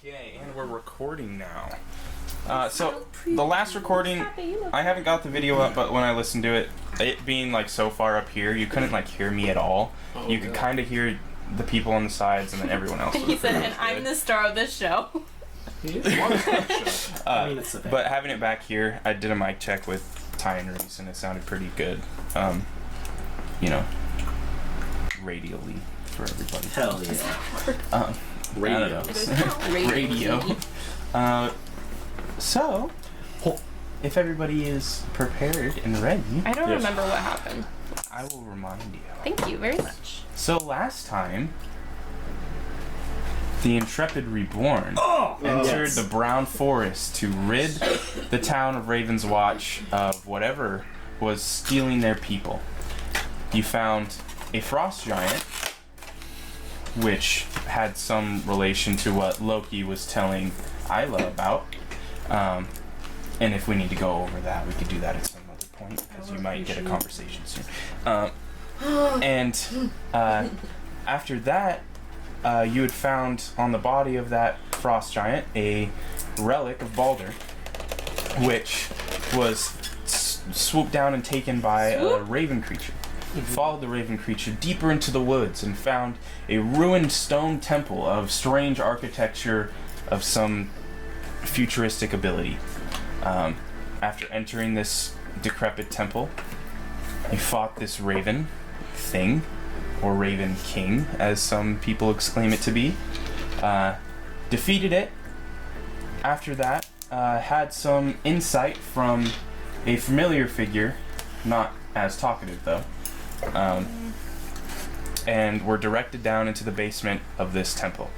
Okay, and we're recording now. So the last recording, I haven't got the video up, but when I listened to it, it being like so far up here, you couldn't like hear me at all. You could kind of hear the people on the sides and then everyone else. He said, and I'm the star of this show. But having it back here, I did a mic check with Ty and Reese, and it sounded pretty good. You know, radially for everybody. Hell yeah. Radio. Radio. So, if everybody is prepared and ready, I don't remember what happened. I will remind you. Thank you very much. So last time, the Intrepid Reborn entered the Brown Forest to rid the town of Raven's Watch of whatever was stealing their people. You found a frost giant, which had some relation to what Loki was telling Isla about. And if we need to go over that, we could do that at some other point, because you might get a conversation soon. After that, you had found on the body of that frost giant a relic of Balder, which was swooped down and taken by a raven creature. Followed the raven creature deeper into the woods and found a ruined stone temple of strange architecture of some futuristic ability. After entering this decrepit temple, you fought this raven thing, or raven king, as some people exclaim it to be. Defeated it. After that, had some insight from a familiar figure, not as talkative though, and were directed down into the basement of this temple.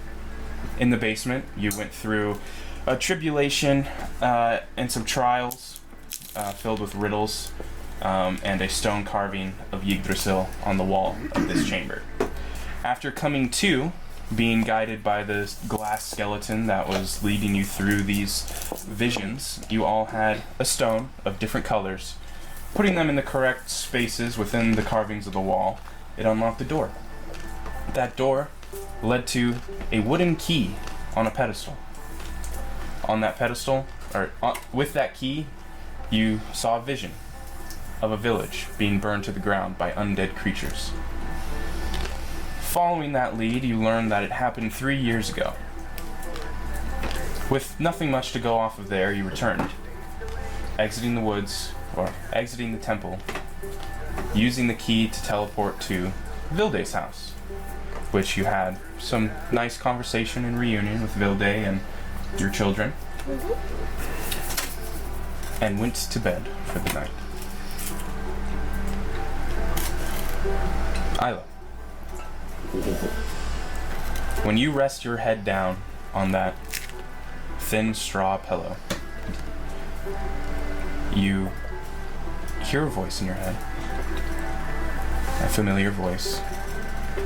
In the basement, you went through a tribulation and some trials filled with riddles, and a stone carving of Yggdrasil on the wall of this chamber. After coming to, being guided by the glass skeleton that was leading you through these visions, you all had a stone of different colors. Putting them in the correct spaces within the carvings of the wall, it unlocked the door. That door led to a wooden key on a pedestal. On that pedestal, with that key, you saw a vision of a village being burned to the ground by undead creatures. Following that lead, you learned that it happened 3 years ago. With nothing much to go off of there, you returned, exiting the woods, or exiting the temple, using the key to teleport to Vilde's house, which you had some nice conversation and reunion with Vilde and your children, and went to bed for the night. Isla, when you rest your head down on that thin straw pillow, you hear a voice in your head, a familiar voice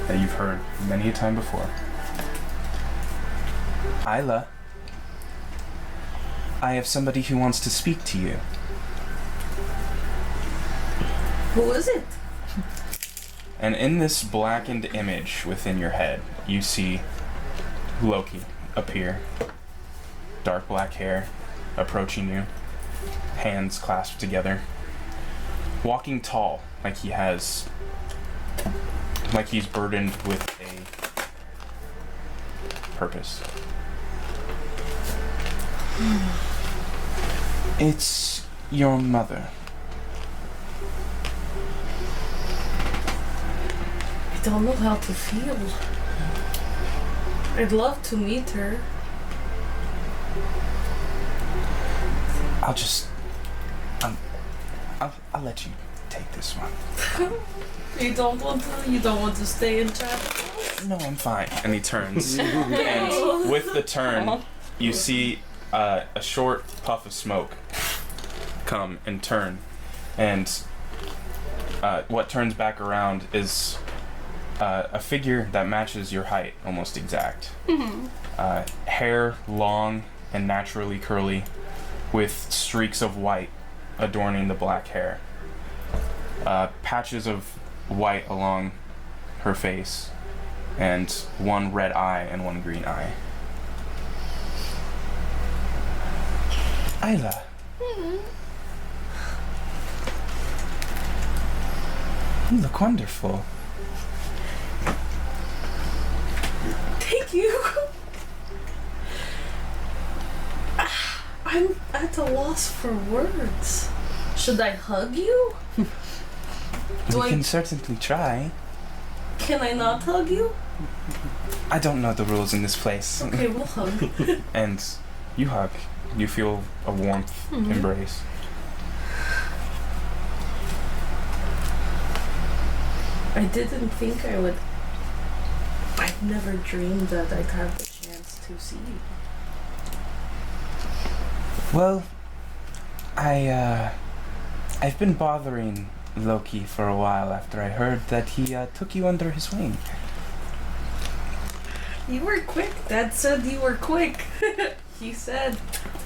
that you've heard many a time before. Isla, I have somebody who wants to speak to you. Who is it? And in this blackened image within your head, you see Loki appear. Dark black hair, approaching you, hands clasped together, walking tall, like he's burdened with a purpose. It's your mother. I don't know how to feel. I'd love to meet her. I'll let you take this one. You don't want to stay in chat? No, I'm fine. And he turns. And with the turn, you see a short puff of smoke come and turn. And what turns back around is a figure that matches your height, almost exact. Hair long and naturally curly, with streaks of white adorning the black hair. Patches of white along her face, and one red eye and one green eye. Isla. You look wonderful. Thank you. I'm at a loss for words. Should I hug you? We can certainly try. Can I not hug you? I don't know the rules in this place. Okay, we'll hug. And you hug. You feel a warmth embrace. I didn't think I would. I've never dreamed that I'd have the chance to see you. Well, I've been bothering Loki for a while after I heard that he took you under his wing. You were quick. Dad said you were quick. He said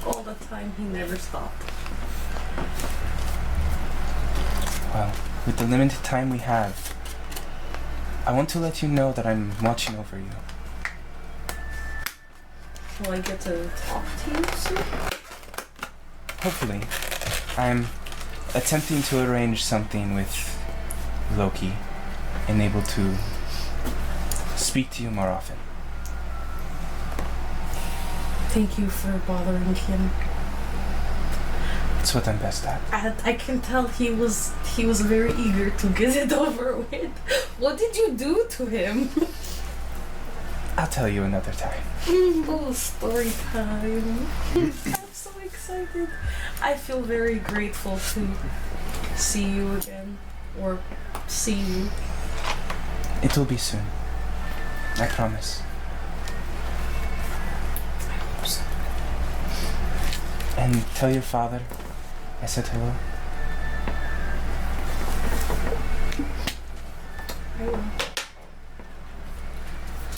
all the time he never stopped. Well, with the limited time we have, I want to let you know that I'm watching over you. Will I get to talk to you soon? Hopefully. I'm attempting to arrange something with Loki and able to speak to you more often. Thank you for bothering him. It's what I'm best at. I can tell he was very eager to get it over with. What did you do to him? I'll tell you another time. Oh, story time. I'm so excited. I feel very grateful to see you again. Or see you. It will be soon. I promise. And tell your father I said hello. I will.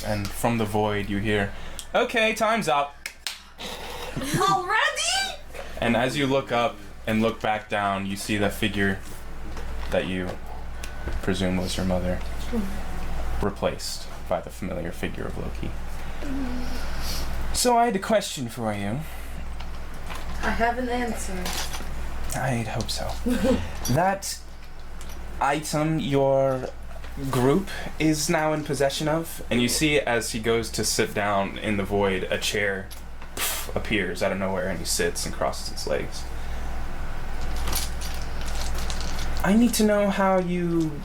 And from the void you hear, "Okay, time's up." Already? And as you look up and look back down, you see the figure that you presume was your mother replaced by the familiar figure of Loki. So I had a question for you. I have an answer. I'd hope so. That item your group is now in possession of, and you see as he goes to sit down in the void, a chair appears out of nowhere and he sits and crosses his legs. I need to know how you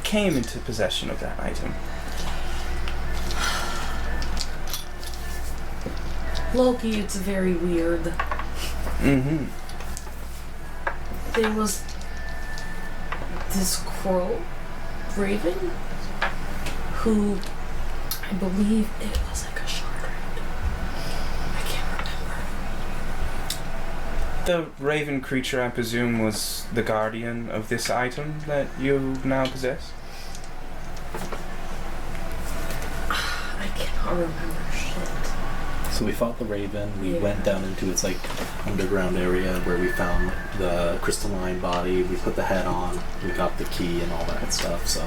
came into possession of that item. Loki, it's very weird. Mm-hmm. There was this crow, Raven, who I believe it was like a shard. I can't remember. The raven creature, I presume, was the guardian of this item that you now possess? I cannot remember shit. So we fought the Raven, we Yeah. went down into its like underground area where we found the crystalline body, we put the head on, we got the key and all that stuff, so.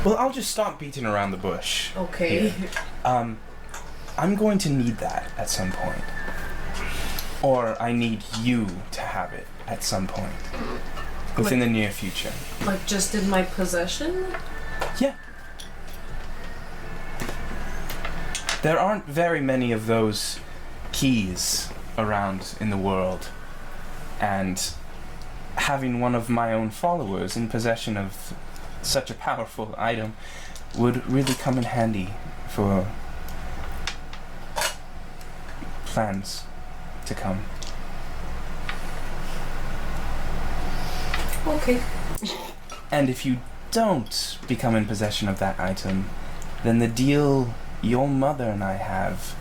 Well, I'll just stop beating around the bush. Okay. I'm going to need that at some point. Or I need you to have it at some point. Within the near future. Like just in my possession? Yeah. There aren't very many of those keys around in the world. And having one of my own followers in possession of such a powerful item would really come in handy for plans to come. Okay. And if you don't become in possession of that item, then the deal your mother and I have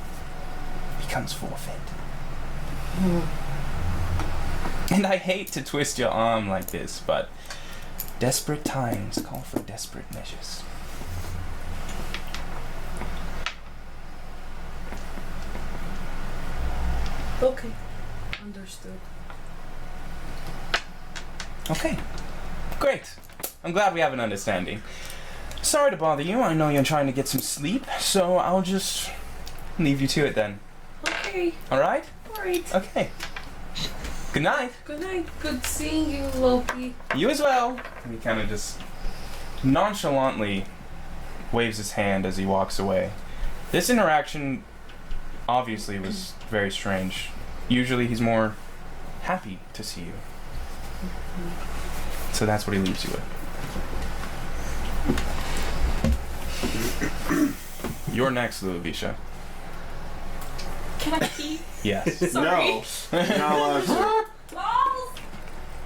becomes forfeit. And I hate to twist your arm like this, but desperate times call for desperate measures. Okay. Understood. Okay, great. I'm glad we have an understanding. Sorry to bother you. I know you're trying to get some sleep, so I'll just leave you to it then. Okay, Alright? alright. Okay. Good night. Good night. Good seeing you, Loki. You as well. And he kind of just nonchalantly waves his hand as he walks away. This interaction obviously was very strange. Usually he's more happy to see you. So that's what he leaves you with. You're next, Ludovicia. Can I pee? Yes. Sorry. No. You're not allowed to.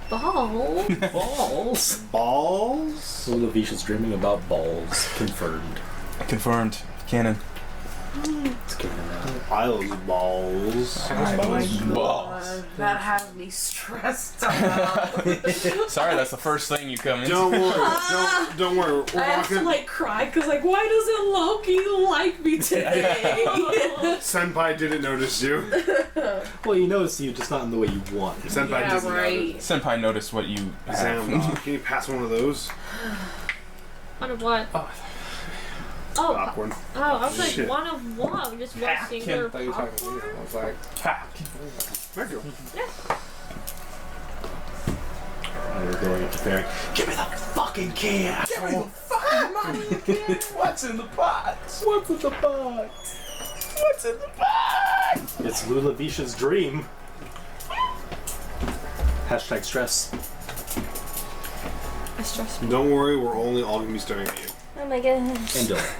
Balls. Balls. Balls? So Lavisha's dreaming about balls. Confirmed. Confirmed. Canon. It's canon now. I love balls. Balls. That has me stressed out. Sorry, that's the first thing you come into. Don't worry. Don't worry. We're I have to walking. like cry because like why doesn't Loki like me today? Senpai didn't notice you. Well, you notice you, just not in the way you want. Senpai Yeah, doesn't right. notice. Senpai noticed what you have. Zamba, can you pass one of those? One of what? Oh, Popcorn. I was like, Shit. one of what? Just one singular I was popcorn? like, Thank you. And we're going up to Fairy. Give me the fucking key, asshole! What's in the box? What's in the box? What's in the box? It's Lulavisha's dream. Hashtag stress. I stress me. Don't worry, we're only all gonna be staring at you. Oh my god. And Dylan.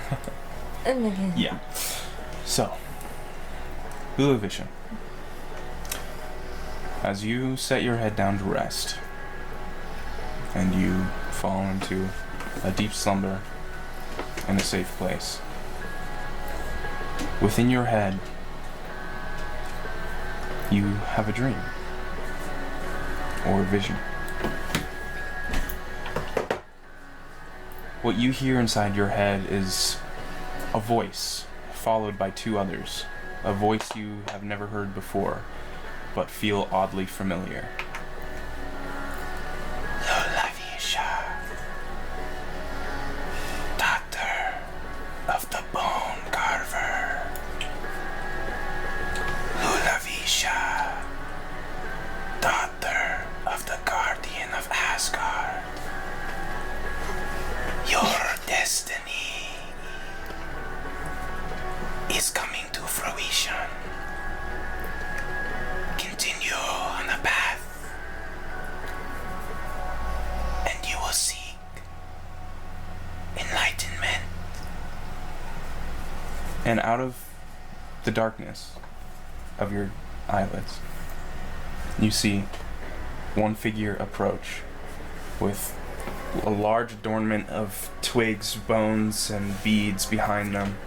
Oh my god. Yeah. So, Ludovicia, as you set your head down to rest, and you fall into a deep slumber in a safe place, within your head, you have a dream or a vision. What you hear inside your head is a voice, followed by two others. A voice you have never heard before, but feel oddly familiar. Ludovicia, daughter of the Bone Carver. Ludovicia, daughter of the Guardian of Asgard. Your destiny is coming to fruition. Continue on the path, and you will seek enlightenment. And out of the darkness of your eyelids, you see one figure approach with a large adornment of twigs, bones, and beads behind them,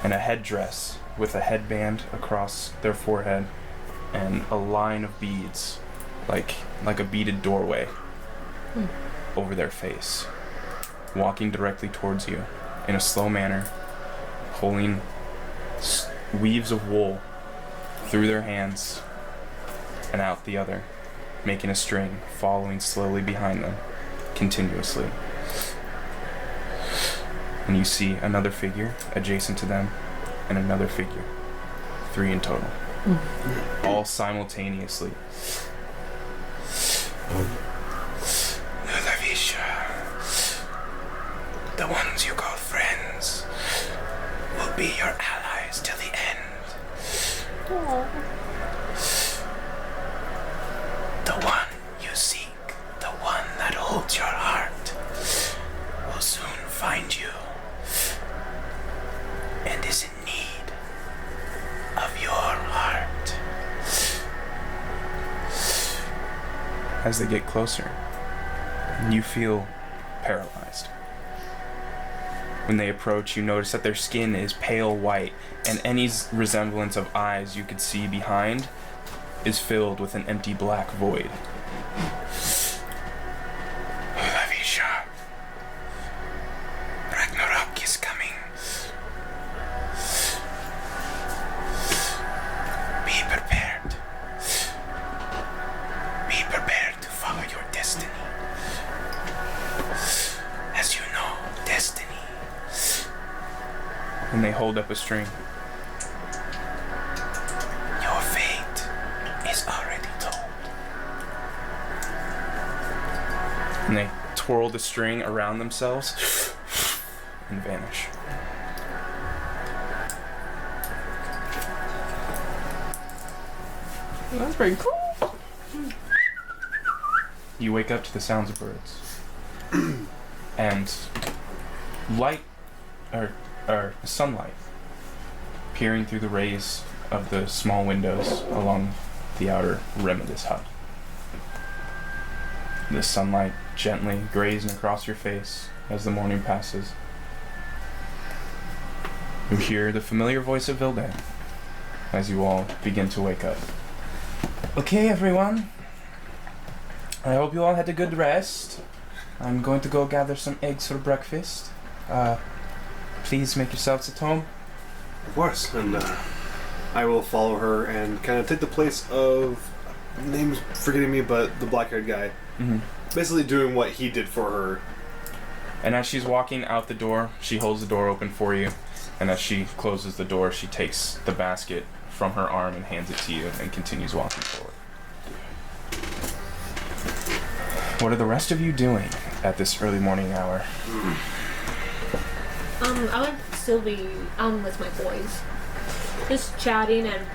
and a headdress with a headband across their forehead and a line of beads, like a beaded doorway over their face, walking directly towards you in a slow manner, pulling weaves of wool through their hands and out the other, making a string, following slowly behind them continuously. And you see another figure adjacent to them and another figure, 3 in total, all simultaneously. Ludovicia, the ones you call friends will be your allies till the end. The one you seek, the one that holds your heart, will soon find you and is in need of your heart. As they get closer, you feel paralyzed. When they approach, you notice that their skin is pale white, and any resemblance of eyes you could see behind is filled with an empty black void. Ludovicia, Ragnarok is coming. Be prepared. Be prepared to follow your destiny. As you know, And they hold up a string. Your fate is already told. And they twirl the string around themselves and vanish. That's pretty cool. You wake up to the sounds of birds. And light, or sunlight, peering through the rays of the small windows along the outer rim of this hut. The sunlight gently grazing across your face as the morning passes. You hear the familiar voice of Vildan as you all begin to wake up. Okay, everyone. I hope you all had a good rest. I'm going to go gather some eggs for breakfast. Please make yourselves at home. Of course. And I will follow her and kind of take the place of, name's forgetting me, but the black-haired guy. Mm-hmm. Basically doing what he did for her. And as she's walking out the door, she holds the door open for you. And as she closes the door, she takes the basket from her arm and hands it to you and continues walking forward. What are the rest of you doing at this early morning hour? I would still be with my boys. Just chatting and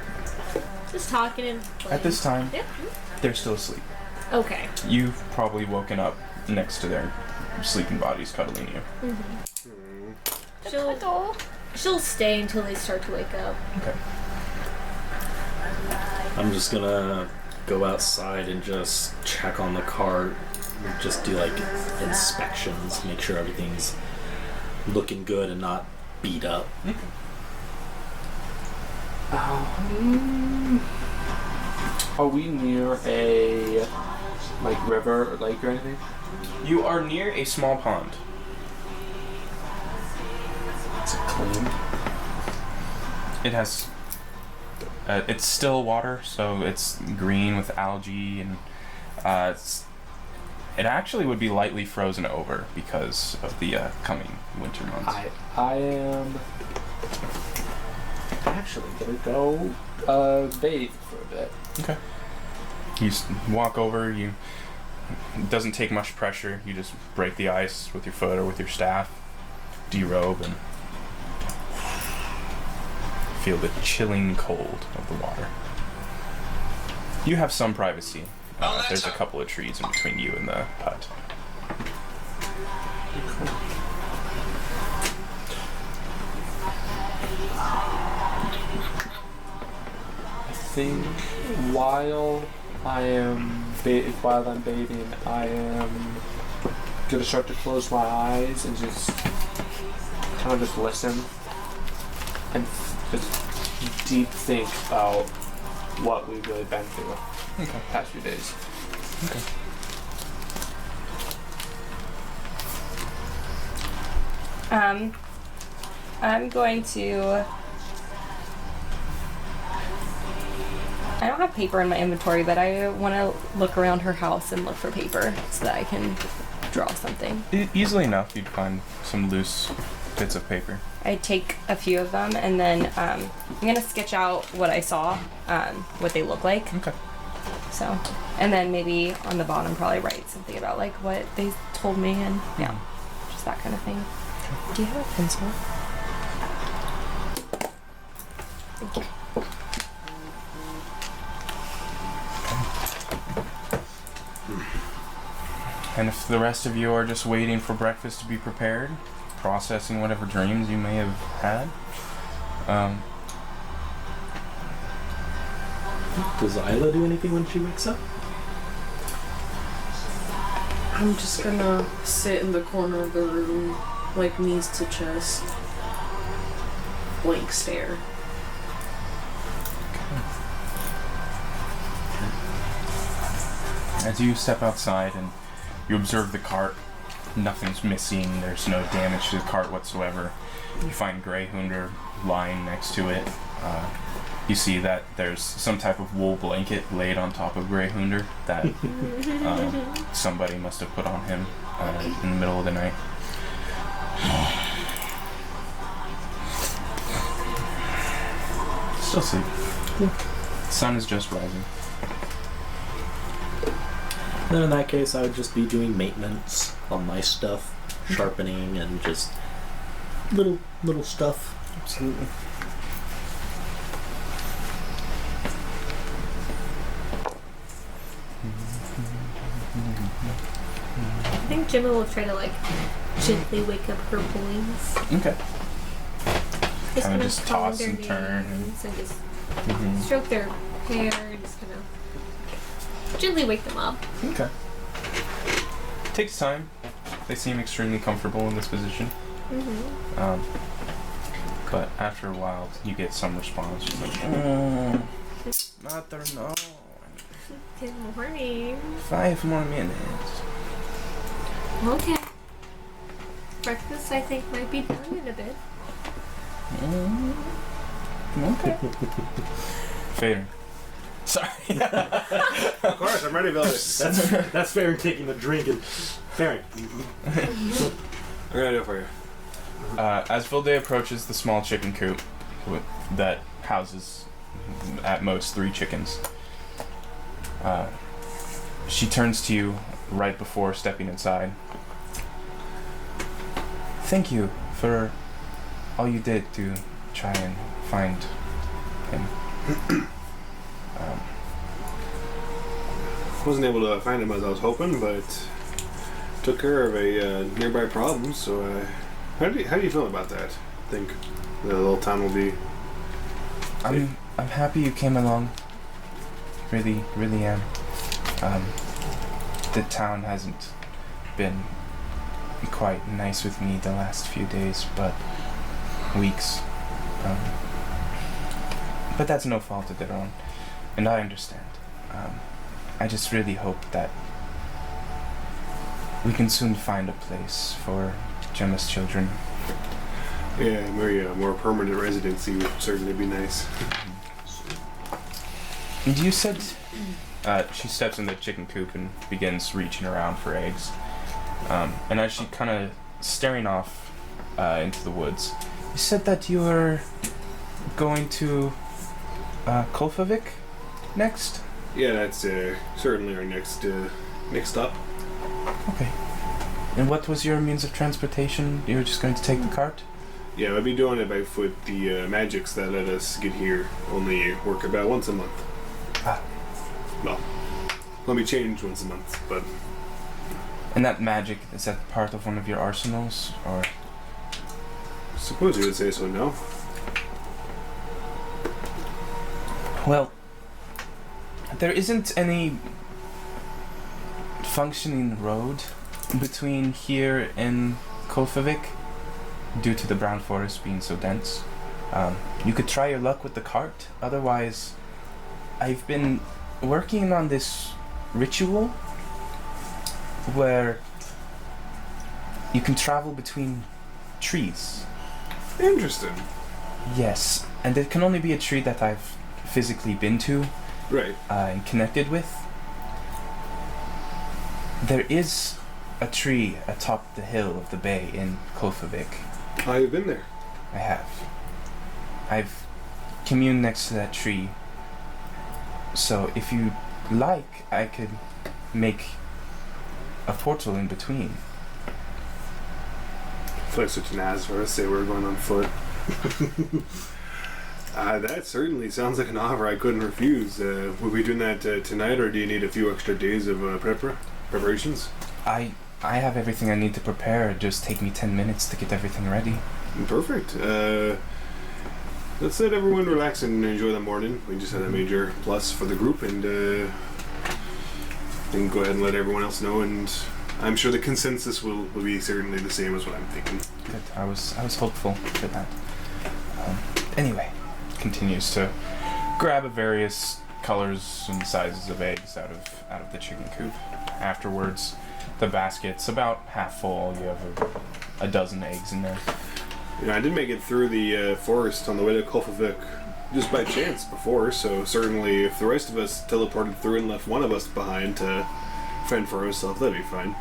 just talking and playing. At this time, Yeah. they're still asleep. Okay. You've probably woken up next to their sleeping bodies cuddling you. She'll stay until they start to wake up. Okay. I'm just gonna go outside and just check on the cart, just do like inspections, make sure everything's looking good and not beat up. Are we near a river or lake or anything? You are near a small pond. Is it clean? It has... it's still water, so it's green with algae, and it actually would be lightly frozen over because of the coming winter months. I am actually gonna go bathe for a bit. Okay. You walk over, it doesn't take much pressure, you just break the ice with your foot or with your staff, derobe, and feel the chilling cold of the water. You have some privacy. There's a couple of trees in between you and the hut. I think while I'm bathing, I am gonna start to close my eyes and just kind of just listen and just deep think about what we've really been through the past few days. Okay. I'm going to... I don't have paper in my inventory, but I want to look around her house and look for paper so that I can draw something. Easily enough, you'd find some loose bits of paper. I take a few of them and then I'm going to sketch out what I saw, what they look like. Okay. So, and then maybe on the bottom probably write something about like what they told me and yeah, just that kind of thing. Do you have a pencil? Thank you. And if the rest of you are just waiting for breakfast to be prepared, processing whatever dreams you may have had, Does Isla do anything when she wakes up? I'm just gonna sit in the corner of the room, like knees to chest, blank stare. as you step outside and you observe the cart, nothing's missing, there's no damage to the cart whatsoever. You find Greyhunder lying next to it. You see that there's some type of wool blanket laid on top of Greyhunder that somebody must have put on him in the middle of the night. Still asleep. Sun is just rising. Then in that case, I would just be doing maintenance on my stuff, sharpening and just little stuff. Absolutely. I think Gemma will try to like gently wake up her boys. Okay. Just Kinda kind just of call toss their and turn and- names and just Mm-hmm. stroke their hair and just kind of gently wake them up. Okay. Takes time. They seem extremely comfortable in this position. Mm-hmm. But after a while, you get some response. Just like, Mother, no. Good morning. 5 more minutes. Okay. Breakfast, I think, might be done in a bit. Okay. Fair. Sorry. Of course, I'm ready, Billy. That's Farron taking the drink and Farron. I'm gonna do it for you. As Vilde approaches the small chicken coop that houses at most 3 chickens, she turns to you right before stepping inside. Thank you for all you did to try and find him. Wasn't able to find him as I was hoping, but took care of a nearby problem. So, how do you feel about that? I think the little town will be. I'm happy you came along. Really, really am. The town hasn't been quite nice with me the last few days, but weeks. But that's no fault of their own, and I understand. I just really hope that we can soon find a place for Gemma's children. Yeah, maybe a more permanent residency would certainly be nice. And you said she steps in the chicken coop and begins reaching around for eggs. And as she kind of staring off into the woods, you said that you were going to Kolfavik next? Yeah, that's certainly our next stop. Okay. And what was your means of transportation? You were just going to take the cart? Yeah, I'll be doing it by foot. The magics that let us get here only work about once a month. Ah. Well, let me change once a month, but And that magic, is that part of one of your arsenals? Or suppose you would say so, no? well, there isn't any functioning road between here and Kolfavik due to the brown forest being so dense. You could try your luck with the cart. Otherwise, I've been working on this ritual where you can travel between trees. Interesting. Yes, and it can only be a tree that I've physically been to Right. and connected with. There is a tree atop the hill of the bay in Kolfavik. I've been there. I have. I've communed next to that tree. So if you like, I could make a portal in between. I feel like such an ass for us to say we're going on foot. That certainly sounds like an offer I couldn't refuse. Will we be doing that tonight, or do you need a few extra days of preparations? I have everything I need to prepare. It'd just take me 10 minutes to get everything ready. Perfect. Let's let everyone relax and enjoy the morning. We just had a major plus for the group, and then go ahead and let everyone else know. And I'm sure the consensus will be certainly the same as what I'm thinking. Good. I was hopeful for that. Anyway, continues to grab various colors and sizes of eggs out of the chicken coop. Afterwards, the basket's about half full. You have a dozen eggs in there. You know, I did make it through the forest on the way to Kolfavik just by chance before, so certainly if the rest of us teleported through and left one of us behind to fend for ourselves, that'd be fine.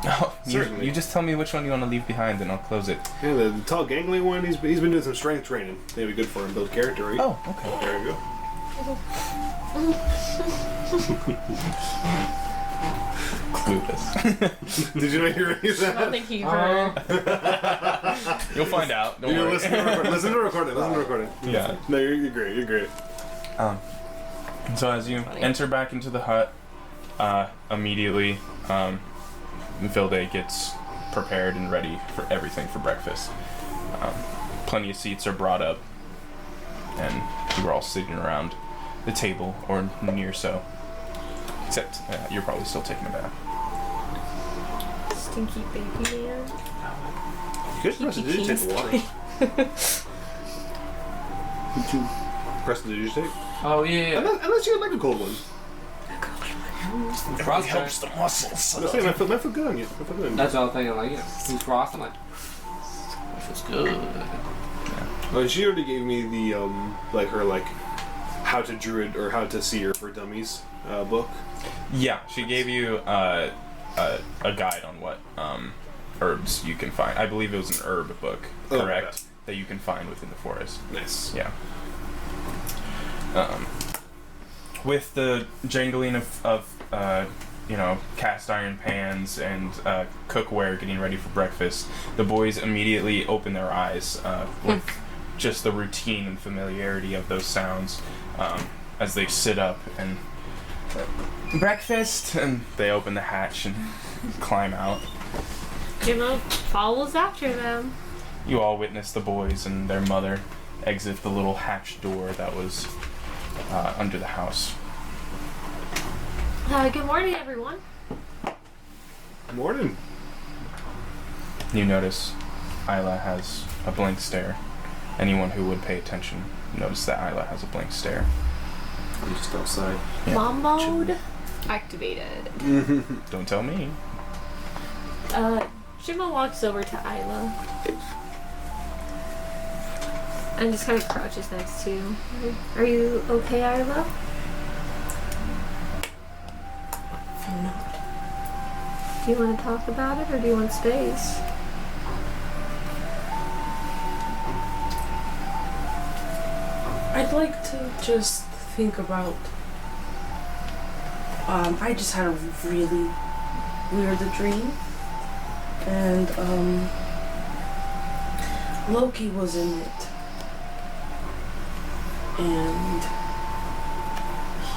Oh, Certainly. you just tell me which one you want to leave behind, and I'll close it. Yeah, the tall, gangly one. He's been doing some strength training. Maybe good for him, build character, right? Oh, okay. There you go. Clueless. Did you know you were I don't that? think he heard. You'll find out. Don't You worry. listen to record it. Listen to record it. Yeah. No, you're great. You're great. So as you enter back into the hut, immediately, Vilde gets prepared and ready for everything for breakfast. Plenty of seats are brought up, and you are all sitting around the table, or near so. Except you're probably still taking a bath. Stinky baby man. Good. Preston, did you take the water? Preston, did you take? Oh yeah. Unless you would like a cold one. Frost helps the muscles. I'm saying, I feel good on you. I feel good on you. That's what I'm thinking. Like, who's Frost? I'm like, feels good. Well, she already gave me the her how to druid or how to seer for dummies book. Yeah, she gave you a guide on what herbs you can find. I believe it was an herb book, correct? Okay. That you can find within the forest. Nice. Yeah. With the jangling of cast iron pans and cookware getting ready for breakfast, the boys immediately open their eyes with just the routine and familiarity of those sounds as they sit up and breakfast, and they open the hatch and climb out. Jimmo follows after them. You all witness the boys and their mother exit the little hatch door that was under the house. Good morning, everyone. Morning. You notice Isla has a blank stare. Anyone who would pay attention notice that Isla has a blank stare. I'm just outside. Yeah. Mom mode activated. Don't tell me. Jimmo walks over to Isla and just kind of crouches next to you. Are you okay, Isla? I'm not. Do you want to talk about it, or do you want space? I'd like to just think about. I just had a really weird dream, and Loki was in it, and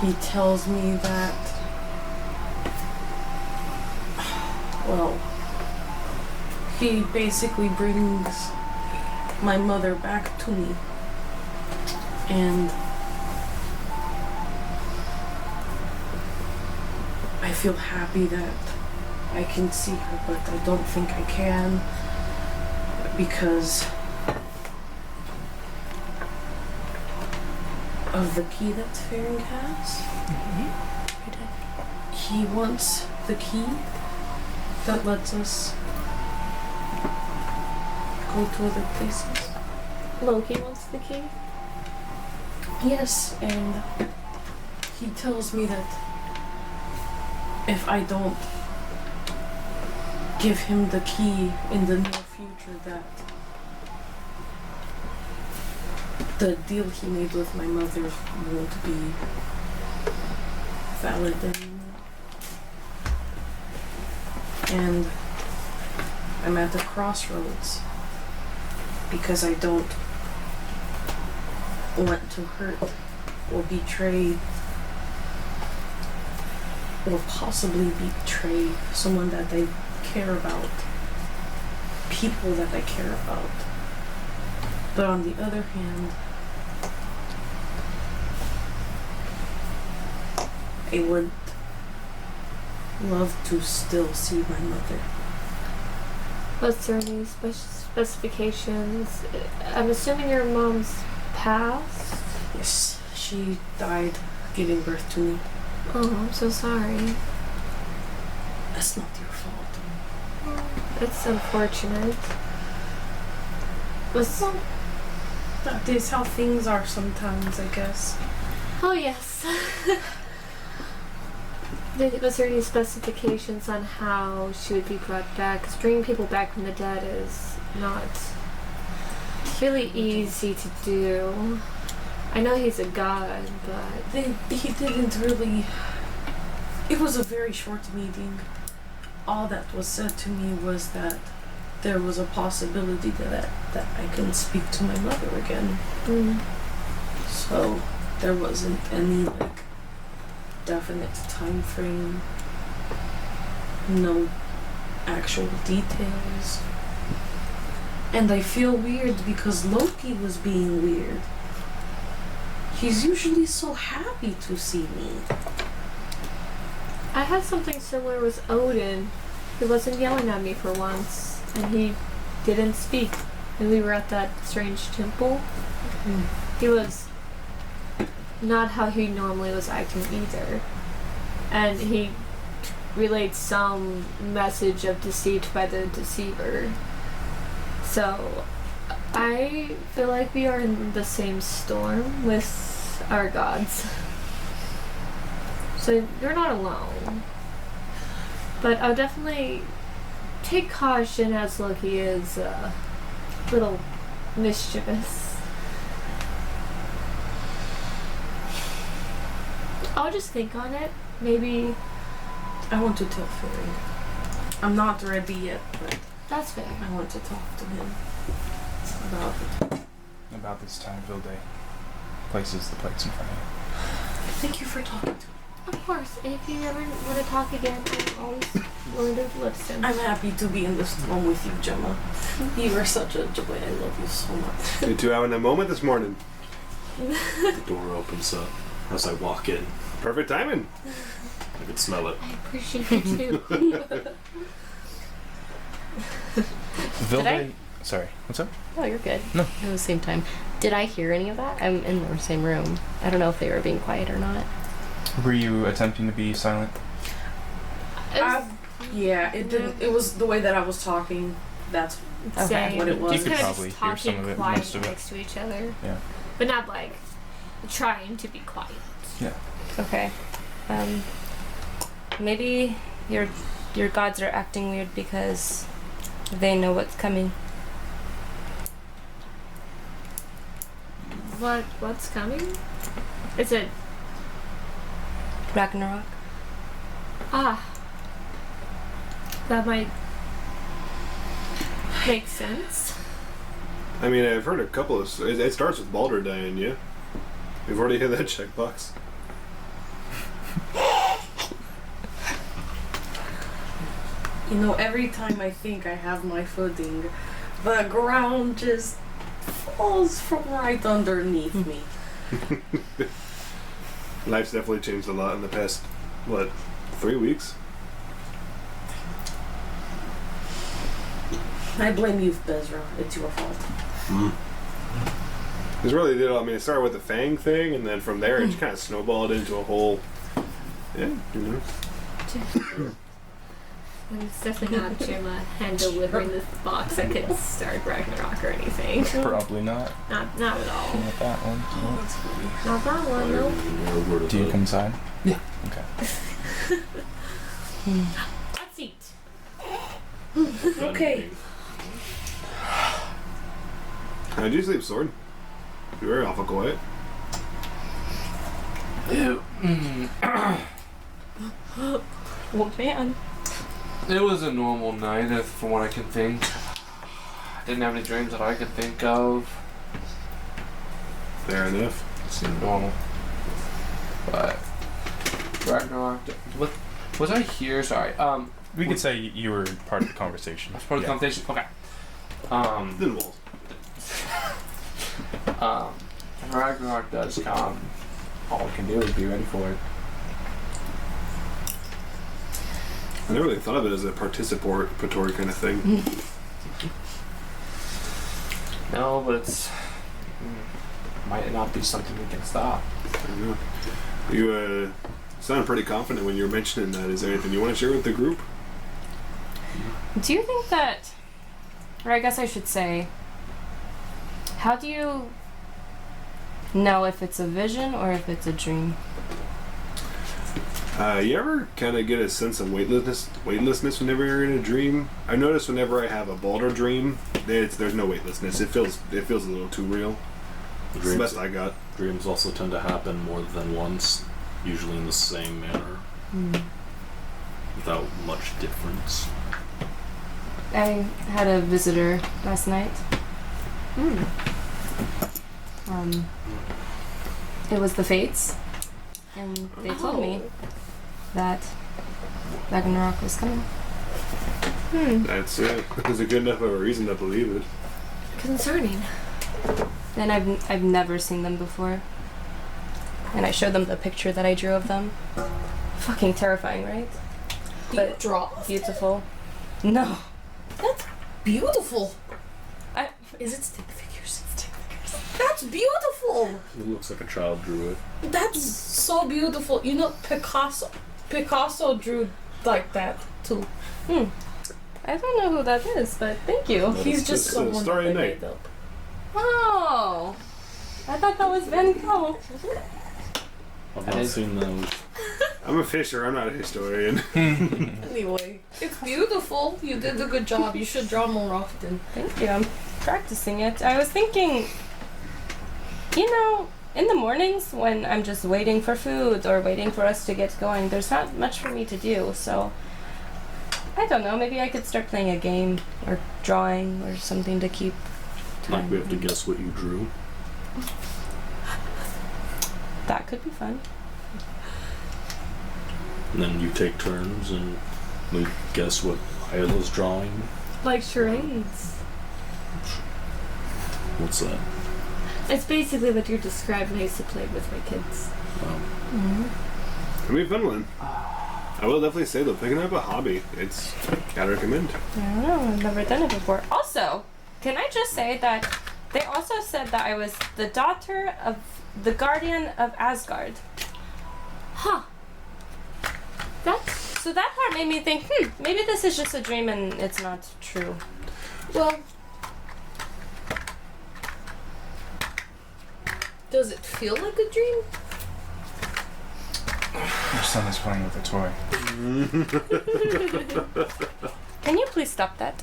he tells me that. Well, he basically brings my mother back to me. And I feel happy that I can see her, but I don't think I can because of the key that Faring has. He wants the key that lets us go to other places. Loki wants the key. Yes, and he tells me that if I don't give him the key in the near future, that the deal he made with my mother won't be valid anymore. And I'm at the crossroads because I don't want to hurt or betray or possibly betray someone that I care about, people that I care about. But on the other hand, I would love to still see my mother. Was there any specifications? I'm assuming your mom's passed? Yes, she died giving birth to me. Oh, I'm so sorry. That's not your fault. It's unfortunate. That is how things are sometimes, I guess. Oh, yes. Was there any specifications on how she would be brought back? Because bringing people back from the dead is not really easy to do. I know he's a god, but He didn't really. It was a very short meeting. All that was said to me was that there was a possibility that I can speak to my mother again. So there wasn't any like definite time frame, no actual details. And I feel weird because Loki was being weird. He's usually so happy to see me. I had something similar with Odin. He wasn't yelling at me for once, and he didn't speak. And we were at that strange temple. He was not how he normally was acting either. And he relayed some message of deceit by the deceiver. So I feel like we are in the same storm with our gods. So you're not alone. But I'll definitely take caution as Loki is a little mischievous. I'll just think on it. Maybe I want to tell Fairy. I'm not ready yet, but that's fair. I want to talk to him about it. About this time, Vilde places the plates in front of you. Thank you for talking to me. Of course, if you ever want to talk again, I'm always willing to listen. I'm happy to be in the storm with you, Gemma. You are such a joy. I love you so much. You two having a moment this morning. The door opens up as I walk in. Perfect timing. I can smell it. I appreciate it too. Vilde, I- sorry, what's up? Oh, you're good. No. At the same time. Did I hear any of that? I'm in the same room. I don't know if they were being quiet or not. Were you attempting to be silent? Yeah, it didn't. It was the way that I was talking. That's Same. what it was. You could Kind of probably just hear some talking of it, quiet most of it. next to each other. Yeah. But not like trying to be quiet. Yeah. Okay. Maybe your gods are acting weird because they know what's coming. What's coming? Is it Ragnarok. that might make sense. I mean, I've heard a couple of. It starts with Baldur dying, yeah? We've already hit that checkbox. You know, every time I think I have my footing, the ground just falls from right underneath me. Life's definitely changed a lot in the past, 3 weeks? I blame you, Bezra. It's your fault. It's really did. I mean, it started with the Fang thing, and then from there it just kind of snowballed into a whole. Yeah, you know. It's definitely not Gemma hand delivering this box that could start Ragnarok or anything. Probably not. Not at all. Not that one. Oh, that's funny. Not that one, nope. Do you come inside? Yeah. Okay. Let's eat. Okay. How'd you sleep, Sword? You were awful quiet. Oh man. It was a normal night, from what I can think. Didn't have any dreams that I could think of. Fair enough. It seemed normal. But Ragnarok. What was I here? Sorry. We could say you were part of the conversation. That's part of the Yeah. conversation. Okay. Then we'll. When Ragnarok does come, all we can do is be ready for it. I never really thought of it as a participatory kind of thing. No, but it's might not be something we can stop. I don't know. You sound pretty confident when you're mentioning that. Is there anything you want to share with the group? Do you think that, or I guess I should say, how do you know if it's a vision or if it's a dream? You ever kind of get a sense of weightlessness whenever you're in a dream? I notice whenever I have a bolder dream, there's no weightlessness. It feels a little too real. It's the best I got. Dreams also tend to happen more than once, usually in the same manner, without much difference. I had a visitor last night. It was the Fates, and they told me that Ragnarok was coming. That's it. There's a good enough of a reason to believe it. Concerning. And I've never seen them before. And I showed them the picture that I drew of them. Fucking terrifying, right? But Draw. beautiful. No. That's beautiful. Is it stick figures? That's beautiful. It looks like a child drew it. That's so beautiful. You know, Picasso drew like that too. I don't know who that is, but thank you. He's just It's a someone Starry that they Night. made up. Oh, I thought that was Van Gogh. I've not seen those. I'm a fisher. I'm not a historian. Anyway, it's beautiful. You did a good job. You should draw more often. Thank you. I'm practicing it. I was thinking, you know, in the mornings when I'm just waiting for food or waiting for us to get going, there's not much for me to do. So, I don't know. Maybe I could start playing a game or drawing or something to keep time. Like we have to guess what you drew. That could be fun. And then you take turns and we guess what Isla's drawing. Like charades. What's that? It's basically what you're describing. I used to play with my kids. It'll be a fun one. I will definitely say though, picking up a hobby, it's gotta recommend. I don't know. I've never done it before. Also, can I just say that they also said that I was the daughter of the guardian of Asgard. Huh. So that part made me think, maybe this is just a dream and it's not true. Well, does it feel like a dream? Your son is playing with a toy. Can you please stop that?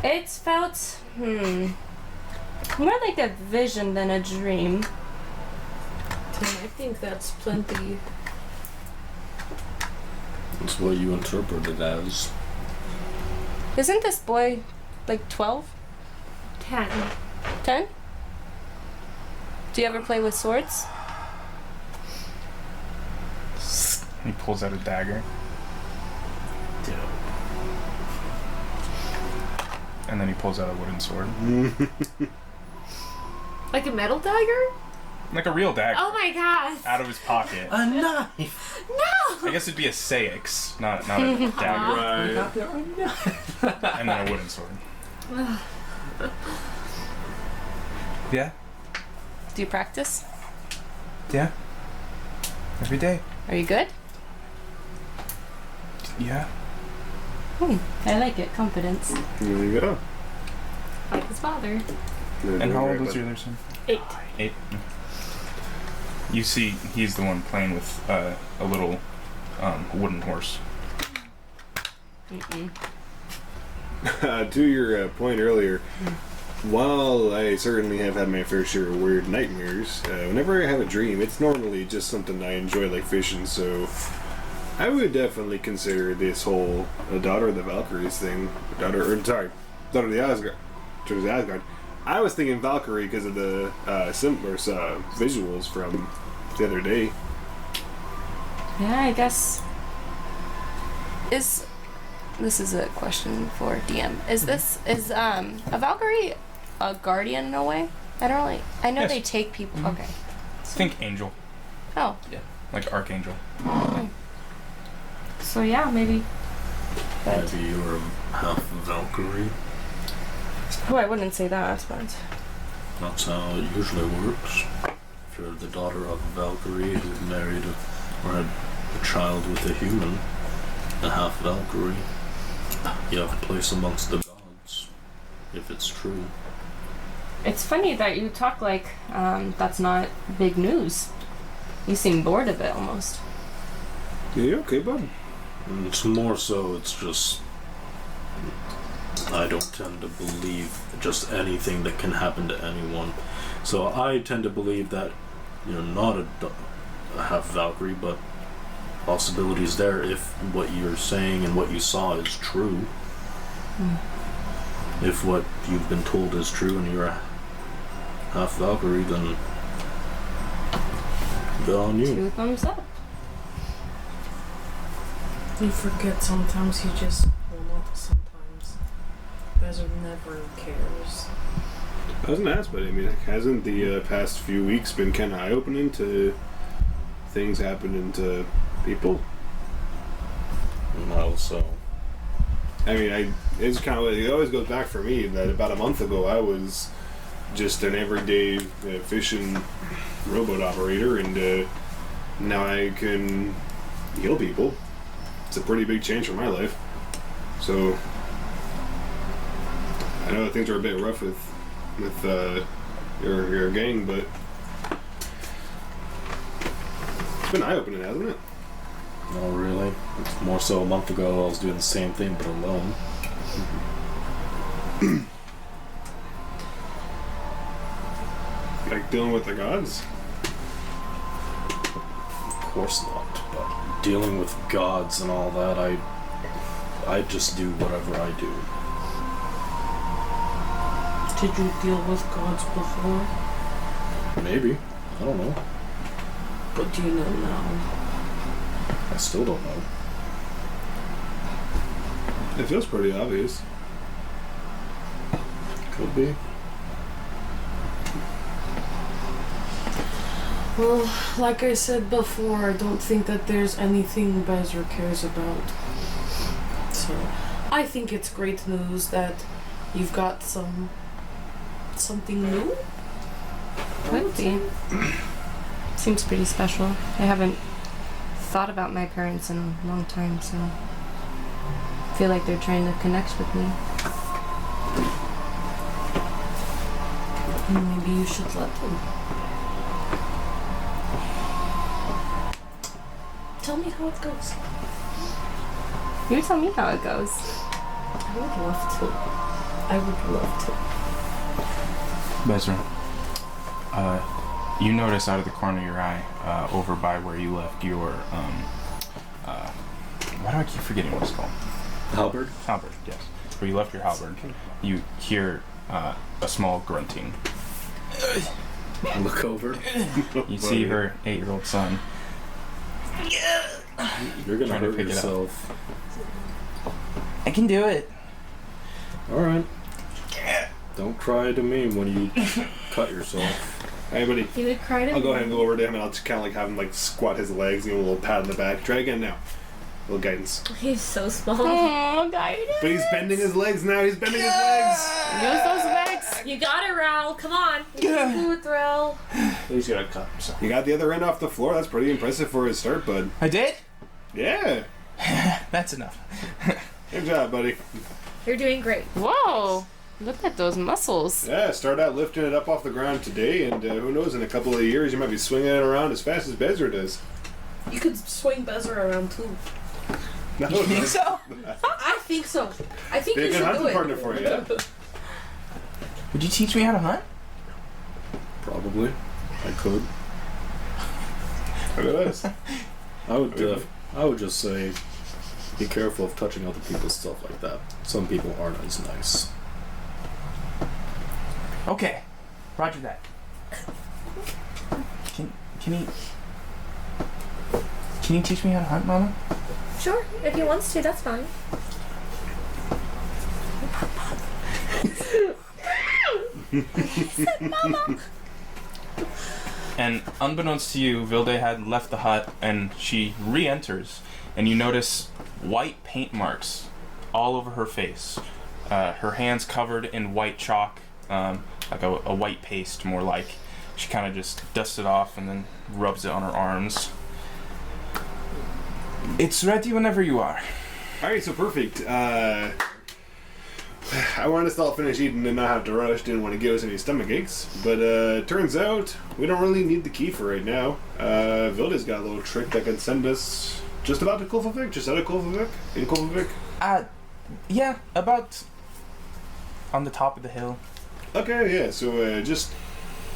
It felt, more like a vision than a dream. I think that's plenty. That's what you interpret it as. Isn't this boy like 12? 10. 10? Do you ever play with swords? He pulls out a dagger. And then he pulls out a wooden sword. Like a metal dagger? Like a real dagger. Oh my gosh. Out of his pocket. A knife! No! I guess it'd be a saix, not a dagger. Right. And then a wooden sword. Yeah? Do you practice? Yeah. Every day. Are you good? Yeah. I like it. Confidence. There you go. Like his father. And how old is your other son? 8. 8. You see, he's the one playing with a little wooden horse. To your point earlier, while I certainly have had my fair share of weird nightmares, whenever I have a dream, it's normally just something I enjoy, like fishing. So I would definitely consider this whole daughter of the Valkyries thing, daughter of the Asgard. Daughter of the Asgard. I was thinking Valkyrie because of the simpler visuals from the other day. Yeah, I guess. This is a question for DM. Is a Valkyrie a guardian in a way? I know Yes. they take people. Okay. Think angel. Oh. Like archangel. So yeah, maybe. But Maybe you're half Valkyrie. I wouldn't say that, but That's how it usually works. If you're the daughter of a Valkyrie who married or had a child with a human, a half Valkyrie, you have a place amongst the gods, if it's true. it's funny that you talk like that's not big news. You seem bored of it almost. Yeah, you okay, bud? It's more so, it's just I don't tend to believe just anything that can happen to anyone. So I tend to believe that you're not a half Valkyrie, but possibilities there if what you're saying and what you saw is true. If what you've been told is true and you're a half Valkyrie, then good on you. 2 thumbs up. You forget sometimes, you just, well, not sometimes. Bezra never cares. I was gonna ask, but I mean, hasn't the past few weeks been kind of eye-opening to things happening to people? Well, so I mean, it's kind of, it always goes back for me that about a month ago I was just an everyday fishing rowboat operator, and now I can heal people. It's a pretty big change for my life. So I know that things are a bit rough with your gang, but it's been eye-opening, hasn't it? no, really. It's more so a month ago I was doing the same thing but alone. Like dealing with the gods? Of course not. But dealing with gods and all that, I just do whatever I do. Did you deal with gods before? Maybe. I don't know. But do you know now? I still don't know. It feels pretty obvious. Could be. Well, like I said before, I don't think that there's anything Bezra cares about. So, I think it's great news that you've got something new. Could be. Seems pretty special. I haven't thought about my parents in a long time, so I feel like they're trying to connect with me. Maybe you should let them. Tell me how it goes. You tell me how it goes. I would love to. I would love to. Bezra, you notice out of the corner of your eye, over by where you left your, why do I keep forgetting what it's called? Halberd? Halberd, yes. Where you left your halberd, you hear a small grunting. Look over. You see her 8-year-old son. You're gonna Trying to hurt pick it up. yourself. I can do it. Alright. Don't cry to me when you cut yourself. Hey, buddy. You would cry to I'll me. go ahead and go over to him, and I'll just kind of like have him like squat his legs, give him a little pat on the back. Try again now. A little guidance. He's so small. Oh, guidance. But he's bending his legs now. He's bending his legs. Use those legs. You got it, Raoul. Come on. You can do it, Raoul. He's gonna cut himself. You got the other end off the floor. That's pretty impressive for his start, bud. I did? Yeah. That's enough. Good job, buddy. You're doing great. Whoa. Look at those muscles. Yeah, start out lifting it up off the ground today, and who knows, in a couple of years you might be swinging it around as fast as Bezra does. You could swing Bezra around too. No, You think so? I think so. I think Be a you good should do hunting it. partner for you, yeah? Would you teach me how to hunt? Probably. I could. Look at this. I would just say, be careful of touching other people's stuff like that. Some people aren't as nice. Okay. Roger that. Can you teach me how to hunt, Mama? Sure. If he wants to, that's fine. Mama. And unbeknownst to you, Vilde had left the hut, and she re-enters, and you notice white paint marks all over her face. Her hands covered in white chalk, like a white paste, more like. She kind of just dusts it off and then rubs it on her arms. It's ready whenever you are. Alright, so perfect. I wanted to still finish eating and not have to rush. Didn't want to give us any stomach aches. But turns out we don't really need the key for right now. Vilda's got a little trick that can send us just about to Kolfavik, just out of Kolfavik, in Kolfavik. Yeah, about on the top of the hill. Okay, yeah. So just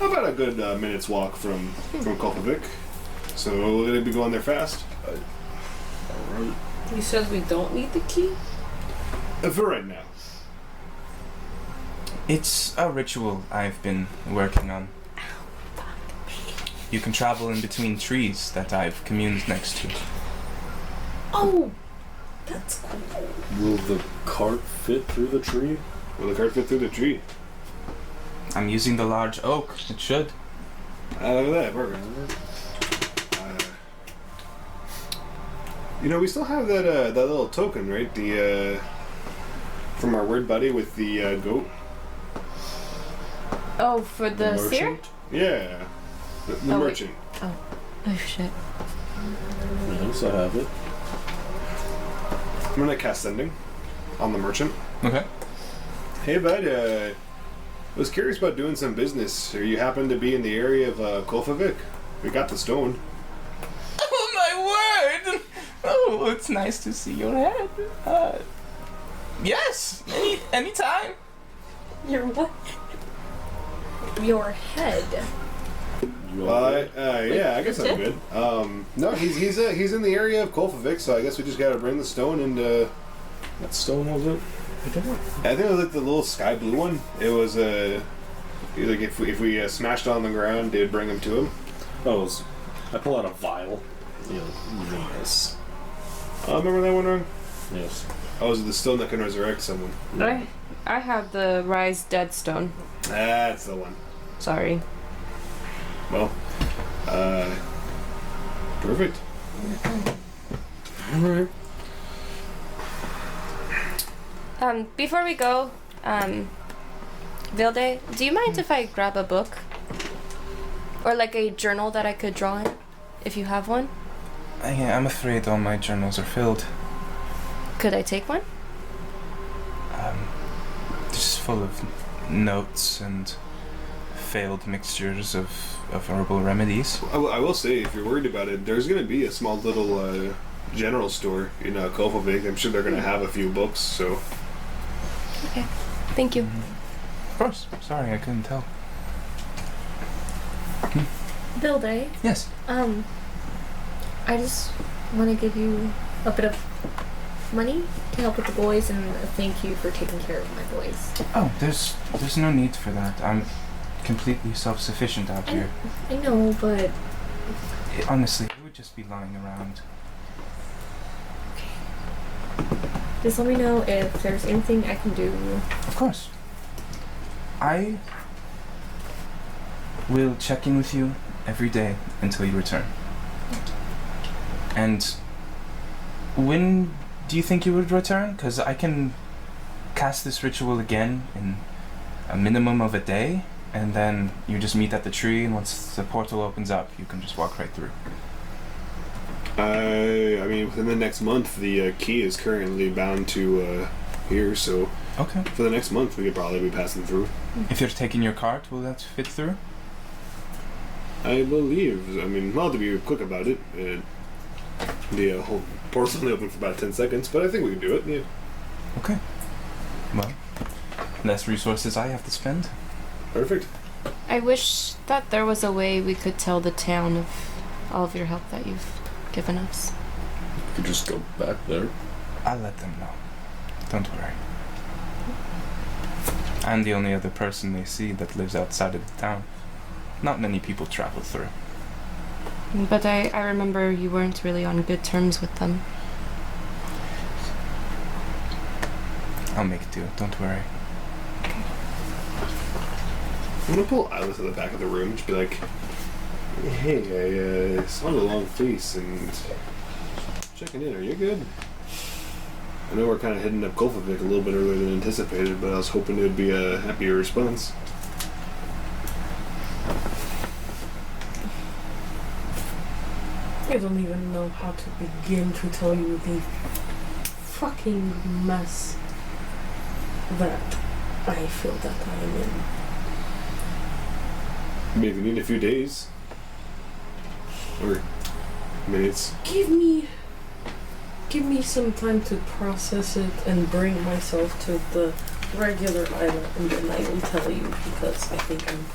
about a good minute's walk from Kolfavik. So we're gonna be going there fast. Alright. You said we don't need the key? For right now. It's a ritual I've been working on. You can travel in between trees that I've communed next to. Oh, that's cool. Will the cart fit through the tree? Will the cart fit through the tree? I'm using the large oak. It should. Look at that, perfect. You know, we still have that little token, right? The from our weird buddy with the goat. Oh, for the seer? merchant? Yeah, the Oh, wait. merchant. Oh shit. Yes, I have it. I'm gonna cast sending on the merchant. Okay. Hey, bud. I was curious about doing some business. Or you happen to be in the area of Kolfavik? We got the stone. Oh my word! Oh, it's nice to see your head. Yes, anytime. Your what? Your head. You all right? Yeah, I guess I'm good. No, he's in the area of Kolfavik, so I guess we just gotta bring the stone and. What stone was it? I think it was like the little sky blue one. It was like if we smashed on the ground, they'd bring him to him. Oh, I pull out a vial. Yes. Remember that one, Wrong? Yes. Oh, is it the stone that can resurrect someone? I have the Rise Dead Stone. That's the one. Sorry. Well, perfect. Alright. Before we go, Vilde, do you mind if I grab a book? Or like a journal that I could draw in? If you have one? I'm afraid all my journals are filled. Could I take one? Just full of notes and failed mixtures of herbal remedies. I will say, if you're worried about it, there's going to be a small little general store in Kolfavik. I'm sure they're going to have a few books, so... Okay. Thank you. Of course. Sorry, I couldn't tell. Vilde, Yes. I just want to give you a bit of money to help with the boys and a thank you for taking care of my boys. Oh, there's no need for that. I'm completely self-sufficient out here. I know, but Honestly, it would just be lying around. just let me know if there's anything I can do. Of course. I will check in with you every day until you return. And when do you think you would return? Because I can cast this ritual again in a minimum of a day, and then you just meet at the tree, and once the portal opens up, you can just walk right through. I mean, within the next month, the key is currently bound to here, so Okay. for the next month, we could probably be passing through. If you're taking your cart, will that fit through? I believe. I mean, I'll have to be quick about it. The whole portal's only open for about 10 seconds, but I think we can do it, yeah. Okay. Well, less resources I have to spend. Perfect. I wish that there was a way we could tell the town of all of your help that you've given us. You could just go back there. I'll let them know. Don't worry. I'm the only other person they see that lives outside of the town. Not many people travel through. But I remember you weren't really on good terms with them. I'll make do, don't worry. I'm gonna pull Alice to the back of the room and just be like, hey, I saw the long face and checking in. Are you good? I know we're kind of hitting up Kolfavik a little bit earlier than anticipated, but I was hoping it would be a happier response. I don't even know how to begin to tell you the fucking mess that I feel that I am in. Maybe need a few days. Or minutes. Give me some time to process it and bring myself to the regular island, and then I will tell you, because I think I'm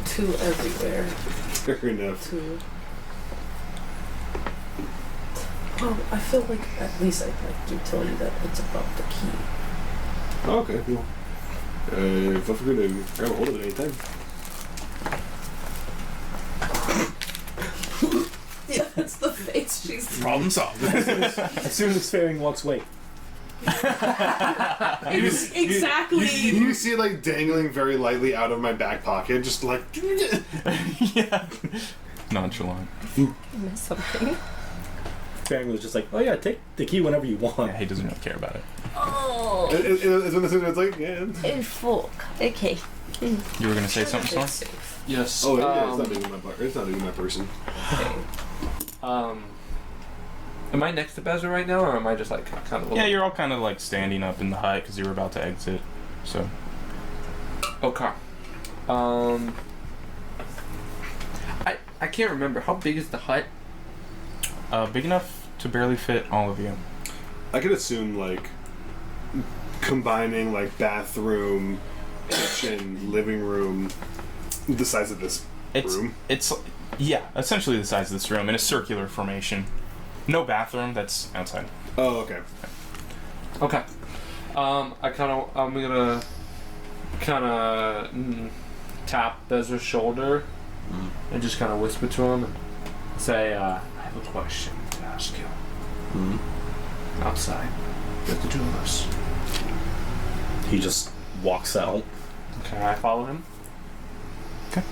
too everywhere Fair enough. to. Well, I feel like at least I'd like to tell you that it's about the key. Okay, well. Feel free to grab a hold of it anytime. Yeah, that's the face she's. Problem solved. As soon as Faring walks away. Exactly. You see it like dangling very lightly out of my back pocket, just like. Yeah. Nonchalant. Miss something. Faring was just like, oh yeah, take the key whenever you want. Yeah, he doesn't really care about it. Oh. It's one of the things where it's like, yeah. In folk. Okay. You were gonna say something, Storm? Yes. Oh, yeah, it's not even my bar. It's not even my person. Am I next to Bezra right now, or am I just like kind of? Yeah, you're all kind of like standing up in the hut because you were about to exit. So. Okay. I can't remember, how big is the hut? Big enough to barely fit all of you. I could assume, like, combining, like, bathroom, kitchen, living room, the size of this room. It's yeah, essentially the size of this room in a circular formation. No bathroom. That's outside. Oh, okay. Okay. I'm gonna tap Bezra's shoulder and just kind of whisper to him and say, I have a question to ask you. Outside, with the two of us. He just walks out. Can I follow him? Okay.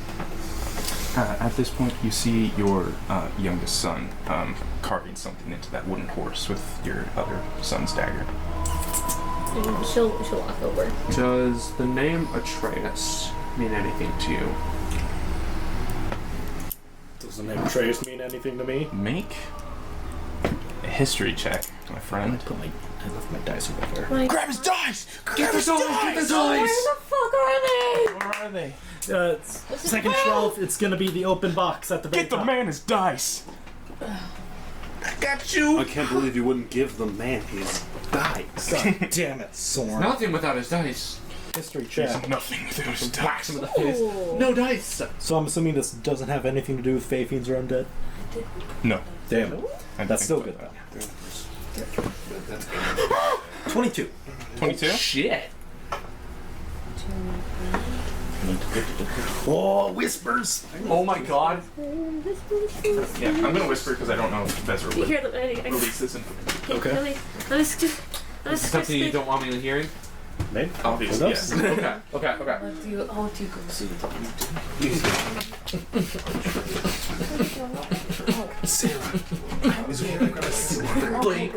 At this point, you see your youngest son carving something into that wooden horse with your other son's dagger. And she'll walk over. Does the name Atreus mean anything to you? Does the name Atreus mean anything to me? Make a history check, my friend. I left my dice over there. Like, Grab his dice! Get the dice! where the fuck are they? Where are they? Second shelf, it's gonna be the open box at the very Get the top. man his dice! I got you! I can't believe you wouldn't give the man his dice. God damn it, Sorn. Nothing without his dice. History There's check. nothing without his Whacks dice. him in the face. No dice! So I'm assuming this doesn't have anything to do with Fae Fiends or Undead? No. Damn it. I That's think still good so. though. That's 22. 22? Shit. Oh, whispers! Oh my god. Yeah, I'm gonna whisper because I don't know if Bezra You would hear the release this information. Okay. Is it something you don't want me hearing? Maybe. Obviously, yes. Okay. I'll let you go see what Blade.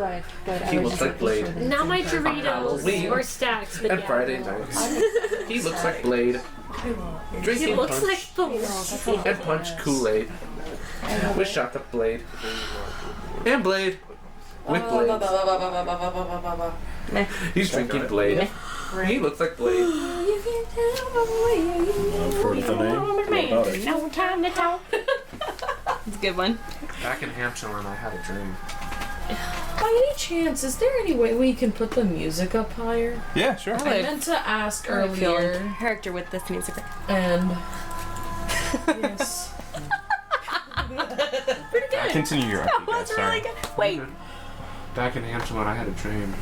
He looks like Blade. Not my Doritos Halloween. or stacks, but And yeah. Friday nights. He looks like Blade. He Drinking looks punch. like bullshit. And punch Kool-Aid. With shot of Blade. And Blade. With Blade. He's drinking Blade. He looks like Blade. I've heard the name. What about it? No time to talk. It's a good one. Back in Hampshire when I had a dream. By any chance, is there any way we can put the music up higher? Yeah, sure. I meant to ask I feel in earlier, character with this music. and yes. Pretty good. Continue your update, guys. That's really Sorry. good. Wait. Back in Hampshire when I had a dream.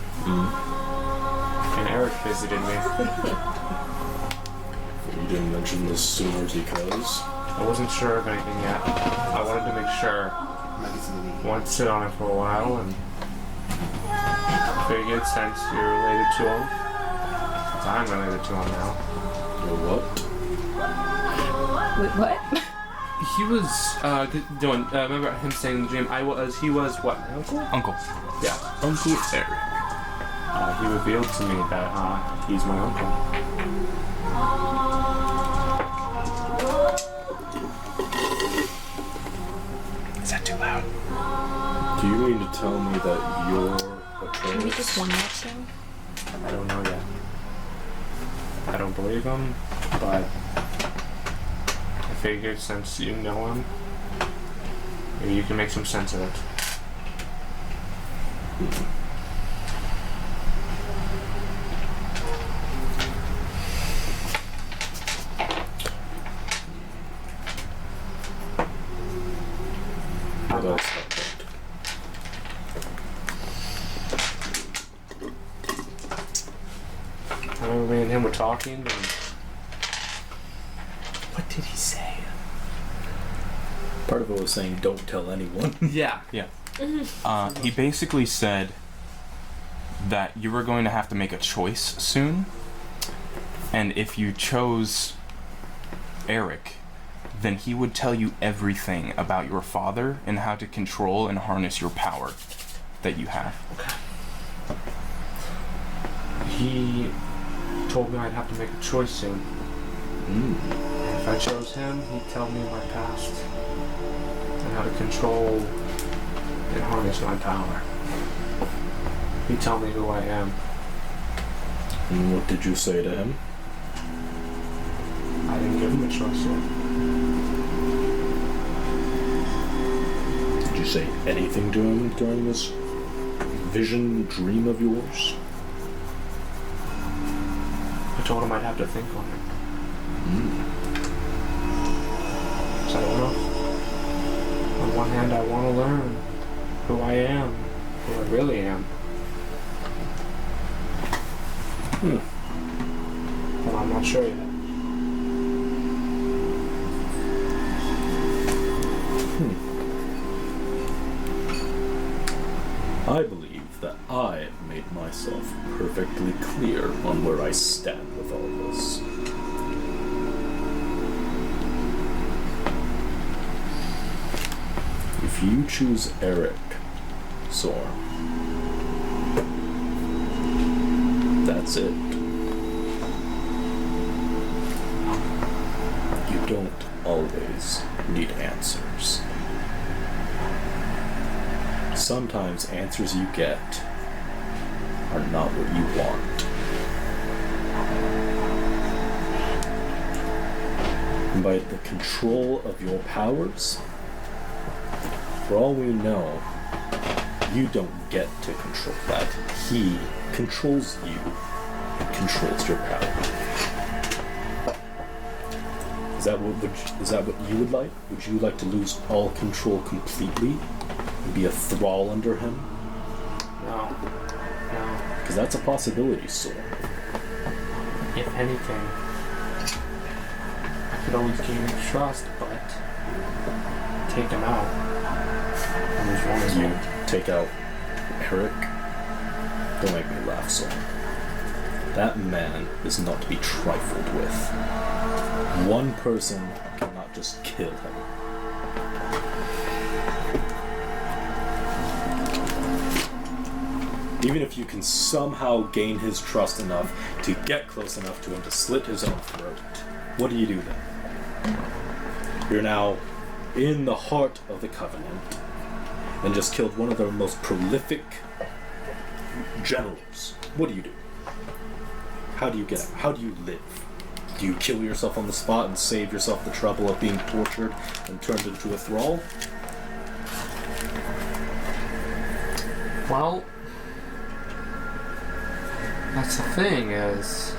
And Eric visited me. You didn't mention this sooner because. I wasn't sure of anything yet. I wanted to make sure. I wanted to sit on it for a while and figured since you're related to him. Since I'm related to him now. What? Wait, what? He was doing. Remember him saying in the dream? He was what? My uncle? Uncle. Yeah, Uncle Eric. He revealed to me that he's my uncle. Is that too loud? Do you mean to tell me that you're Can we Atreus? just one that show? I don't know yet. I don't don't believe him, but I figured since you know him, maybe you can make some sense of it. What else I remember me and him were talking, and What did he say? Part of it was saying, "Don't tell anyone." yeah. He basically said that you were going to have to make a choice soon, and if you chose Eric, then he would tell you everything about your father and how to control and harness your power that you have. He told me I'd have to make a choice soon. And if I chose him, he'd tell me my past and how to control and harness my power. He'd tell me who I am. And what did you say to him? I didn't give him a choice yet. Did you say anything to him during this vision, dream of yours? I told him I'd have to think on it. So I don't know. On one hand, I want to learn who I am, who I really am. But I'm not sure yet. I believe that I have made myself perfectly clear on where I stand with all this. If you choose Eric, Sor, that's it. You don't always need answers. Sometimes answers you get are not what you want. And by the control of your powers, for all we know, you don't get to control that. He controls you and controls your power. Is that what you would like? Would you like to lose all control completely? Be a thrall under him? No. Because that's a possibility, Sor. If anything, I could always gain his trust, but take him out. And there's one as You well. take out Eric? Don't make me laugh, Sor. That man is not to be trifled with. One person cannot just kill him. Even if you can somehow gain his trust enough to get close enough to him to slit his own throat, what do you do then? You're now in the heart of the Covenant and just killed one of their most prolific generals. What do you do? How do you get out? How do you live? Do you kill yourself on the spot and save yourself the trouble of being tortured and turned into a thrall? Well, that's the thing is,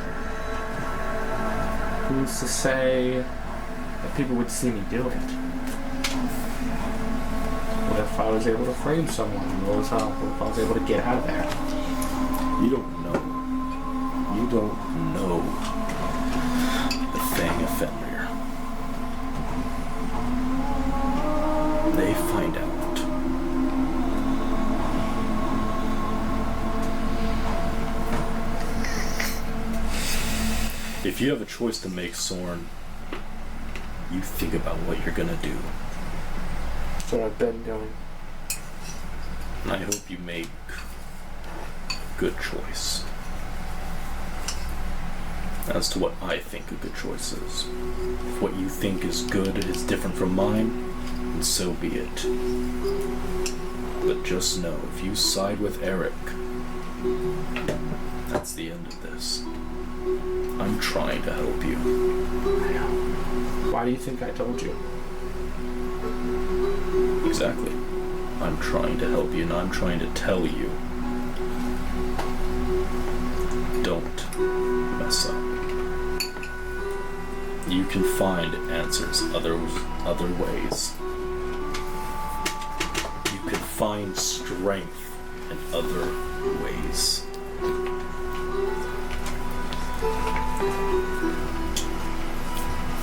who's to say that people would see me do it? What if I was able to frame someone? What if I was able to get out of there? You don't know. You don't know the Fang of Fenrir. They find out. If you have a choice to make, Sorn, you think about what you're gonna do. That's what I've been doing. And I hope you make a good choice. As to what I think a good choice is. If what you think is good is different from mine, then so be it. But just know, if you side with Eric, that's the end of this. I'm trying to help you. Why do you think I told you? Exactly. I'm trying to help you, and I'm trying to tell you. Don't mess up. You can find answers other ways. You can find strength in other ways.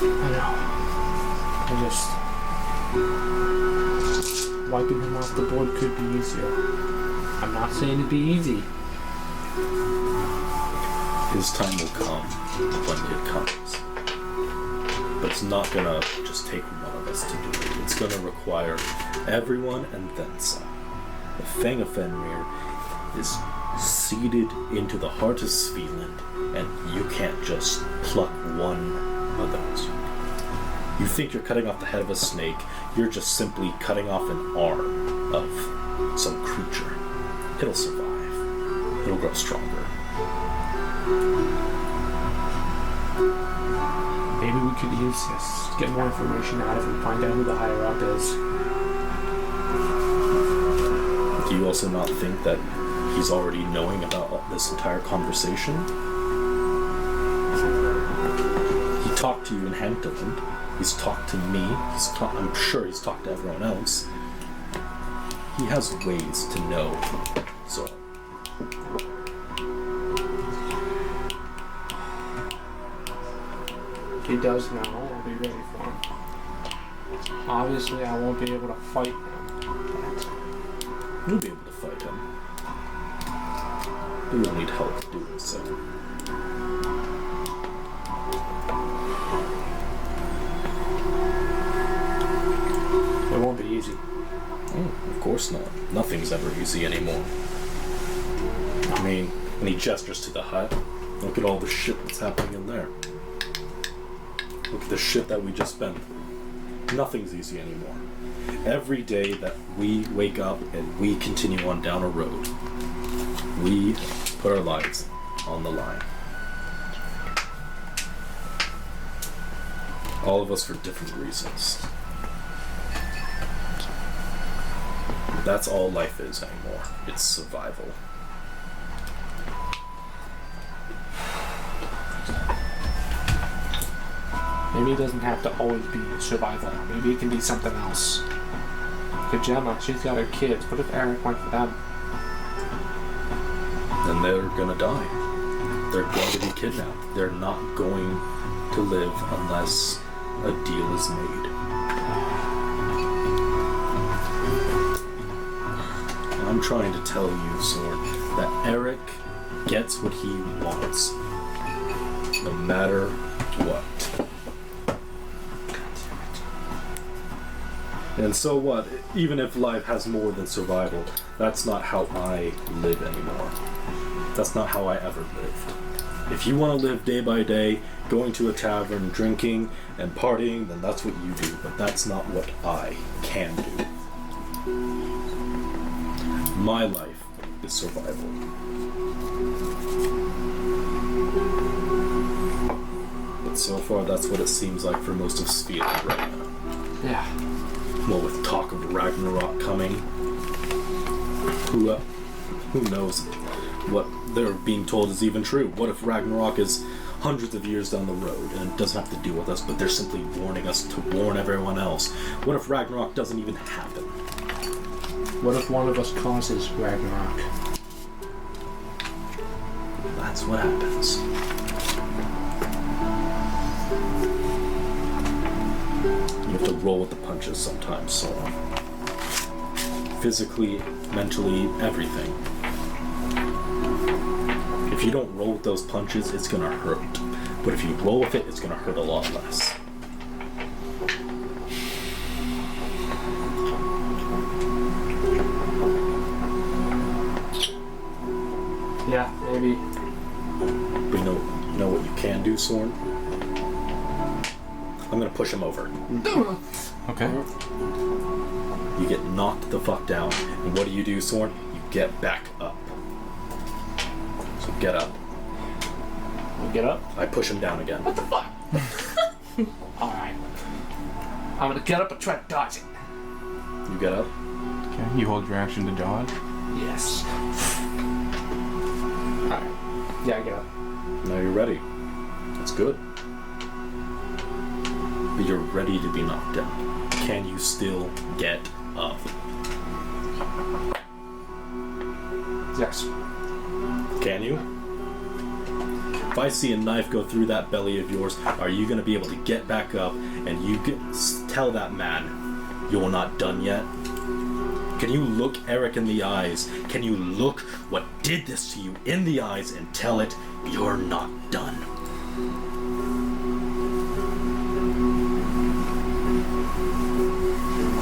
I know. Wiping him off the board could be easier. I'm not saying it'd be easy. His time will come when it comes. But it's not gonna just take one of us to do it. It's gonna require everyone and then some. The Fang of Fenrir is seeded into the heart of Svealand, and you can't just pluck one of those. You think you're cutting off the head of a snake, you're just simply cutting off an arm of some creature. It'll survive. It'll grow stronger. Maybe we could use this, get more information out of him, find out who the higher up is. Do you also not think that he's already knowing about this entire conversation? He talked to you in Hampton. He's talked to me. I'm sure he's talked to everyone else. He has ways to know. So. He does now. I'll be ready for him. Obviously, I won't be able to fight him. You'll be able to fight him. You will need help doing so. It won't be easy. Oh, of course not. Nothing's ever easy anymore. I mean, when he gestures to the hut, look at all the shit that's happening in there. Look at the shit that we just spent. Nothing's easy anymore. Every day that we wake up and we continue on down a road, we put our lives on the line. All of us for different reasons. That's all life is anymore. It's survival. Maybe it doesn't have to always be survival. Maybe it can be something else. Like Gemma, she's got her kids. What if Eric went for them? Then they're gonna die. They're going to be kidnapped. They're not going to live unless a deal is made. I'm trying to tell you, Sword, that Eric gets what he wants, no matter what. And so what? Even if life has more than survival, that's not how I live anymore. That's not how I ever lived. If you want to live day by day, going to a tavern, drinking, and partying, then that's what you do. But that's not what I can do. My life is survival. But so far, that's what it seems like for most of Svealand right now. Yeah. Well, with talk of Ragnarok coming, who knows what they're being told is even true? What if Ragnarok is hundreds of years down the road and it doesn't have to do with us, but they're simply warning us to warn everyone else? What if Ragnarok doesn't even happen? What if one of us causes Ragnarok? That's what happens. You have to roll with the punches sometimes, so physically, mentally, everything. If you don't roll with those punches, it's gonna hurt. But if you roll with it, it's gonna hurt a lot less. Yeah, maybe. But you know what you can do, Sorn? I'm gonna push him over. Okay. You get knocked the fuck down, and what do, Sorn? You get back up. So get up. You get up. I push him down again. What the fuck? Alright. I'm gonna get up and try to dodge it. You get up. Okay, you hold your action to dodge. Yes. Alright. Yeah, I get up. Now you're ready. That's good. But you're ready to be knocked down. Can you still get up? Yes. Can you? If I see a knife go through that belly of yours, are you going to be able to get back up and you can tell that man you're not done yet? Can you look Eric in the eyes? Can you look what did this to you in the eyes and tell it you're not done?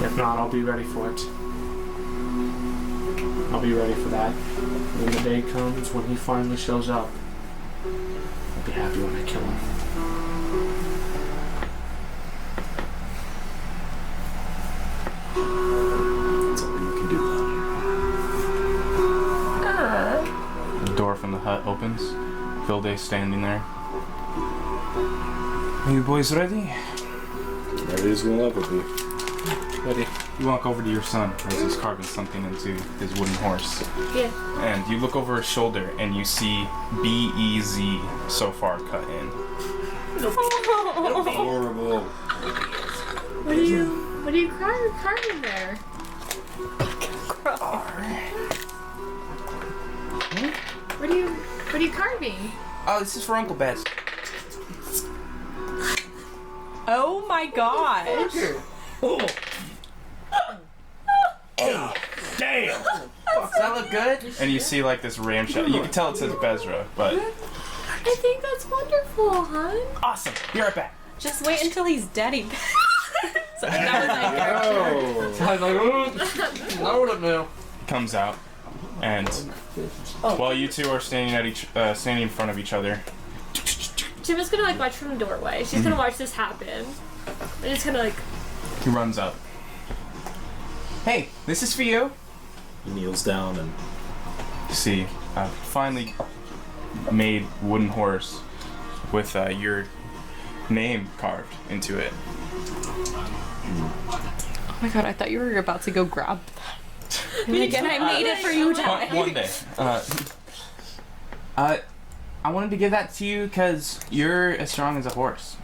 If not, I'll be ready for it. I'll be ready for that. When the day comes, when he finally shows up, I'll be happy when I kill him. That's all you can do down here. The door from the hut opens. Vilday's standing there. Are you boys ready? Ready as we'll ever be. Ready? You walk over to your son as he's carving something into his wooden horse. Yeah. And you look over his shoulder and you see B-E-Z so far cut in. Horrible. What are you carving there? What are you carving? Oh, this is for Uncle Bez. Oh my gosh. Damn! Does that look good? And you see like this ramshackle. You can tell it says Bezra, but I think that's wonderful, hon. awesome. Be right back. Just wait until he's dead. So that was my No. He comes out, and while you two are standing standing in front of each other, Jim's gonna like watch from the doorway. She's gonna watch this happen. And just gonna like. he runs up. Hey, this is for you. He kneels down and You see, a finally made wooden horse with your name carved into it. Oh my god, I thought you were about to go grab that. Again, I made it for you, Dad. One day. I wanted to give that to you because you're as strong as a horse.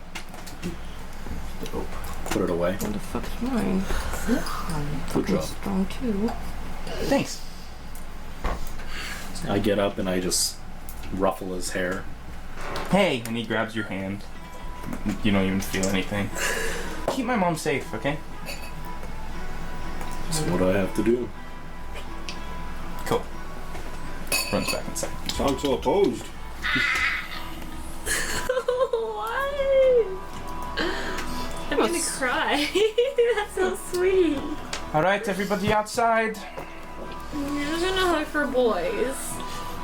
put it away. What the fuck's mine? Good job. Strong too. Thanks. I get up and I just ruffle his hair. Hey, and he grabs your hand. You don't even feel anything. Keep my mom safe, okay? That's what I have to do. Cool. Runs back inside. Sounds so opposed. What? I'm gonna cry. That's so sweet. Alright, everybody outside. You're just gonna hug for boys.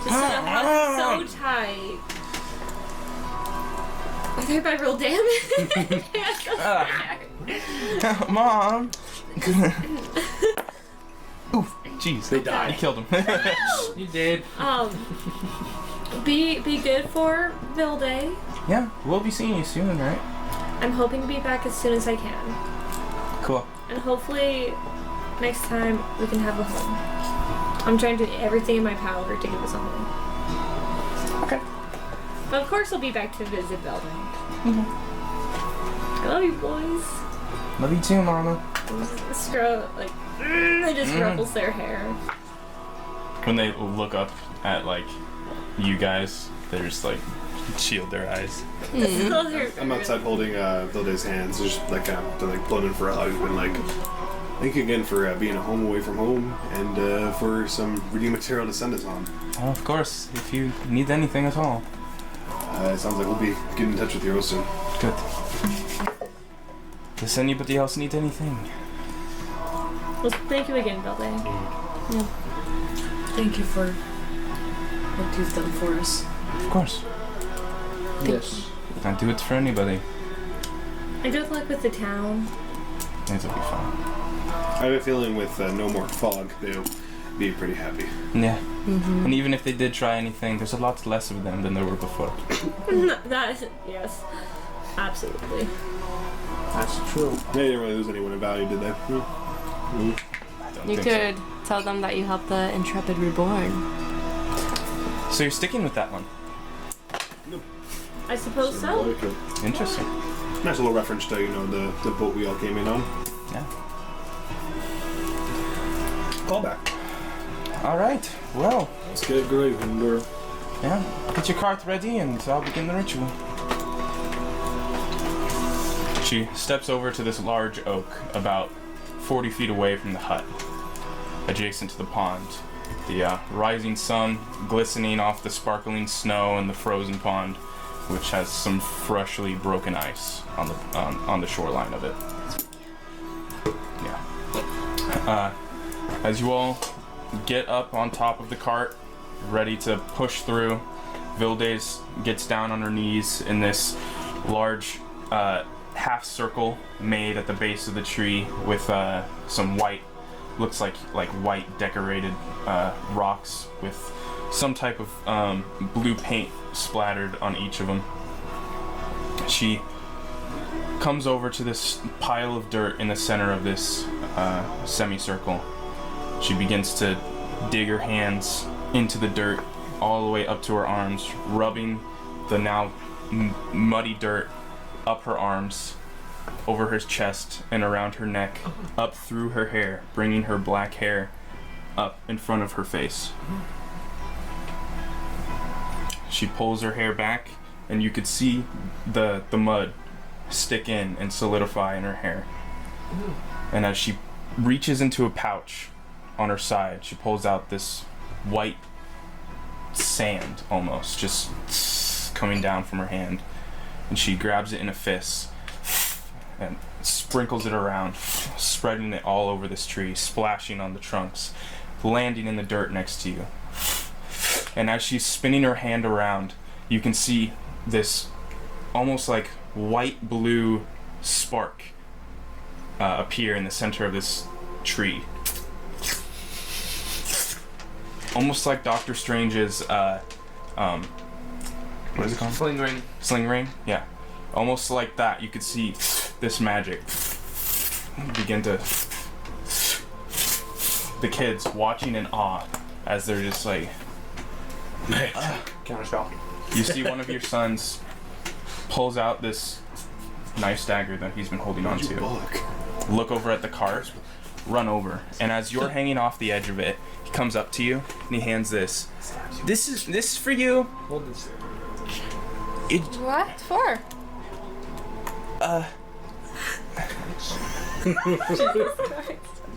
Just gonna hug so tight. I think I real damage. Mom. Oof. Jeez. They died. You killed him. You did. Be good for Vilday. Yeah, we'll be seeing you soon, right? I'm hoping to be back as soon as I can. Cool. And hopefully next time we can have a home. I'm trying to do everything in my power to give us a home. Okay. But of course I'll be back to visit Vilday. I love you boys. Love you too, Mama. They just ruffles their hair. When they look up at, like, you guys, they just, like, shield their eyes. I'm outside holding Vilday's hands, just like blowing in for a hug, and like, thank you again for being a home away from home, and for some reading material to send us on. Oh, of course, if you need anything at all. It sounds like we'll be getting in touch with you real soon. Good. Does anybody else need anything? Well, thank you again, Vilday. Thank you for what you've done for us. Of course. Yes. I'd do it for anybody. And good luck with the town. It'll be fine. I have a feeling with no more fog, they'll be pretty happy. Yeah. And even if they did try anything, there's a lot less of them than there were before. That is, yes. Absolutely. That's true. They didn't really lose anyone of value, did they? I don't You think could tell them that you helped the Intrepid Reborn. So you're sticking with that one. I suppose so. Like it. Interesting. Nice little reference to, the boat we all came in on. Yeah. Callback. All right. Well, Let's get Gravehinder. yeah. Get your cart ready, and I'll begin the ritual. She steps over to this large oak, about 40 feet away from the hut, adjacent to the pond. The rising sun glistening off the sparkling snow in the frozen pond, which has some freshly broken ice on the shoreline of it. Yeah. As you all get up on top of the cart, ready to push through, Vildes gets down on her knees in this large half circle made at the base of the tree with some white, looks like white decorated rocks with some type of blue paint splattered on each of them. She comes over to this pile of dirt in the center of this semicircle. She begins to dig her hands into the dirt all the way up to her arms, rubbing the now muddy dirt up her arms, over her chest and around her neck, up through her hair, bringing her black hair up in front of her face. She pulls her hair back, and you could see the mud stick in and solidify in her hair. And as she reaches into a pouch on her side, she pulls out this white sand, almost, just coming down from her hand. And she grabs it in a fist and sprinkles it around, spreading it all over this tree, splashing on the trunks, landing in the dirt next to you. And as she's spinning her hand around, you can see this almost like white blue spark appear in the center of this tree. Almost like Doctor Strange's what is it called? Sling ring. Sling ring? Yeah. Almost like that. You could see this magic begin to... The kids watching in awe as they're just like... Counterspell. You see one of your sons pulls out this knife dagger that he's been holding on to. Look over at the cart, run over, and as you're hanging off the edge of it, he comes up to you and he hands this. This is for you. Hold this. What for?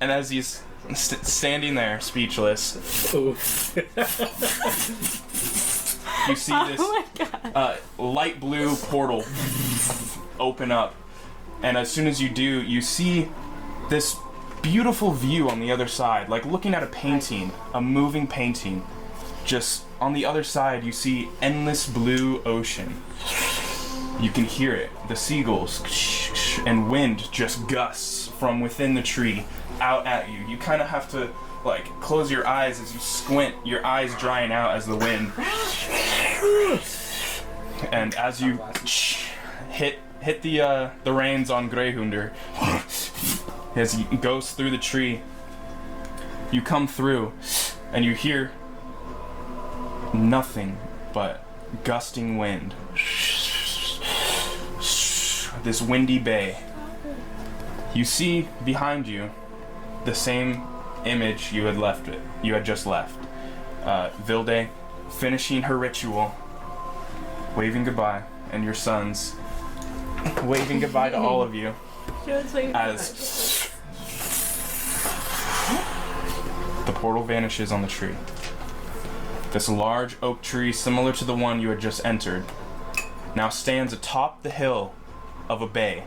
And as he's standing there, speechless, you see this light blue portal open up. And as soon as you do, you see this beautiful view on the other side, like looking at a painting, a moving painting. Just on the other side, you see endless blue ocean. You can hear it, the seagulls, and wind just gusts from within the tree out at you. You kind of have to like close your eyes as you squint, your eyes drying out as the wind. And as you hit the reins on Greyhunder, as he goes through the tree, you come through and you hear nothing but gusting wind. This windy bay. You see behind you the same image you had just left. Vilde finishing her ritual, waving goodbye, and your sons waving goodbye to all of you as the portal vanishes on the tree. This large oak tree, similar to the one you had just entered, now stands atop the hill of a bay.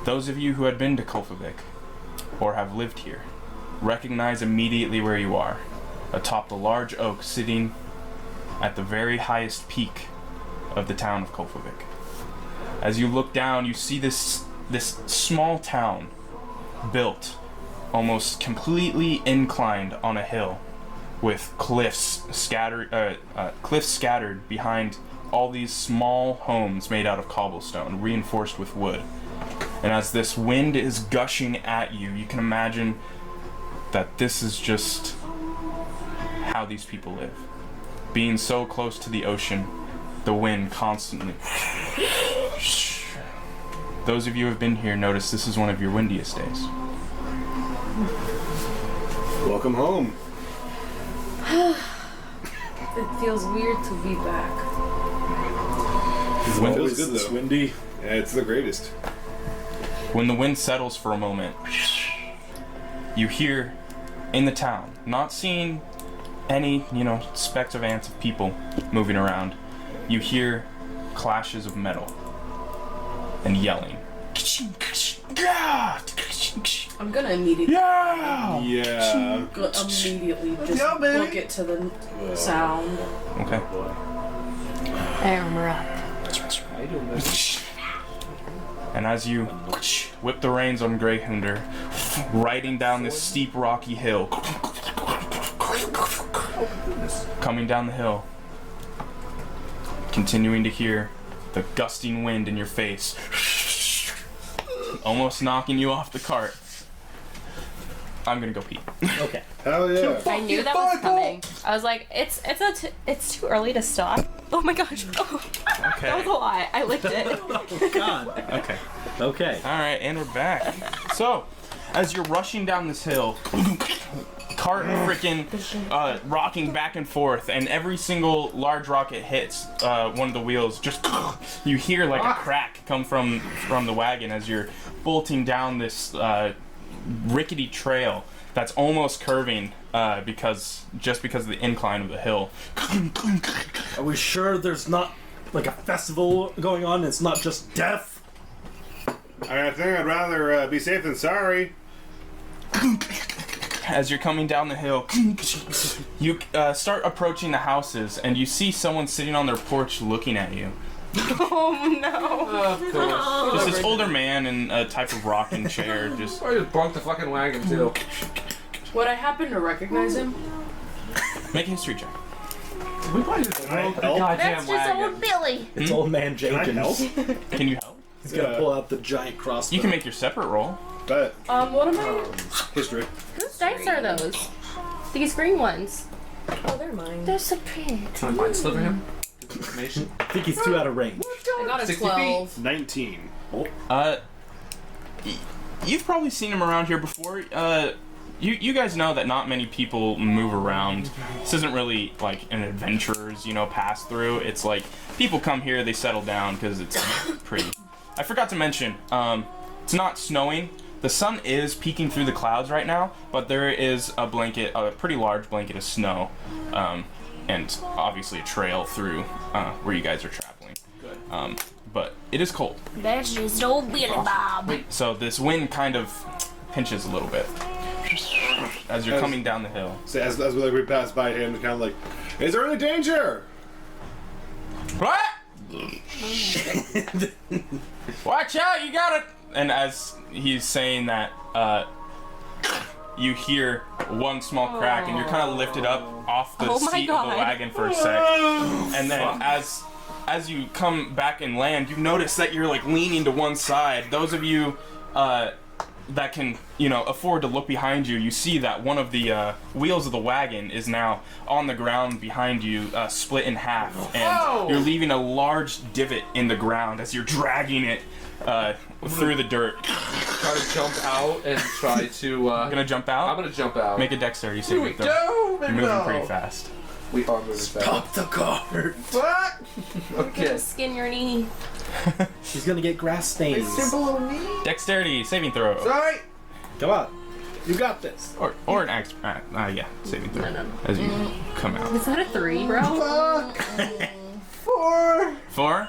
Those of you who had been to Kolfavik, or have lived here, recognize immediately where you are, atop the large oak sitting at the very highest peak of the town of Kolfavik. As you look down, you see this small town built almost completely inclined on a hill, with cliffs scattered behind all these small homes made out of cobblestone, reinforced with wood. And as this wind is gushing at you, you can imagine that this is just how these people live. Being so close to the ocean, the wind constantly. Those of you who have been here notice this is one of your windiest days. Welcome home. It feels weird to be back. The wind feels good This though. windy. Yeah, it's the greatest. When the wind settles for a moment, you hear in the town, not seeing any, specks of ants of people moving around, you hear clashes of metal and yelling. I'm gonna immediately Yeah. immediately just book it to the sound. Okay. Armor up. And as you whip the reins on Greyhunder, riding down this steep rocky hill, coming down the hill, continuing to hear the gusting wind in your face, almost knocking you off the cart. I'm gonna go pee. Okay. Hell yeah. I knew that was coming. I was like, it's too early to stop. Oh my gosh. Oh. That was a lot. I licked it. Oh God. Okay. Okay. All right, and we're back. So, as you're rushing down this hill, cart freaking rocking back and forth, and every single large rock it hits one of the wheels, just you hear like a crack come from the wagon as you're bolting down this rickety trail that's almost curving because of the incline of the hill. Are we sure there's not like a festival going on? It's not just death. I think I'd rather be safe than sorry. As you're coming down the hill, you start approaching the houses, and you see someone sitting on their porch looking at you. Oh no. Of course. Just this older man in a type of rocking chair, just... I just bumped the fucking wagon too. Would I happen to recognize him? Make a history check. We probably just broke the help? goddamn wagon. Billy. It's old man Can I help? Jenkins. Can you help? He's gonna pull out the giant crossbow. You can make your separate roll. But What am I? history. Whose dice are those? These green ones. Oh, they're mine. They're so pretty. Can I mind sliver him? Information. I think he's too out of range. I got a 60 12. 19. You've probably seen him around here before. You guys know that not many people move around. This isn't really like an adventurer's, pass through. It's like people come here, they settle down because it's pretty. I forgot to mention, it's not snowing. The sun is peeking through the clouds right now, but there is a pretty large blanket of snow, and obviously a trail through where you guys are traveling. Good. But it is cold. There's just old Billy Bob. So this wind kind of pinches a little bit as you're coming down the hill. So as we pass by him, kind of like, is there any danger? What? Watch out! You got it. And as he's saying that, you hear one small crack, and you're kind of lifted up off the seat of the wagon for a sec. And then as you come back and land, you notice that you're like leaning to one side. Those of you that can, afford to look behind you, you see that one of the wheels of the wagon is now on the ground behind you, split in half, and you're leaving a large divot in the ground as you're dragging it through the dirt. Try to jump out and try to. Gonna jump out? I'm gonna jump out. Make a dexterity Here we saving throw. go. You're moving pretty fast. We are moving fast. Stop the cart. Fuck. Okay. Skin your knee. He's gonna get grass stains. Dexterity saving throw. Sorry. Come on. You got this. Or an axe. Saving throw. No. As you come out. Is that a 3, bro? 4? Okay.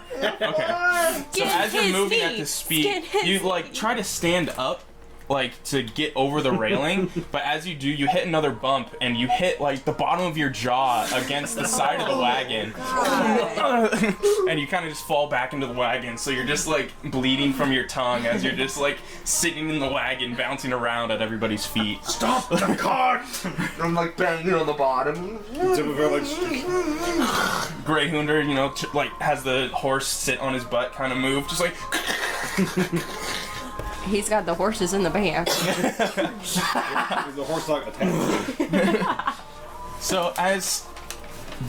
So as you're moving at this speed, you try to stand up, like to get over the railing, but as you do, you hit another bump and you hit like the bottom of your jaw against the side of the wagon, and you kind of just fall back into the wagon. So you're just like bleeding from your tongue as you're just like sitting in the wagon, bouncing around at everybody's feet. Stop the cart! I'm like banging on the bottom. Greyhounder, you know, like has the horse sit on his butt, kind of move, just like. He's got the horses in the back. The horse like attack. So as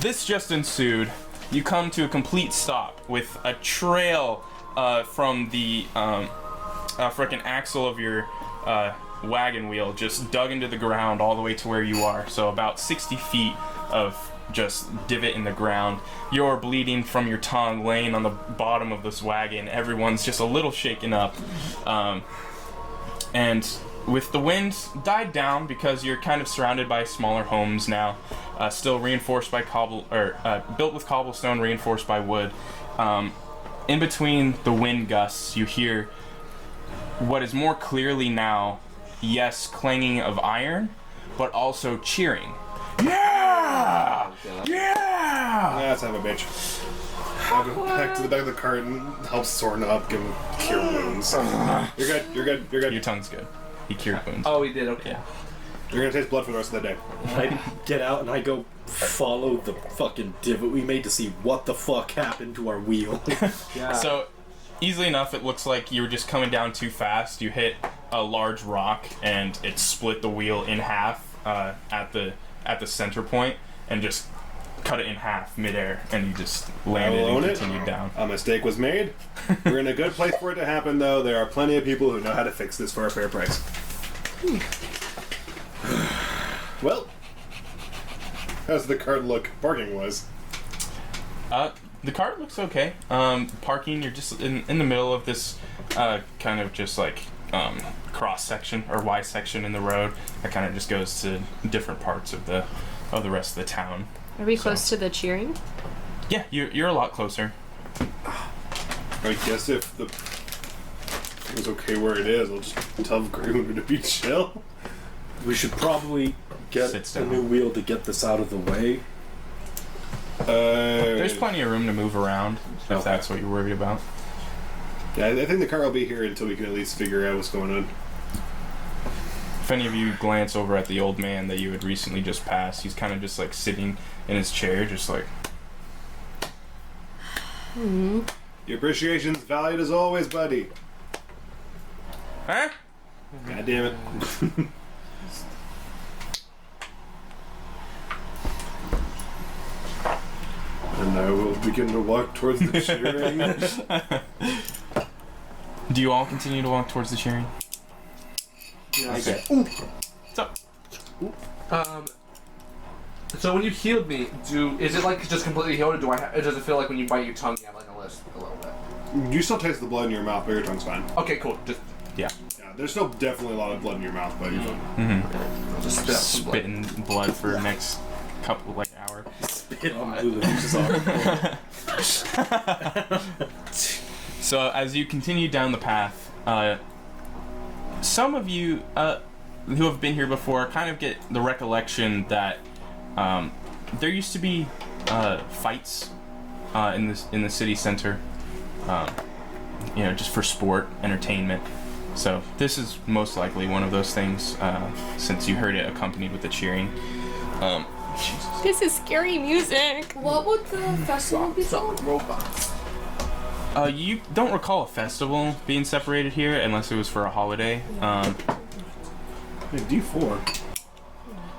this just ensued, you come to a complete stop with a trail from the frickin' axle of your wagon wheel just dug into the ground all the way to where you are. So about 60 feet of just divot in the ground. You're bleeding from your tongue, laying on the bottom of this wagon. Everyone's just a little shaken up. And with the wind died down because you're kind of surrounded by smaller homes now, still reinforced by built with cobblestone, reinforced by wood. In between the wind gusts, you hear what is more clearly now, yes, clanging of iron, but also cheering. Yeah! Yeah! Let's have a bitch. I'll go back to the back of the cart and help Soren up, give him cure wounds. You're good, you're good, you're good. Your tongue's good. He cured wounds. Oh, he did. Okay. Yeah. You're gonna taste blood for the rest of the day. I get out and I go follow the fucking divot we made to see what the fuck happened to our wheel. Yeah. So, easily enough, it looks like you were just coming down too fast. You hit a large rock and it split the wheel in half at the center point and just cut it in half midair, and you just landed and continued down. A mistake was made. We're in a good place for it to happen, though. There are plenty of people who know how to fix this for a fair price. Well, how's the cart look? Parking was. The cart looks okay. Parking, you're just in the middle of this kind of just like cross section or Y section in the road that kind of just goes to different parts of the rest of the town. Are we close to the cheering? Yeah, you're a lot closer. I guess if it was okay where it is, I'll just tell Greyhounder to be chill. We should probably get Sits a down. new wheel to get this out of the way. There's plenty of room to move around if that's what you're worried about. Yeah, I think the car will be here until we can at least figure out what's going on. If any of you glance over at the old man that you had recently just passed, he's kind of just like sitting in his chair, just like. Your appreciation's valued as always, buddy. Huh? God damn it. And I will begin to walk towards the cheering. Do you all continue to walk towards the cheering? Yeah. Okay. What's up? So when you healed me, is it like just completely healed, or does it feel like when you bite your tongue, you have like a lisp a little bit? You still taste the blood in your mouth, but your tongue's fine. Okay, cool. Just Yeah. Yeah, there's still definitely a lot of blood in your mouth, but you're fine. Mm-hmm. just spit out some blood. Spitting blood for the next couple hour. Spit on Lulu, which is awful. So as you continue down the path, some of you who have been here before kind of get the recollection that there used to be fights in the city center, just for sport, entertainment. So this is most likely one of those things, since you heard it accompanied with the cheering. Jesus. This is scary music. What would the festival be called? Robots. You don't recall a festival being separated here unless it was for a holiday. Hey, D4.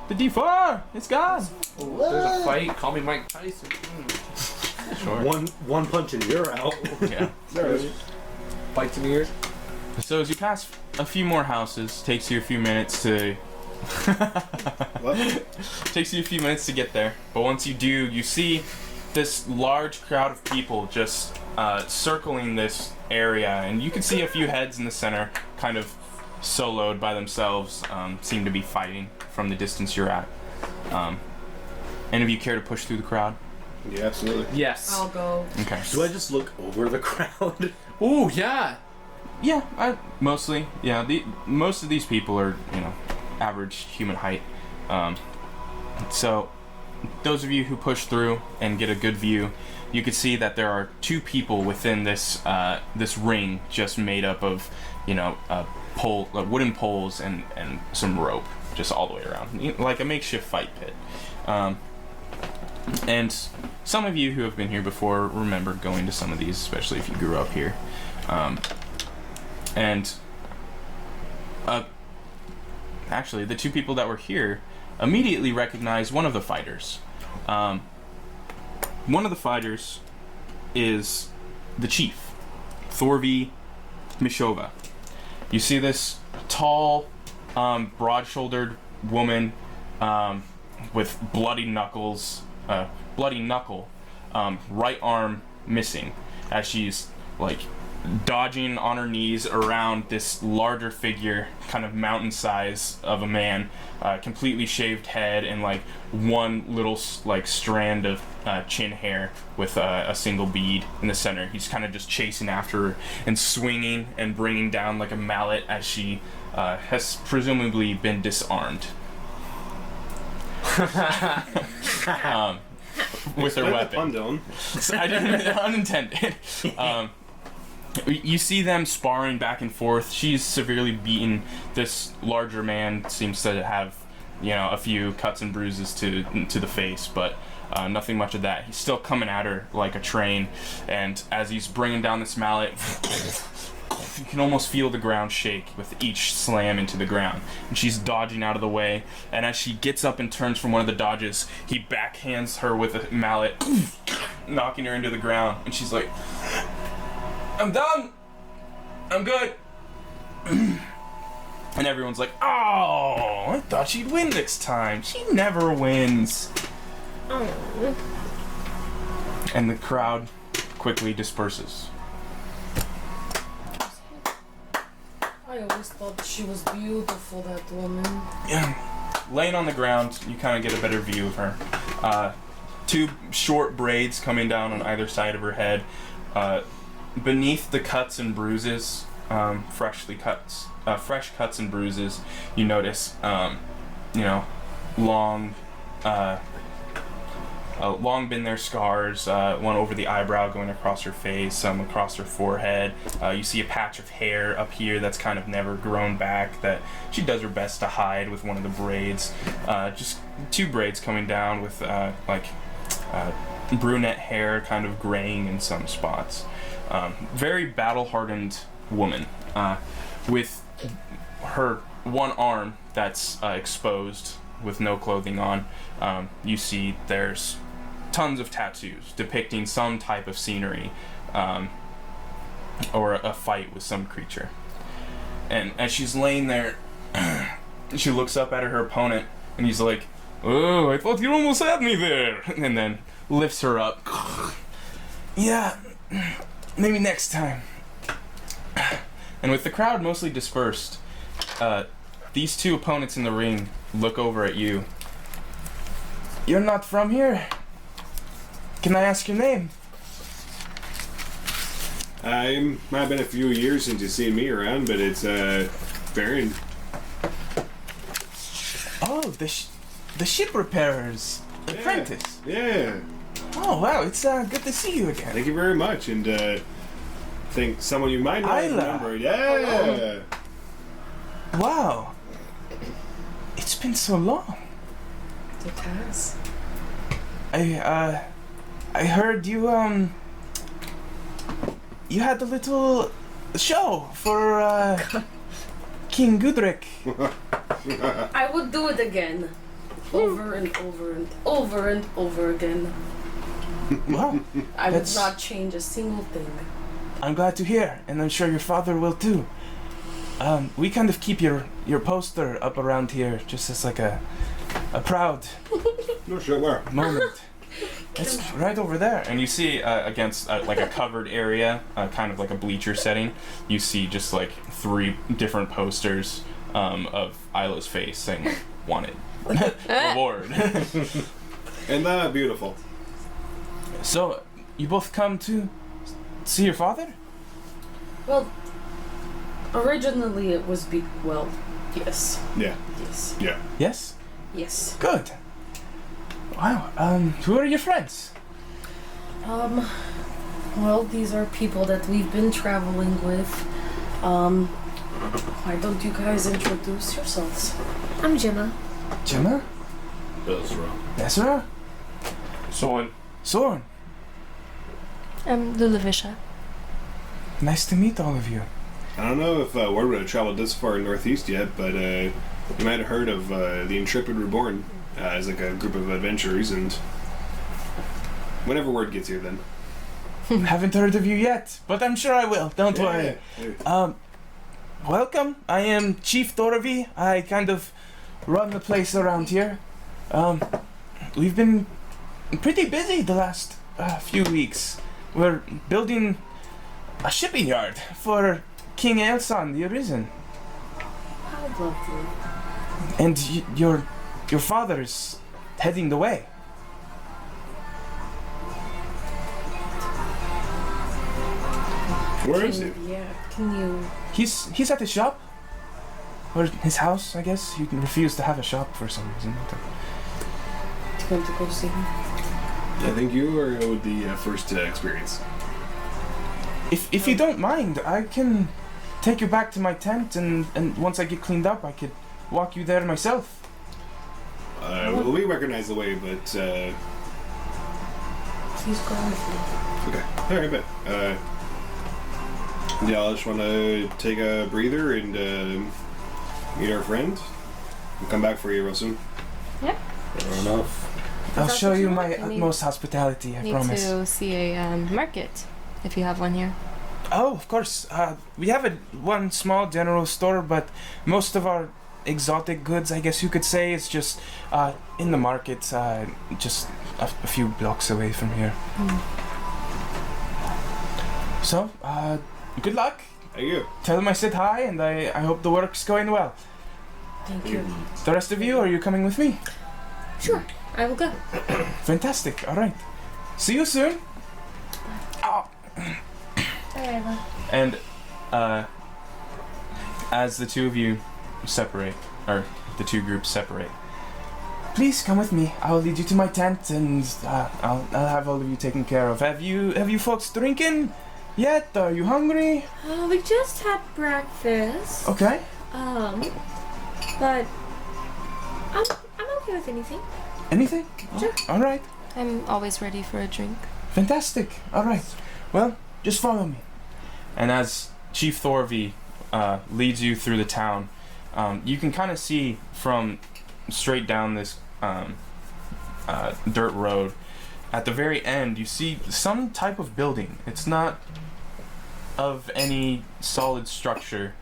The D4! It's gone! There's a fight. Call me Mike Tyson. Sure. One punch and you're out. Yeah. There it is. Bites in the ears. So as you pass a few more houses, takes you a few minutes to What? takes you a few minutes to get there. But once you do, you see this large crowd of people just circling this area, and you can see a few heads in the center, kind of soloed by themselves, seem to be fighting from the distance you're at. Any of you care to push through the crowd? Yeah, absolutely. Yes. I'll go. Okay. Do I just look over the crowd? Ooh, yeah. Yeah, mostly. Yeah, most of these people are, average human height. So, those of you who push through and get a good view, you can see that there are 2 people within this this ring, just made up of, wooden poles and some rope, just all the way around, like a makeshift fight pit. And some of you who have been here before remember going to some of these, especially if you grew up here. Actually, the 2 people that were here immediately recognized one of the fighters. One of the fighters is the chief, Thorvi Mishova. You see this tall, broad-shouldered woman with bloody knuckle, right arm missing, as she's like dodging on her knees around this larger figure, kind of mountain size of a man, completely shaved head and like one little like strand of chin hair with a single bead in the center. He's kind of just chasing after her and swinging and bringing down like a mallet as she has presumably been disarmed. With her weapon. I didn't unintended. You see them sparring back and forth. She's severely beaten. This larger man seems to have, a few cuts and bruises to the face, but nothing much of that. He's still coming at her like a train, and as he's bringing down this mallet, you can almost feel the ground shake with each slam into the ground. And she's dodging out of the way, and as she gets up and turns from one of the dodges, he backhands her with a mallet, knocking her into the ground, and she's like, "I'm done. I'm good." And everyone's like, "Oh, I thought she'd win this time. She never wins." Oh. And the crowd quickly disperses. I always thought she was beautiful, that woman. Yeah. Laying on the ground, you kind of get a better view of her. 2 short braids coming down on either side of her head. Beneath the cuts and bruises, fresh cuts and bruises, you notice, long been there scars, one over the eyebrow going across her face, some across her forehead. You see a patch of hair up here that's kind of never grown back that she does her best to hide with one of the braids. Just 2 braids coming down with brunette hair kind of graying in some spots. Very battle-hardened woman, with her one arm that's exposed with no clothing on. You see there's tons of tattoos depicting some type of scenery, or a fight with some creature. And as she's laying there, she looks up at her opponent, and he's like, "Oh, I thought you almost had me there," and then lifts her up. "Yeah, maybe next time." And with the crowd mostly dispersed, these 2 opponents in the ring look over at you. "You're not from here? Can I ask your name?" Might have been a few years since you've seen me around, but it's Baron. "Oh, the ship repairer's apprentice." Yeah. "Oh, wow, it's good to see you again." Thank you very much, and I think someone you might not Isla. remember. Yeah. Wow. It's been so long. It has. I heard you had a little show for King Gudrick. I would do it again. Over and over and over and over again. Wow. I would That's- not change a single thing. I'm glad to hear, and I'm sure your father will too. We kind of keep your poster up around here just as like a proud No shit, where? moment. It's right over there. And you see against like a covered area, kind of like a bleacher setting, you see just like 3 different posters of Isla's face saying "Wanted." Reward. And beautiful. So, you both come to see your father? Well, Originally, it was well, yes. Yeah. Yes. Yeah. Yes? Yes. Good. Wow. Who are your friends? Well, these are people that we've been traveling with. Why don't you guys introduce yourselves? I'm Gemma. Gemma? Ezra. Ezra? Soren. Soren? I'm Lulavisha. Nice to meet all of you. I don't know if word would have traveled this far northeast yet, but you might have heard of the Intrepid Reborn as like a group of adventurers, and whenever word gets here, then. Haven't heard of you yet, but I'm sure I will. Don't worry. Welcome. I am Chief Thoravi. I kind of run the place around here. We've been pretty busy the last few weeks. We're building a shipping yard for King Aelson the Arisen. How lovely. And your father's heading the way. Where is he? Yeah, can you... He's at his shop. Or his house, I guess. He refused to have a shop for some reason. Do you want to go see him? I think you are with the first experience. If you don't mind, I can take you back to my tent, and once I get cleaned up, I could walk you there myself. Well, we recognize the way, but Please go with me. okay. All right, bet. Yeah, I just want to take a breather and meet our friend. We'll come back for you real soon. Fair enough. I'll that show what you you my want? I mean, utmost hospitality, I Need promise. to see a market, if you have one here. Oh, of course. We have one small general store, but most of our exotic goods, I guess you could say, is just in the market, just a few blocks away from here. So, good luck. Thank you. Tell them I said hi, and I hope the work's going well. Thank you. The rest of you, are you coming with me? Sure, I will go. Fantastic. All right. See you soon. Oh. And as the two of you separate, or the two groups separate, please come with me. I'll lead you to my tent, and I'll have all of you taken care of. Have you folks drinking yet? Are you hungry? We just had breakfast. Okay. But I'm okay with anything. Anything? Sure. All right. I'm always ready for a drink. Fantastic. All right. Well, just follow me. And as Chief Thorvey leads you through the town, you can kind of see from straight down this dirt road. At the very end, you see some type of building. It's not of any solid structure.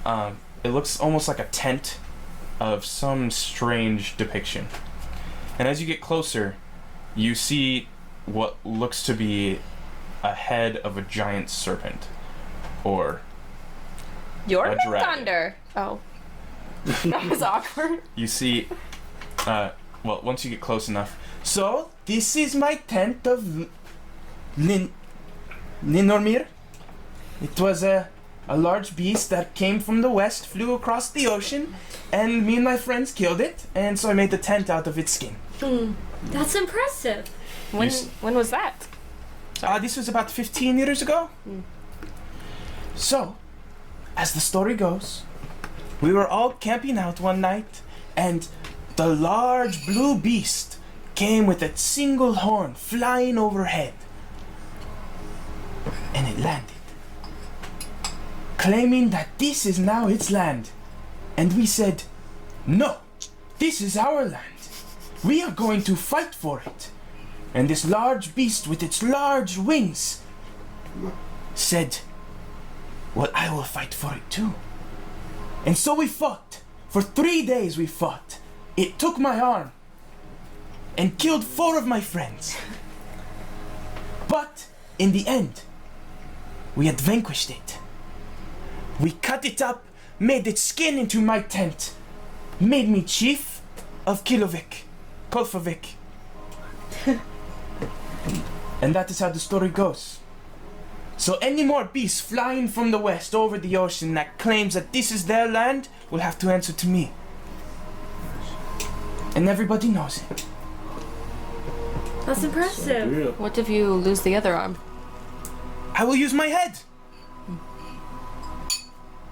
It looks almost like a tent of some strange depiction. And as you get closer, you see what looks to be a head of a giant serpent, or You're A Big dragon. Thunder. Oh. That was awkward. you see, well, once you get close enough. So, this is my tent of Ninormir. It was a large beast that came from the west, flew across the ocean, and me and my friends killed it, and so I made the tent out of its skin. That's impressive. When was that? This was about 15 years ago. So, as the story goes, we were all camping out one night, and the large blue beast came with a single horn flying overhead. And it landed, claiming that this is now its land. And we said, no, this is our land. We are going to fight for it. And this large beast with its large wings said, well, I will fight for it too. And so we fought. For 3 days we fought. It took my arm and killed 4 of my friends. But in the end, we had vanquished it. We cut it up, made its skin into my tent, made me chief of Kolfavik. And that is how the story goes. So any more beasts flying from the west over the ocean that claims that this is their land will have to answer to me. And everybody knows it. That's impressive. Yeah. What if you lose the other arm? I will use my head.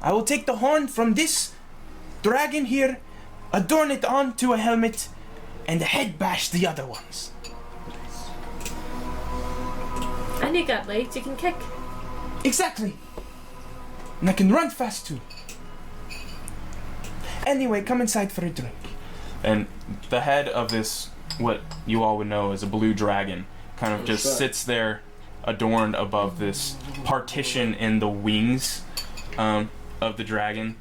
I will take the horn from this dragon here, adorn it onto a helmet, and head bash the other ones. And you got legs you can kick. Exactly. And I can run fast too. Anyway, come inside for a drink. And the head of this, what you all would know as a blue dragon, kind of just sits there adorned above this partition in the wings of the dragon.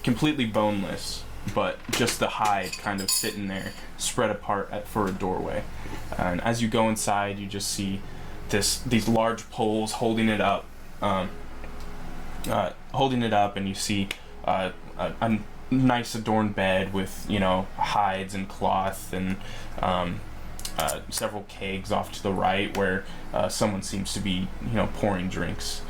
Completely boneless, but just the hide kind of sitting there, spread apart for a doorway. And as you go inside, you just see these large poles holding it up, and you see a nice adorned bed with, you know, hides and cloth, and several kegs off to the right where someone seems to be, you know, pouring drinks.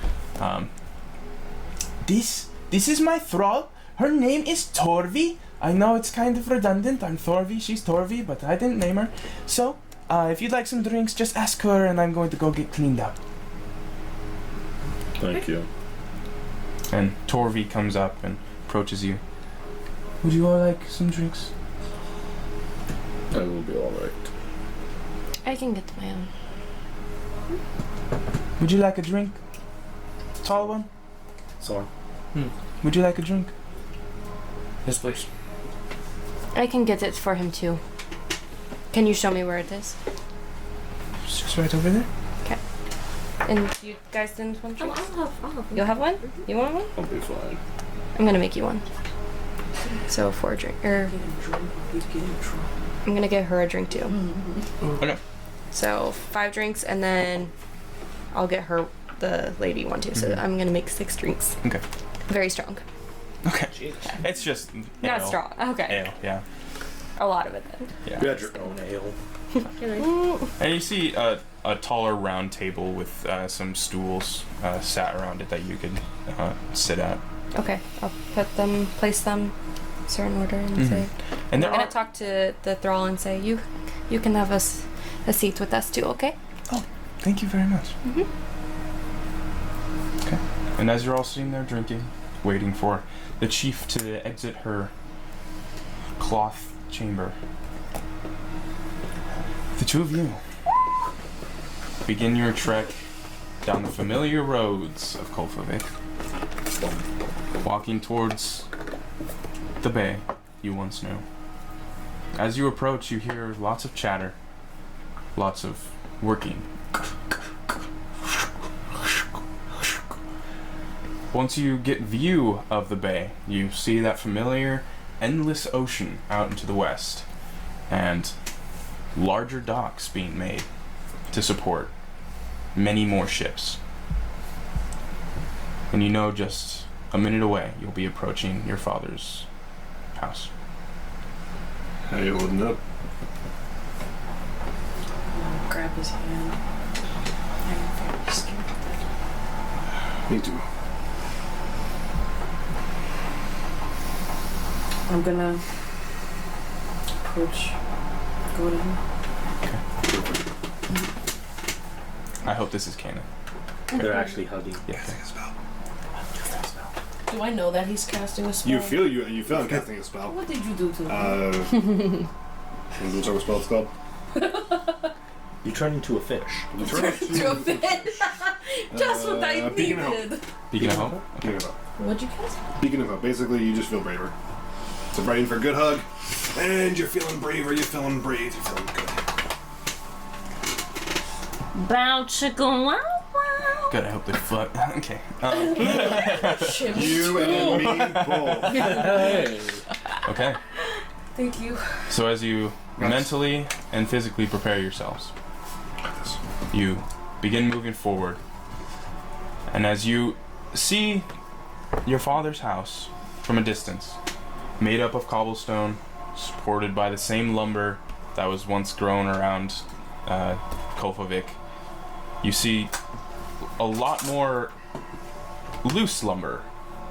This is my thrall. Her name is Torvi. I know it's kind of redundant. I'm Thorvi, she's Torvi, but I didn't name her. So, if you'd like some drinks, just ask her, and I'm going to go get cleaned up. Thank you. And Torvi comes up and approaches you. Would you all like some drinks? I will be alright. I can get my own. Would you like a drink? Tall one? Sorry. Would you like a drink? Yes, please. I can get it for him too. Can you show me where it is? It's just right over there. And you guys didn't want I'll drinks? have one. You'll have one? You want one? I'll be fine. I'm gonna make you one. So 4 drink, I'm gonna get her a drink too. Okay. So 5 drinks, and then I'll get her the lady one too. So I'm gonna make 6 drinks. Okay. Very strong. Okay. It's just Not ale. strong. Okay. Ale, yeah. A lot of it then. Yeah. You had your own ale. And you see a taller round table with some stools sat around it that you could sit at. Okay. I'll place them certain order and say. And I'm gonna talk to the thrall and say you can have a seat with us too. Okay. Thank you very much. Okay. And as you're all sitting there drinking, waiting for the chief to exit her cloth chamber, the two of you begin your trek down the familiar roads of Kolfavik, walking towards the bay you once knew. As you approach, you hear lots of chatter, lots of working. Once you get view of the bay, you see that familiar, endless ocean out into the west, and larger docks being made to support many more ships. And you know just a minute away, you'll be approaching your father's house. How you holding up? I'll grab his hand. I'm very scared of that. Me too. I'm gonna approach Gordon. I hope this is canon. They're actually hugging. Yeah. Do I know that he's casting a spell? You feel I'm casting a spell. What did you do to him? Which other spell it's called? You turn into a fish. You turn into To a fish. Just what I Beacon of Hope. needed. Beacon of Hope? Beacon of Hope. What'd you cast? Beacon of Hope. Basically, you just feel braver. It's a brain for a good hug, and you're feeling braver. You're feeling brave. You're feeling good. Bow chicka wow wow. Good, I hope they fuck. Okay. You and me both. Okay. Thank you. So as you mentally and physically prepare yourselves, you begin moving forward. And as you see your father's house from a distance, made up of cobblestone, supported by the same lumber that was once grown around Kolfavik, you see a lot more loose lumber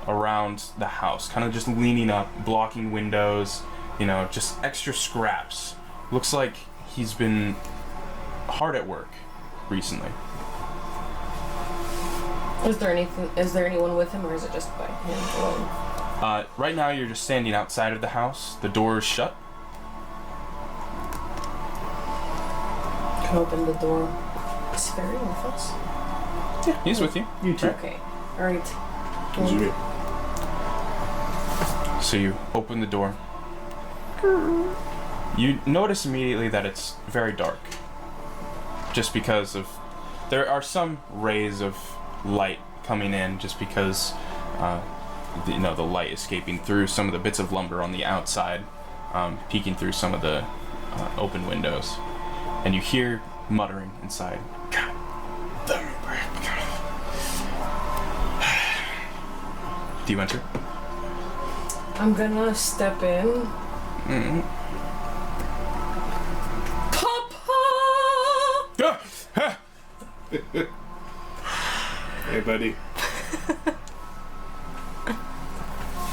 around the house, kind of just leaning up, blocking windows, just extra scraps. Looks like he's been hard at work recently. Is there anyone with him, or is it just by him alone? Right now you're just standing outside of the house. The door is shut. Can open the door. Is Ferry with us? Yeah, he's with you. You too. Okay. Alright. What do you mean? So you open the door. You notice immediately that it's very dark. Just because there are some rays of light coming in, just because the light escaping through some of the bits of lumber on the outside, peeking through some of the open windows, and you hear muttering inside. God damn it. Do you enter? I'm gonna step in. Mm-hmm. Papa! Hey, buddy.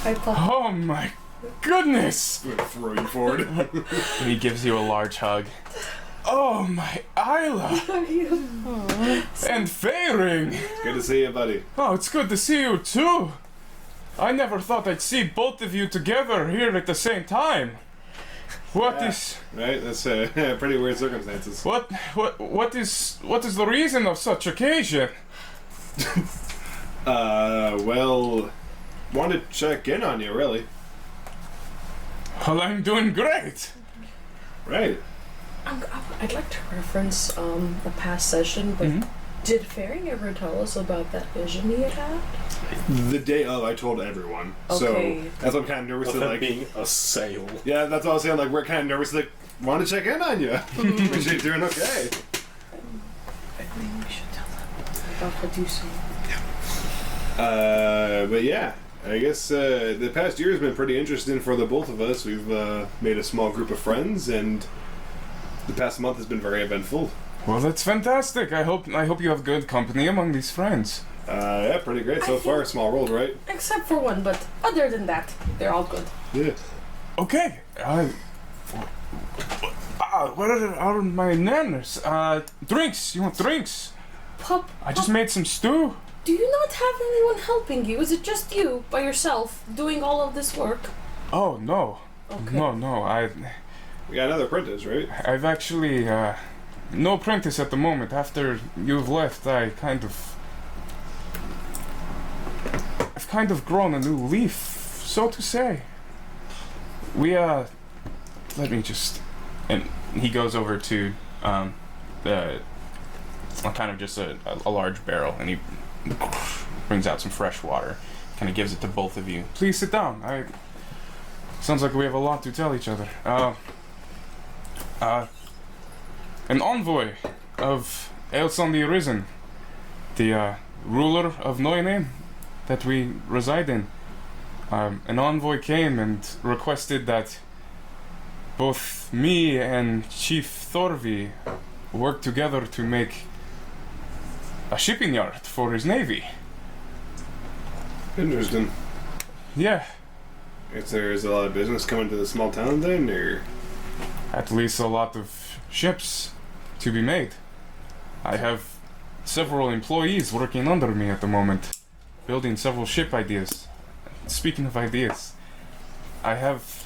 Hi, Papa. Oh my goodness! I'm gonna throw you forward. And he gives you a large hug. Oh my Isla! How are you? And Fairing! Good to see you, buddy. Oh, it's good to see you too! I never thought I'd see both of you together here at the same time. What is Right? That's pretty weird circumstances. what is the reason of such occasion? Well, wanted to check in on you, really. Well, I'm doing great. Right. I'd like to reference a past session, but did Faring ever tell us about that vision he had? The day of, I told everyone. Okay. So that's what I'm kind of nervous Of to him like. being a sale. Yeah, that's what I was saying. Like, we're kind of nervous. Like, want to check in on you. Make sure you're doing okay. Maybe we should tell them about Medusa. But yeah, I guess the past year has been pretty interesting for the both of us. We've made a small group of friends, and the past month has been very eventful. Well, that's fantastic. I hope you have good company among these friends. Yeah, pretty great so far. Small world, right? Except for one, but other than that, they're all good. Yeah. Okay. What are my manners? Drinks. You want drinks? Pup, I just made some stew. do you not have anyone helping you? Is it just you, by yourself, doing all of this work? Oh no. Okay. No. We got another apprentice, right? I've actually no apprentice at the moment. After you've left, I've kind of grown a new leaf, so to say. Let me just, and he goes over to the kind of just a large barrel, and he brings out some fresh water, kind of gives it to both of you. Please sit down. Sounds like we have a lot to tell each other. An envoy of Elson the Arisen, the ruler of Noyane that we reside in. An envoy came and requested that both me and Chief Thorvi work together to make a shipping yard for his navy. Interesting. Yeah, If there's a lot of business coming to the small town then, or... at least a lot of ships to be made. I have several employees working under me at the moment, building several ship ideas. Speaking of ideas, I have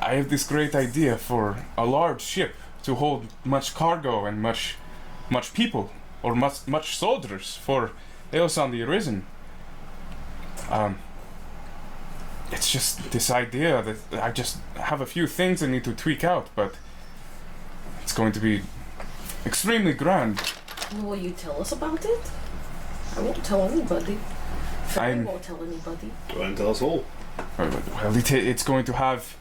this great idea for a large ship to hold much cargo and much people, or much soldiers for Eosan the Arisen. It's just this idea that I just have a few things I need to tweak out, but it's going to be extremely grand. Will you tell us about it? I won't tell anybody. I I'm- won't tell anybody. Go ahead and tell us all. Well, it's going to have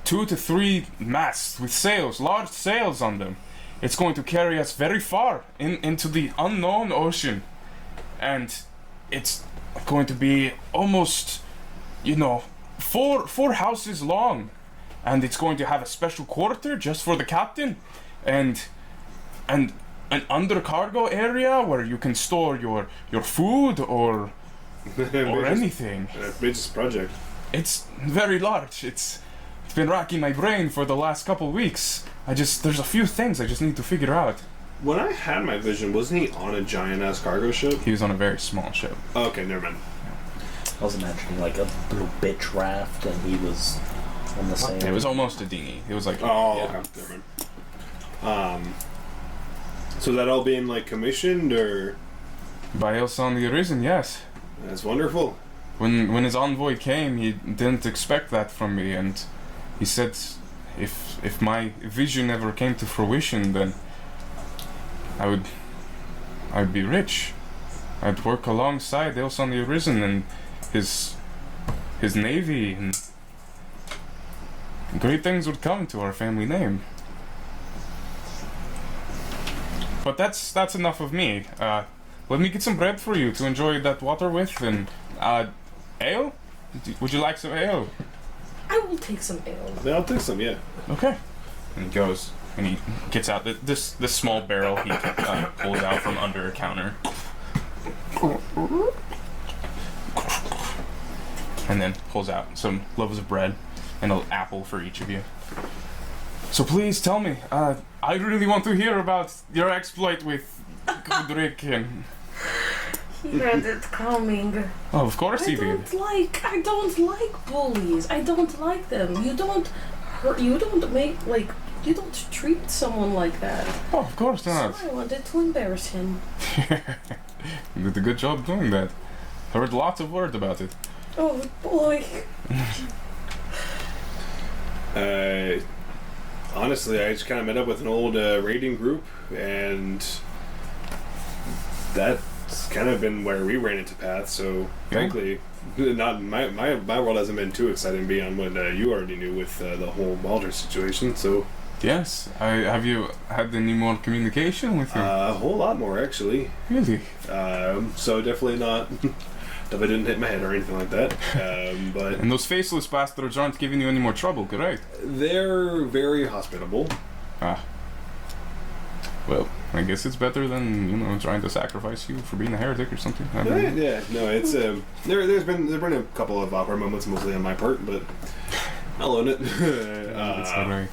2 to 3 masts with sails, large sails on them. It's going to carry us very far into the unknown ocean, and it's going to be almost, 4 houses long, and it's going to have a special quarter just for the captain, and an undercargo area where you can store your food or anything. Ambitious project. It's very large. It's been racking my brain for the last couple weeks. There's a few things I just need to figure out. When I had my vision, wasn't he on a giant-ass cargo ship? He was on a very small ship. Okay, never mind. I was imagining like a little bitch raft, and he was on the same. It was almost a dinghy. It was like Oh, yeah. okay, never mind. So that all being like commissioned, or By Elson the Arisen, yes. that's wonderful. When his envoy came, he didn't expect that from me, and he said, if my vision ever came to fruition, then I'd be rich. I'd work alongside Elson the Arisen and his navy, and great things would come to our family name. But that's enough of me. Let me get some bread for you to enjoy that water with, and ale? Would you like some ale? I will take some ale. Yeah, I'll take some, yeah. Okay. And he goes and he gets out this small barrel he pulls out from under a counter. And then pulls out some loaves of bread and an apple for each of you. So please tell me, I really want to hear about your exploit with Gudrik and... He had it coming. Oh, of course he did. I don't like bullies. I don't like them. You don't treat someone like that. Oh, of course not. So I wanted to embarrass him. You did a good job doing that. Heard lots of word about it. Oh boy. Honestly, I just kind of met up with an old raiding group, and that's kind of been where we ran into paths. So, frankly, not my world hasn't been too exciting beyond what you already knew with the whole Baldur situation. So, Yes. Have you had any more communication with him? a whole lot more actually. Really? So definitely not. If I didn't hit my head or anything like that. But And those faceless bastards aren't giving you any more trouble, correct? they're very hospitable. Well, I guess it's better than, trying to sacrifice you for being a heretic or something. I don't know. Yeah, no, it's there's been a couple of awkward moments, mostly on my part, but I'll own it. That's alright.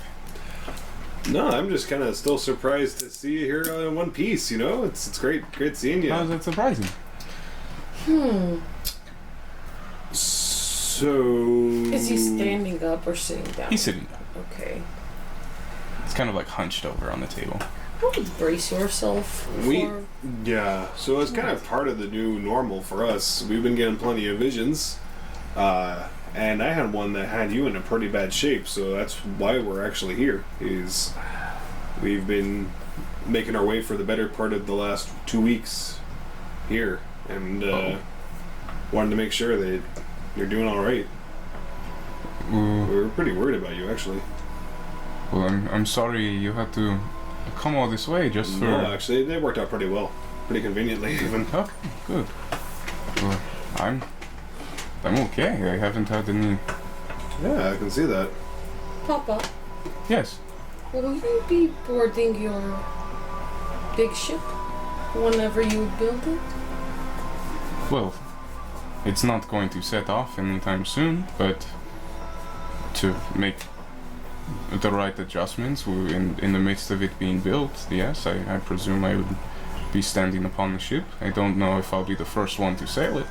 No, I'm just kind of still surprised to see you here in one piece. It's great seeing you. How is that surprising? So Is he standing up or sitting down? He's sitting down. Okay. It's kind of like hunched over on the table. How would brace yourself for... Yeah, so it's kind of part of the new normal for us. We've been getting plenty of visions, and I had one that had you in a pretty bad shape, so that's why we're actually here. We've been making our way for the better part of the last 2 weeks here, and wanted to make sure that you're doing all right. We were pretty worried about you, actually. Well, I'm sorry you had to come all this way just for... No, actually, they worked out pretty well. Pretty conveniently, even. Okay, good. Well, I'm okay. I haven't had any... Yeah, I can see that. Papa, Yes. will you be boarding your big ship whenever you build it? Well, it's not going to set off anytime soon, but to make the right adjustments in the midst of it being built, yes, I presume I would be standing upon the ship. I don't know if I'll be the first one to sail it.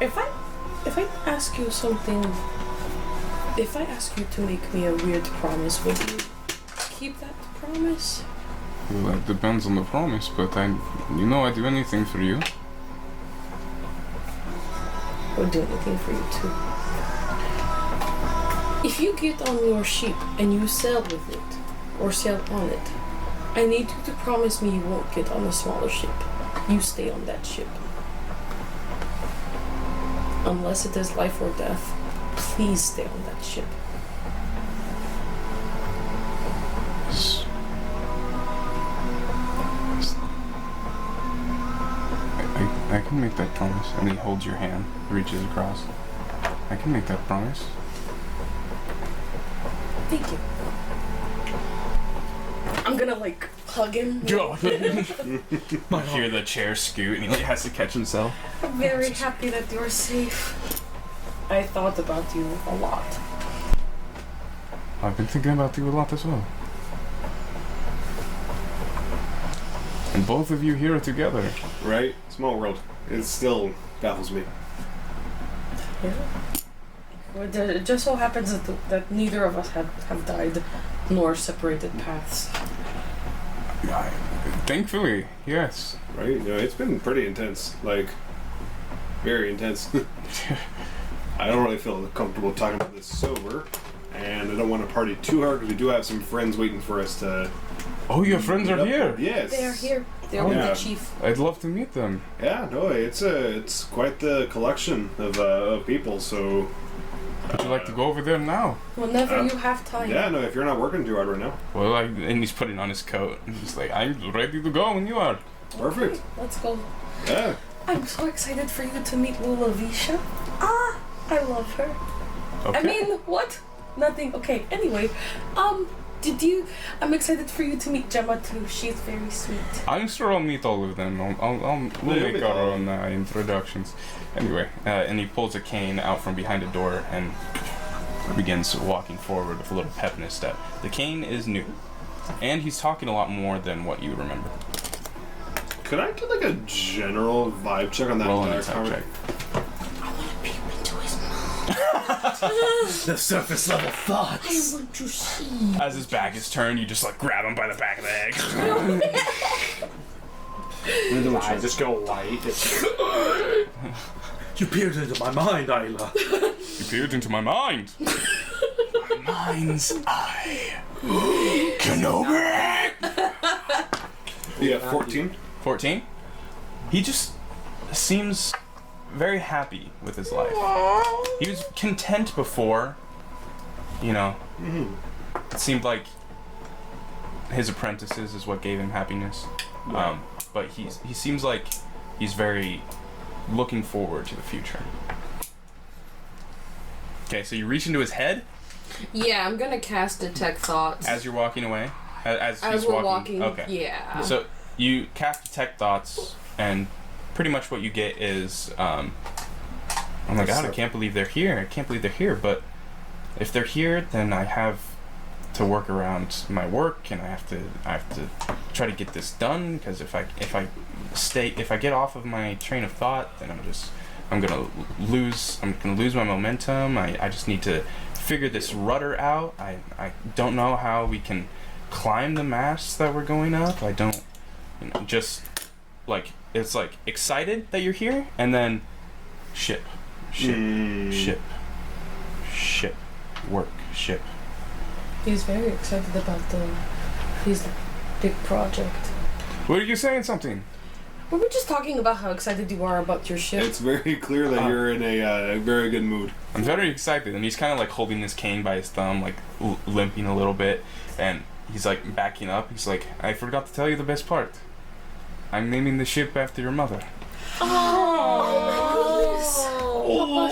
If I ask you something, if I ask you to make me a weird promise, would you keep that promise? Well, that depends on the promise, but I'd do anything for you. I would do anything for you too. If you get on your ship and you sail with it, or sail on it, I need you to promise me you won't get on a smaller ship. You stay on that ship. Unless it is life or death, please stay on that ship. I can make that promise. And he holds your hand, reaches across. I can make that promise. Thank you. gonna like hug him. You hear the chair scoot, and he has to catch himself. I'm very happy that you're safe. I thought about you a lot. I've been thinking about you a lot as well. And both of you here together. Right? Small world. It still baffles me. Yeah. Well, it just so happens that neither of us have died, nor separated paths. Thankfully, yes. Right? No, it's been pretty intense. Like, very intense. I don't really feel comfortable talking about this sober, and I don't want to party too hard because we do have some friends waiting for us to... Oh, your friends are here? Yes. They are here. They're with the chief. I'd love to meet them. Yeah, no, it's quite the collection of people, so... Would you like to go over there now? Whenever you have time. Yeah, no, if you're not working too hard right now. Well, and he's putting on his coat, and he's like, I'm ready to go when you are. Perfect. Okay, let's go. Yeah. I'm so excited for you to meet Lulavisha. Ah, I love her. Okay. I mean, what? Nothing. Okay, anyway, I'm excited for you to meet Gemma too. She's very sweet. I'm sure I'll meet all of them. We'll make our own introductions. Anyway, and he pulls a cane out from behind a door and begins walking forward with a little pep in his step. The cane is new, and he's talking a lot more than what you remember. Could I get like a general vibe check on that Roll an entire insight check. I want to peep into his mouth. The surface level I thoughts. want to see. As his back is turned, you just like grab him by the back of the head. I just go white. You peered into my mind, Isla. You peered into my mind. My mind's eye. Kenobi! Yeah, 14. 14? He just seems very happy with his life. He was content before, you know. It seemed like his apprentices is what gave him happiness. But he seems like he's very looking forward to the future. Okay, so you reach into his head Yeah, I'm gonna cast Detect Thoughts. as you're walking away. As he's we're walking. Okay. Yeah. So you cast Detect Thoughts, and pretty much what you get is, oh my god, I can't believe they're here. I can't believe they're here. But if they're here, then I have to work around my work, and I have to try to get this done. Because if I get off of my train of thought, then I'm gonna lose my momentum. I just need to figure this rudder out. I don't know how we can climb the mast that we're going up. I don't, just like, it's like excited that you're here, and then ship, work, ship. He's very excited about his big project. What are you saying? Something? We were just talking about how excited you are about your ship. It's very clear that you're in a very good mood. I'm very excited, and he's kind of like holding his cane by his thumb, like limping a little bit, and he's like backing up. He's like, I forgot to tell you the best part. I'm naming the ship after your mother. Oh,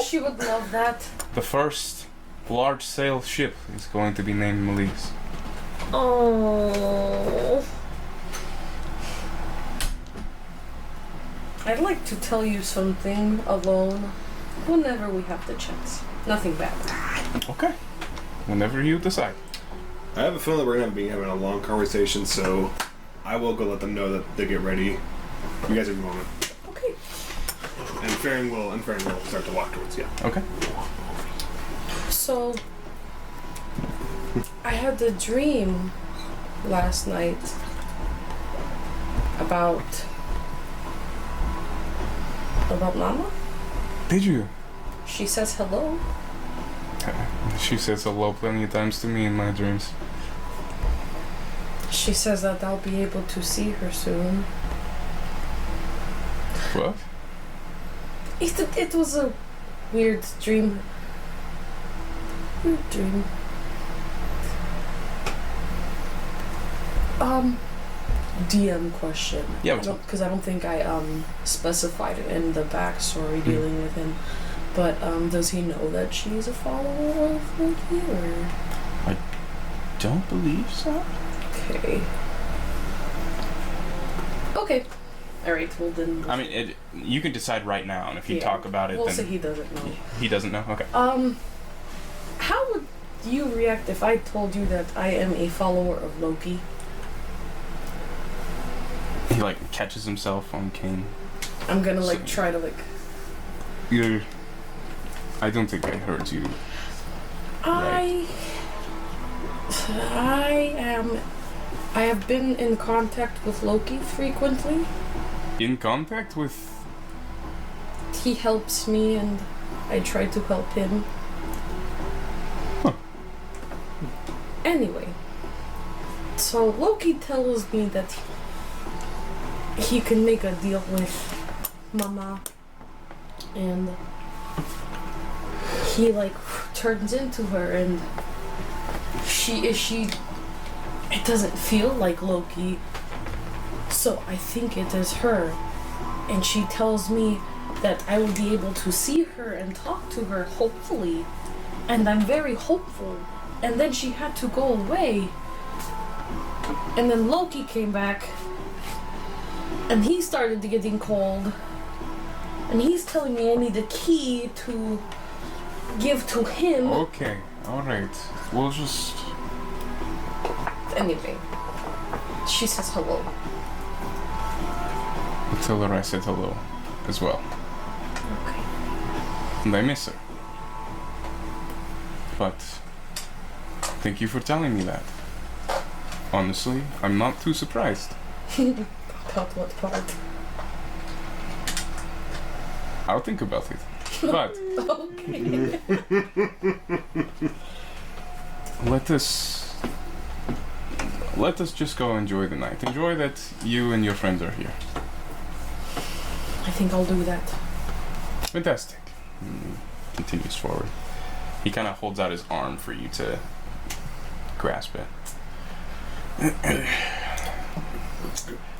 she would love that. The first large sail ship is going to be named Melise. Oh. I'd like to tell you something alone whenever we have the chance. Nothing bad. Okay. Whenever you decide. I have a feeling that we're gonna be having a long conversation, so I will go let them know that they get ready. You guys have a moment. Okay. And Farron will start to walk towards you. Okay. So, I had a dream last night about Mama. Did you? She says hello. She says hello plenty of times to me in my dreams. She says that I'll be able to see her soon. What? It was a weird dream. Weird dream. DM question. Yeah, Because I don't think I specified it in the backstory dealing with him. But does he know that she's a follower of Loki, or? Don't believe so. Okay. Okay. Alright, well then. I mean, you can decide right now, and if you Yeah, talk about it, we'll then say he doesn't know. he doesn't know. Okay. How would you react if I told you that I am a follower of Loki? He like catches himself on Kane. I'm gonna like So- try to like. I don't think I heard you. I have been in contact with Loki frequently. In contact with. He helps me and I try to help him. Huh. Anyway, so Loki tells me that he can make a deal with Mama and he like turns into her and it doesn't feel like Loki, so I think it is her, and she tells me that I will be able to see her and talk to her, hopefully, and I'm very hopeful. And then she had to go away, and then Loki came back, and he started getting cold, and he's telling me I need a key to give to him. Okay, alright. We'll just. Anyway, she says hello. I'll tell her I said hello as well. Okay. And I miss her. But thank you for telling me that. Honestly, I'm not too surprised. About what part? I'll think about it. But Okay. let us just go enjoy the night. Enjoy that you and your friends are here. I think I'll do that. Fantastic. Continues forward. He kind of holds out his arm for you to grasp it.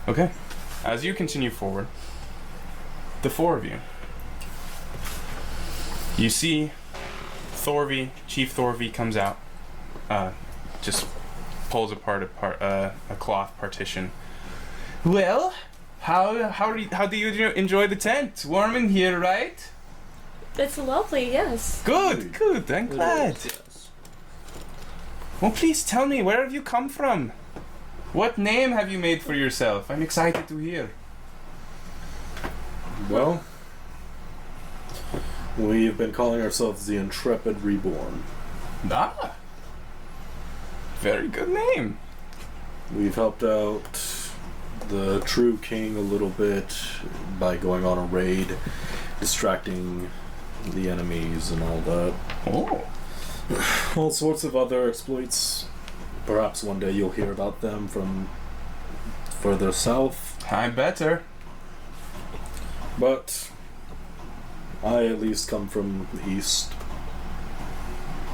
Okay. As you continue forward, the four of you, you see Chief Thorvey comes out, just pulls apart a cloth partition. Well, how do you enjoy the tent? Warm in here, right? It's lovely, yes. Good. I'm glad. Yes. Well, please tell me, where have you come from? What name have you made for yourself? I'm excited to hear. Well, we've been calling ourselves the Intrepid Reborn. Ah, very good name. We've helped out the true king a little bit by going on a raid, distracting the enemies and all that. Oh, All sorts of other exploits. Perhaps one day you'll hear about them from further south. I better. But I at least come from the east,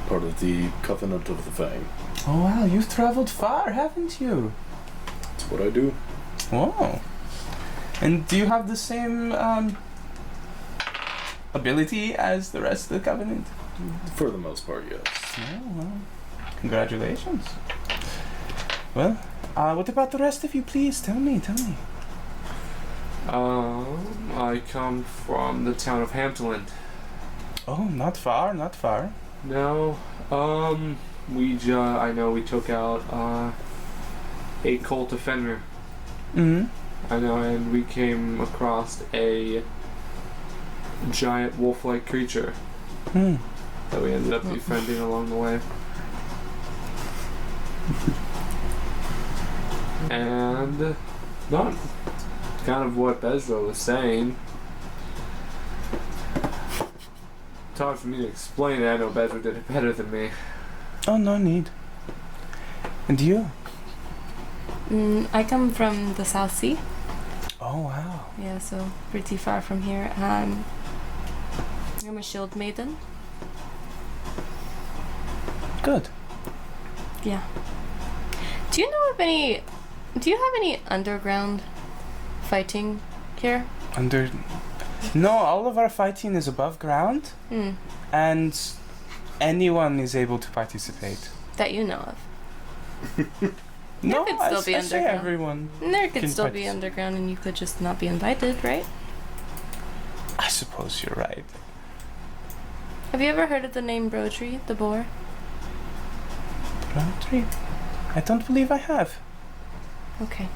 part of the Covenant of the Fang. Oh wow, you've traveled far, haven't you? That's what I do. Wow. And do you have the same ability as the rest of the Covenant? For the most part, yes. Oh, well, congratulations. Well, what about the rest of you, please? Tell me. I come from the town of Hamptonland. Oh, not far. No, I know we took out a cult offender. Mm-hmm. I know, and we came across a giant wolf-like creature that we ended up befriending along the way. And not kind of what Bezra was saying. It's hard for me to explain it. I know Bezra did it better than me. Oh, no need. And you? I come from the South Sea. Oh, wow. Yeah, so pretty far from here. I'm a shield maiden. Good. Yeah. Do you have any underground fighting here? No, all of our fighting is above ground, and anyone is able to participate. That you know of. No, could I, still be I say underground. everyone. And there could Can still be participate. underground and you could just not be invited, right? I suppose you're right. Have you ever heard of the name Brotree, the boar? Roundtree? I don't believe I have. Okay.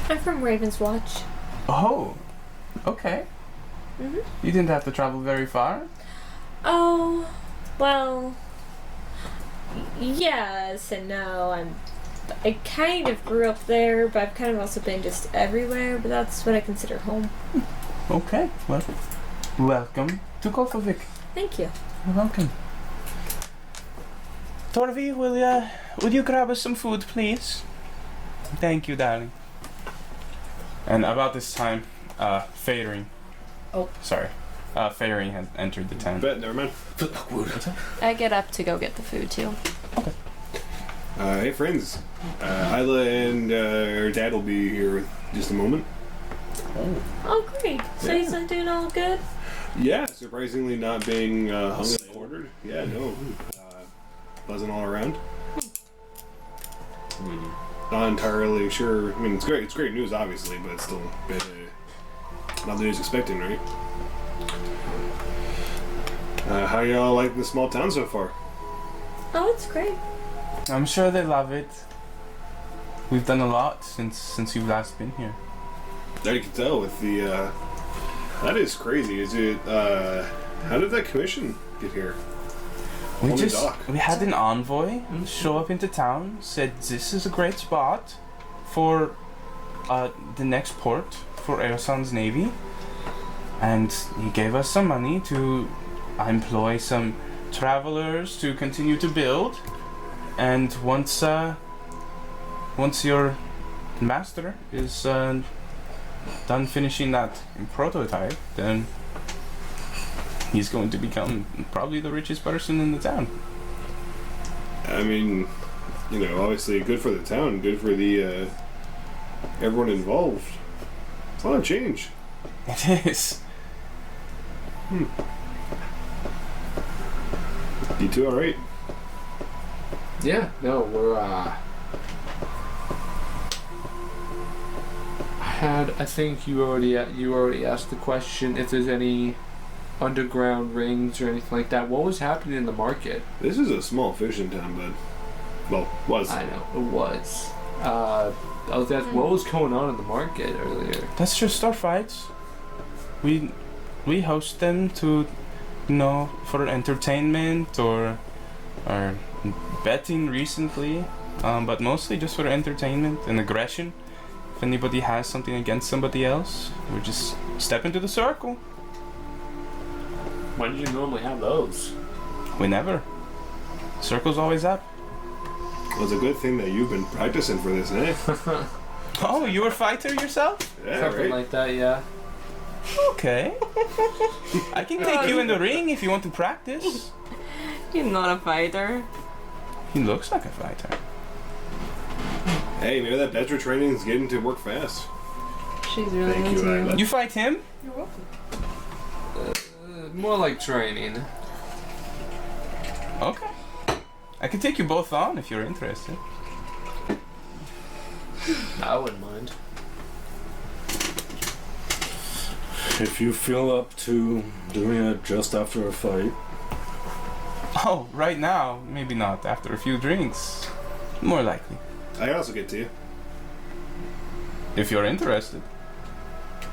I'm from Raven's Watch. Oh, okay. Mm-hmm. You didn't have to travel very far. Oh, well, yes and no. I kind of grew up there, but I've kind of also been just everywhere. But that's what I consider home. Okay, well, welcome to Kolfavik. Thank you. You're welcome. Torvi, will you grab us some food, please? Thank you, darling. And about this time, Fadering. Oh. Sorry. Fadering had entered the tent. Bet, never mind. I get up to go get the food too. Hey, friends. Isla and her dad will be here in just a moment. Oh, great. So Yeah. he's not doing all good? Yeah, surprisingly not being hung and ordered. Yeah, no. Buzzing all around. Not entirely sure. I mean, it's great. It's great news, obviously, but it's still a bit not the news expecting, right? How y'all like the small town so far? Oh, it's great. I'm sure they love it. We've done a lot since you've last been here. That you can tell with the. That is crazy. Is it? How did that commission get here? We had an envoy show up into town, said this is a great spot for the next port for Aerosan's navy, and he gave us some money to employ some travelers to continue to build, and once your master is done finishing that prototype, then he's going to become probably the richest person in the town. I mean, obviously good for the town, good for the everyone involved. It's a lot of change. It is. You two all right? Yeah, no, we're I think you already asked the question if there's any underground rings or anything like that. What was happening in the market? This is a small fishing town, bud. Well, was. I know, it was. I was asking what was going on in the market earlier. That's just our fights. We host them to, for entertainment or betting recently, but mostly just for entertainment and aggression. If anybody has something against somebody else, we just step into the circle. When do you normally have those? We never. Circle's always up. Well, it's a good thing that you've been practicing for this, eh? Oh, you were a fighter yourself? Yeah, Something right. like that, yeah. Okay. I can take you in the ring if you want to practice. You're not a fighter. He looks like a fighter. Hey, maybe that Petra training is getting to work fast. She's really Thank you, into Isla. You fight him? You're welcome. More like training. Okay. I can take you both on if you're interested. I wouldn't mind. If you feel up to doing it just after a fight. Oh, right now, maybe not. After a few drinks, more likely. I can also get to you. If you're interested.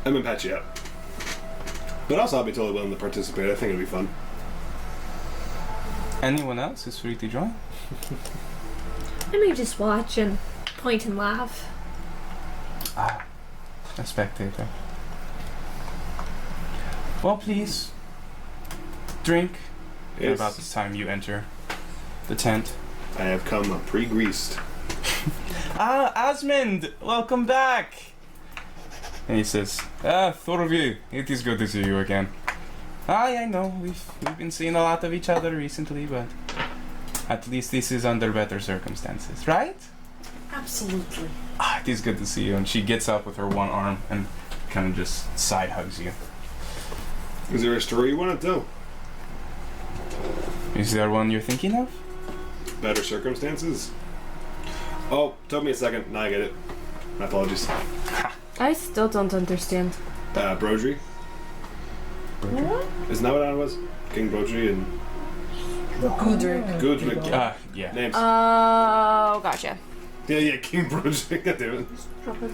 I'm gonna patch you up. But also, I'll be totally willing to participate. I think it'll be fun. Anyone else is free to join. I may just watch and point and laugh. Ah, a spectator. Well, please, drink. And Yes. about this time, you enter the tent. I have come pre-greased. Ah, Asmund, welcome back. And he says, Thorview, it is good to see you again. I know, we've been seeing a lot of each other recently, but at least this is under better circumstances, right? Absolutely. Ah, it is good to see you. And she gets up with her one arm and kind of just side hugs you. Is there a story you want to tell? Is there one you're thinking of? better circumstances. Oh, took me a second. Now I get it. My apologies. I still don't understand. Brodry. Isn't that what that was? King Brodry and Gudrick. Yeah. Names. Oh, gotcha. Yeah, King Brodry. God damn it.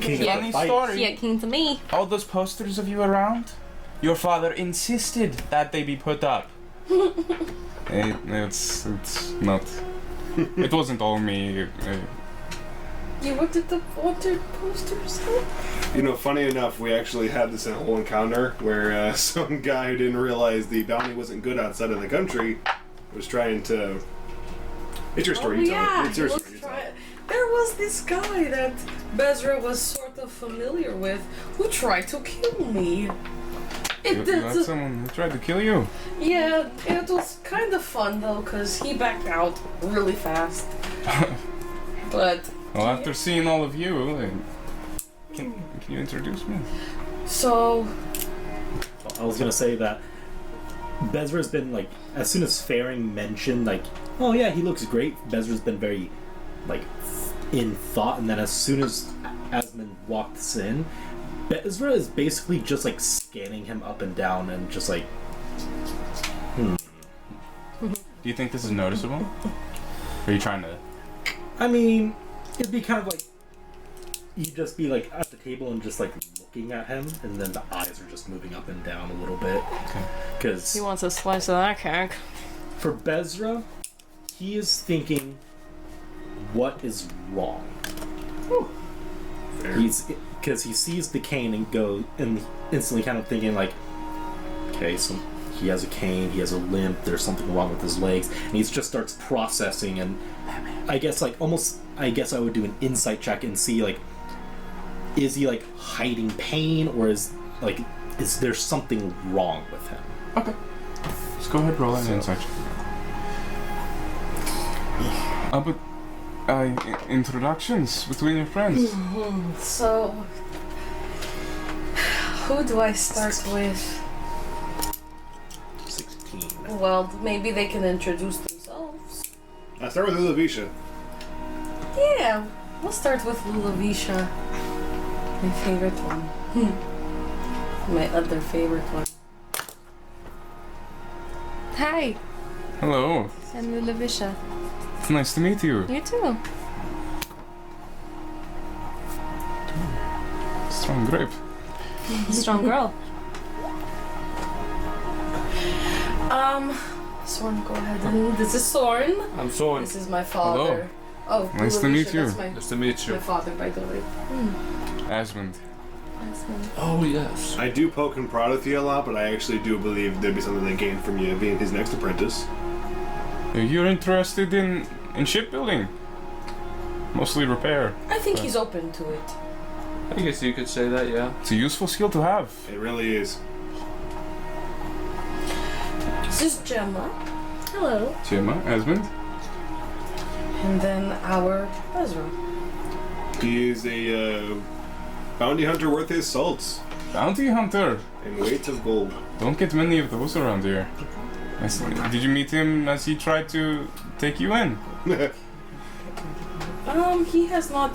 King of Funny the fight. story. Yeah, king to me. All those posters of you around, your father insisted that they be put up. It's not. It wasn't all me. You looked at the wanted posters? You know, funny enough, we actually had this whole encounter where some guy who didn't realize the bounty wasn't good outside of the country was trying to. It's your story. You tell it. It's your story. You tell it. There was this guy that Bezra was sort of familiar with who tried to kill me. That's someone who tried to kill you. Yeah, it was kind of fun though, because he backed out really fast. But. Well, after seeing all of you, can you introduce me? So. I was gonna say that Bezra's been like, as soon as Faring mentioned like, oh yeah, he looks great, Bezra's been very like in thought, and then as soon as Asmund walks in, Bezra is basically just like scanning him up and down and just like, Do you think this is noticeable? Or are you trying to? I mean, it'd be kind of like you'd just be like at the table and just like looking at him, and then the eyes are just moving up and down a little bit. Because He wants a slice of that cake. for Bezra, he is thinking, what is wrong? He's because he sees the cane and go and instantly kind of thinking like, okay, so he has a cane, he has a limp, there's something wrong with his legs, and he just starts processing. And I guess like almost, I guess I would do an insight check and see like, is he like hiding pain, or is there something wrong with him? Okay. Just go ahead, roll an insight check. But introductions between your friends. So. Who do I start with? 16. Well, maybe they can introduce themselves. I start with Ulavisha. Yeah, we'll start with Lulavisha. My favorite one. My other favorite one. Hi, Hello. I'm Lulavisha. It's nice to meet you. You too. Strong grape. Strong girl. Soren, go ahead. And this is Soren. I'm Soren. This is my father. Oh, Nice to Lulavisha, meet you. That's my, Nice to meet my you. father, by the way. Asmund. Oh yes. I do poke and prod with you a lot, but I actually do believe there'd be something they gain from you being his next apprentice. You're interested in shipbuilding? Mostly repair. I think he's open to it. I guess you could say that, yeah. It's a useful skill to have. It really is. This is Gemma. Hello. Gemma, Asmund. And then our Ezra. He is a bounty hunter worth his salts Bounty hunter. and weight of gold. Don't get many of those around here. Did you meet him as he tried to take you in? He has not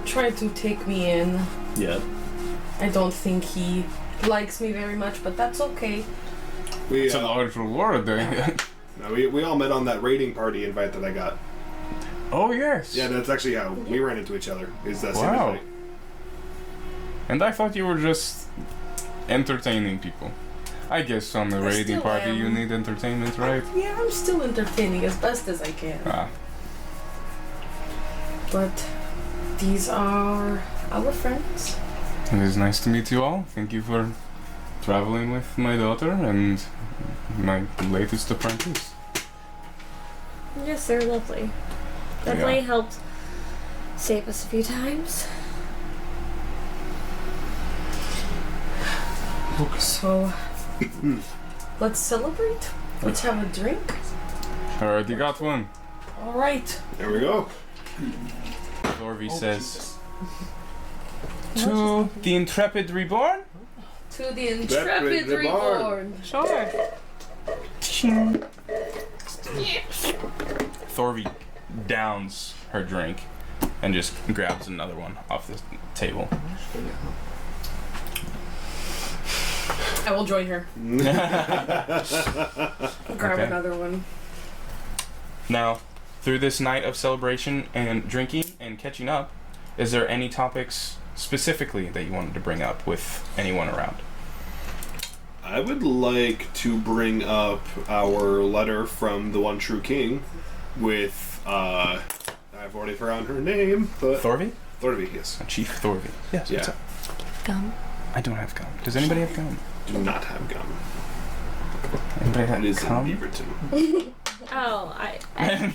tried to take me in. Yeah. I don't think he likes me very much, but that's okay. we, It's a large reward. no, we all met on that raiding party invite that I got. Oh yes. Yeah, that's actually how we ran into each other. Is that same Wow. invite. And I thought you were just entertaining people. I guess on the I raiding still party am. you need entertainment, right? Yeah, I'm still entertaining as best as I can. Ah, But these are our friends. it is nice to meet you all. Thank you for traveling with my daughter and my latest apprentice. Yes, they're lovely. Definitely helped save us a few times. So, let's celebrate. Let's have a drink. I already got one. All right. There we go. Thorvi says, to the Intrepid Reborn? To the Intrepid Reborn. Sure. Thorvi downs her drink and just grabs another one off the table. I will join her. Grab Okay. another one. Now, through this night of celebration and drinking and catching up, is there any topics specifically that you wanted to bring up with anyone around? I would like to bring up our letter from the one true king with, I've already forgotten her name, but... Thorvey? Thorvey, yes. Chief Thorvey. Yes. Yeah. What's up? Gum. I don't have gum. Does anybody have gum? Do not have gum. Anybody have It is in gum? Beaverton. Oh, I'm.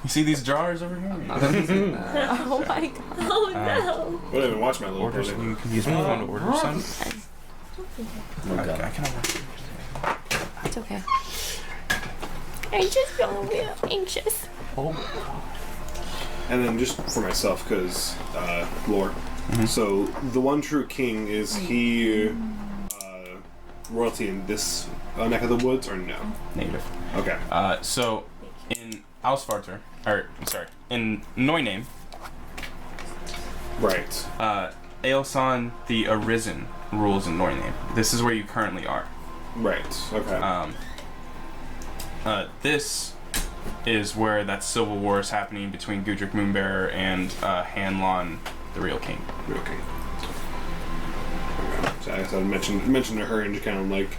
You see these jars over here? Oh my god. Oh no. Well, I haven't watched my little Order brother. some. You can use my phone to order some. Okay. I can order. It's okay. I just feel a little anxious. And then just for myself, because lore. Mhm. So the one true king, is he royalty in this neck of the woods or no? Negative. Okay. So in Ausvarter, or sorry, in Neuname, Right. Aelson the Arisen rules in Neuname. This is where you currently are. Right. Okay. This is where that civil war is happening between Gudrick Moonbearer and Hanlon, the real king. Okay. Okay. So I guess I mentioned to her and just kind of like,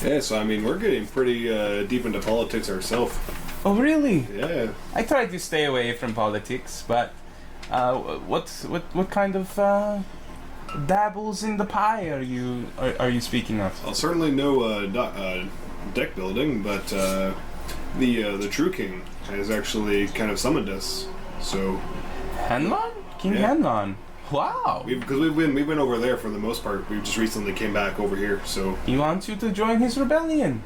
yeah. So I mean, we're getting pretty deep into politics ourselves. Oh, really? Yeah. I try to stay away from politics, but what kind of dabbles in the pie are you speaking of? Well, certainly no deck building, but the true king has actually kind of summoned us. So Hanlon? King Yeah. Hanlon. Wow. because we've been over there for the most part. We just recently came back over here. So He wants you to join his rebellion.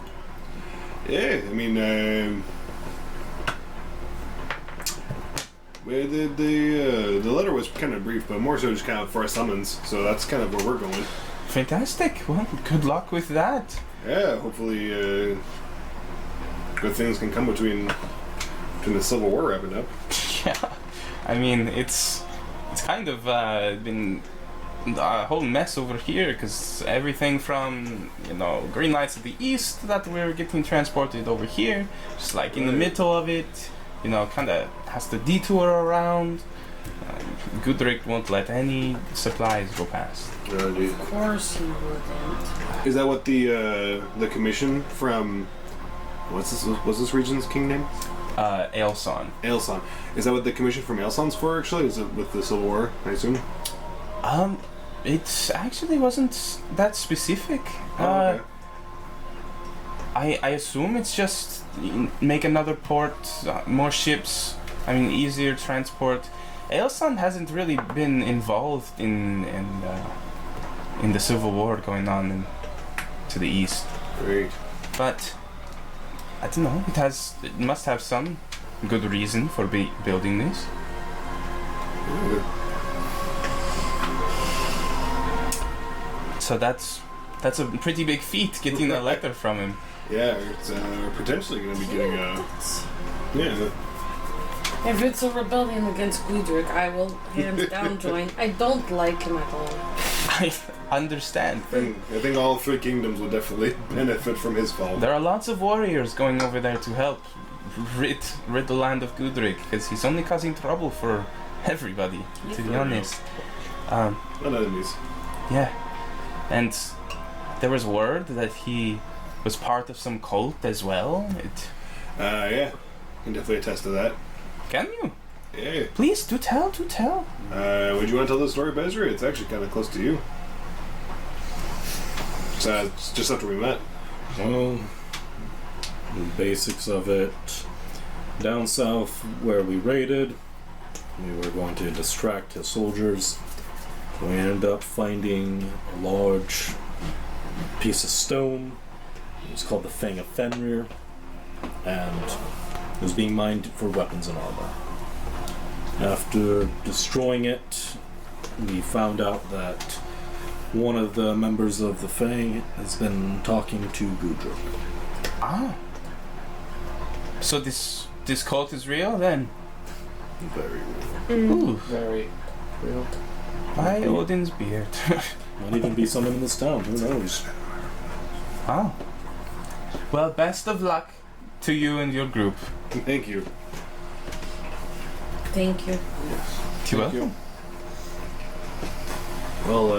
yeah, I mean, well, the letter was kind of brief, but more so just kind of for a summons. So that's kind of where we're going. Fantastic. Well, good luck with that. Yeah, hopefully good things can come between the Civil War wrapping up. Yeah. I mean, it's kind of been a whole mess over here because everything from green lights at the east that we're getting transported over here, just like in the middle of it, kind of has to detour around. Gudrick won't let any supplies go past. Of course he wouldn't. Is that what the commission from what's this region's king name? Aelson. Aelson. Is that what the commission from Aelson's for? Actually, is it with the Civil War? I assume. It actually wasn't that specific. Okay. I assume it's just make another port, more ships. I mean, easier transport. Aelson hasn't really been involved in the Civil War going on to the east, Great. but I don't know. It must have some good reason for building this. So that's a pretty big feat, getting a letter from him. Yeah, it's potentially going to be getting a yeah. If it's a rebellion against Gudrick, I will hands down join. I don't like him at all. I understand. I think all three kingdoms will definitely benefit from his fall. There are lots of warriors going over there to help rid the land of Gudrick, because he's only causing trouble for everybody, to be honest. Not enemies. Yeah. And there was word that he was part of some cult as well. Yeah, can definitely attest to that. Can you? Yeah. Please, do tell. Would you want to tell the story, Bezri? It's actually kind of close to you. It's just after we met. Well, the basics of it. Down south, where we raided, we were going to distract his soldiers. We ended up finding a large piece of stone. It was called the Fang of Fenrir, and it was being mined for weapons and armor. After destroying it, we found out that one of the members of the Fang has been talking to Gudrick. Ah. So this cult is real then? Very Ooh, Very real. by Odin's beard. Might even be someone in this town. Who knows? Wow. Well, best of luck to you and your group. Thank you. Thank you. You're welcome. Well,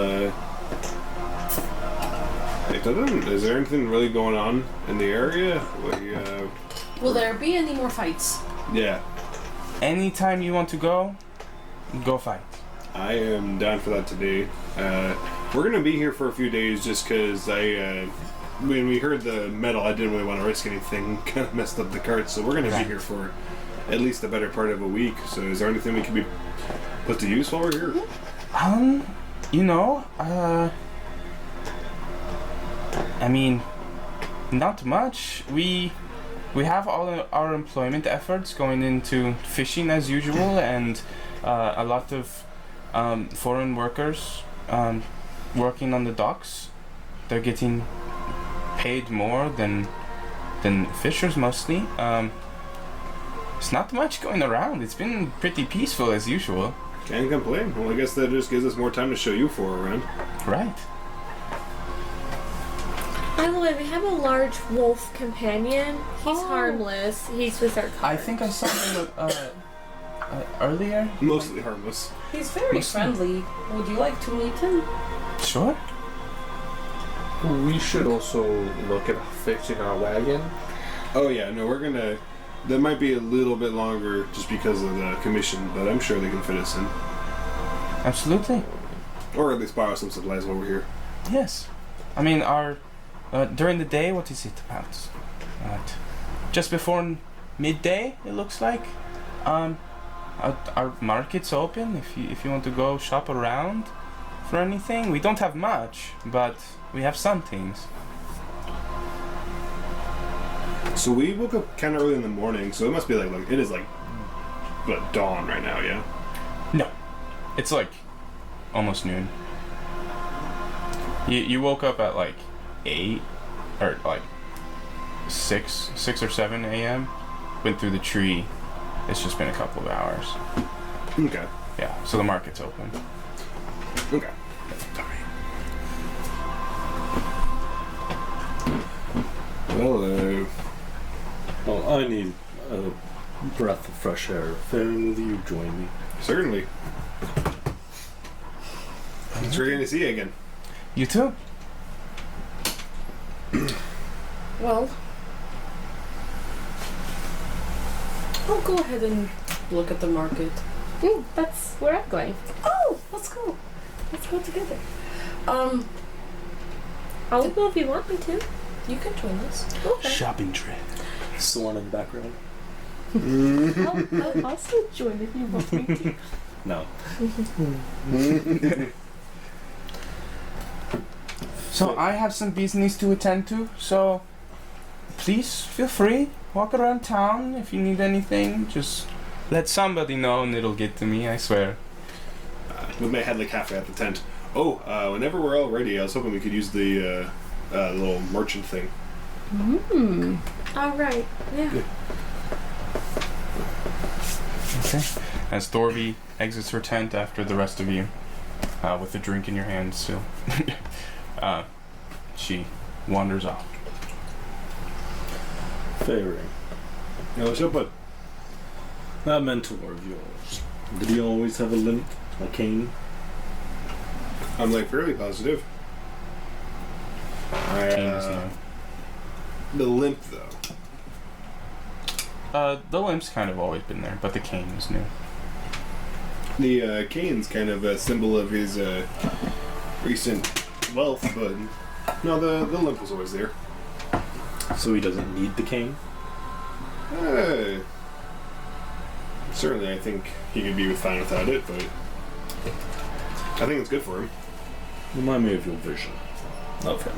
is there anything really going on in the area? Will there be any more fights? Yeah, Anytime you want to go fight. I am down for that today. We're gonna be here for a few days just because when we heard the metal, I didn't really want to risk anything. Kind of messed up the cart, so we're gonna be here for at least the better part of a week. So, is there anything we can be put to use while we're here? I mean, not much. We have all our employment efforts going into fishing as usual, and a lot of foreign workers working on the docks. They're getting paid more than fishers mostly. It's not much going around. It's been pretty peaceful as usual. Can't complain. Well, I guess that just gives us more time to show you four around. Right. By the way, we have a large wolf companion. He's harmless. He's with our cart. I think I saw him earlier. Mostly harmless. He's very friendly. Would you like to meet him? Sure. We should also look at fixing our wagon. Oh yeah, no, we're gonna. That might be a little bit longer just because of the commission, but I'm sure they can fit us in. Absolutely. Or at least borrow some supplies while we're here. Yes. I mean, our during the day, what is it about? Just before midday, it looks like. Our market's open if you want to go shop around for anything. We don't have much, but we have some things. So we woke up kind of early in the morning, so it must be like it is what, dawn right now, yeah? No, it's like almost noon. You woke up at like 8 or like 6 or 7 a.m. Went through the tree. It's just been a couple of hours. Okay. Yeah, so the market's open. Okay. Well, Well, I need a breath of fresh air. Faring with you, join me. certainly. It's great to see you again. You too? Well, I'll go ahead and look at the market. That's where I'm going. Oh, let's go. Let's go together. I'll go if you want me to. You can join us. Okay. Shopping trip. Sworn in the background. I'll also join if you want me to. No. So I have some business to attend to, so please feel free. Walk around town if you need anything. Just let somebody know and it'll get to me, I swear. We may have the cafe at the tent. Oh, whenever we're all ready, I was hoping we could use the little merchant thing. All right. Yeah. Okay. As Thorby exits her tent after the rest of you, with a drink in your hand still, she wanders off. Faring. Yeah, what's up, bud? That mentor of yours. Did he always have a limp? A cane? I'm fairly positive. Cane is new. The limp, though. The limp's kind of always been there, but the cane is new. The cane's kind of a symbol of his recent wealth, but no, the limp was always there. So he doesn't need the cane? Certainly, I think he could be fine without it, but I think it's good for him. Remind me of your vision of him.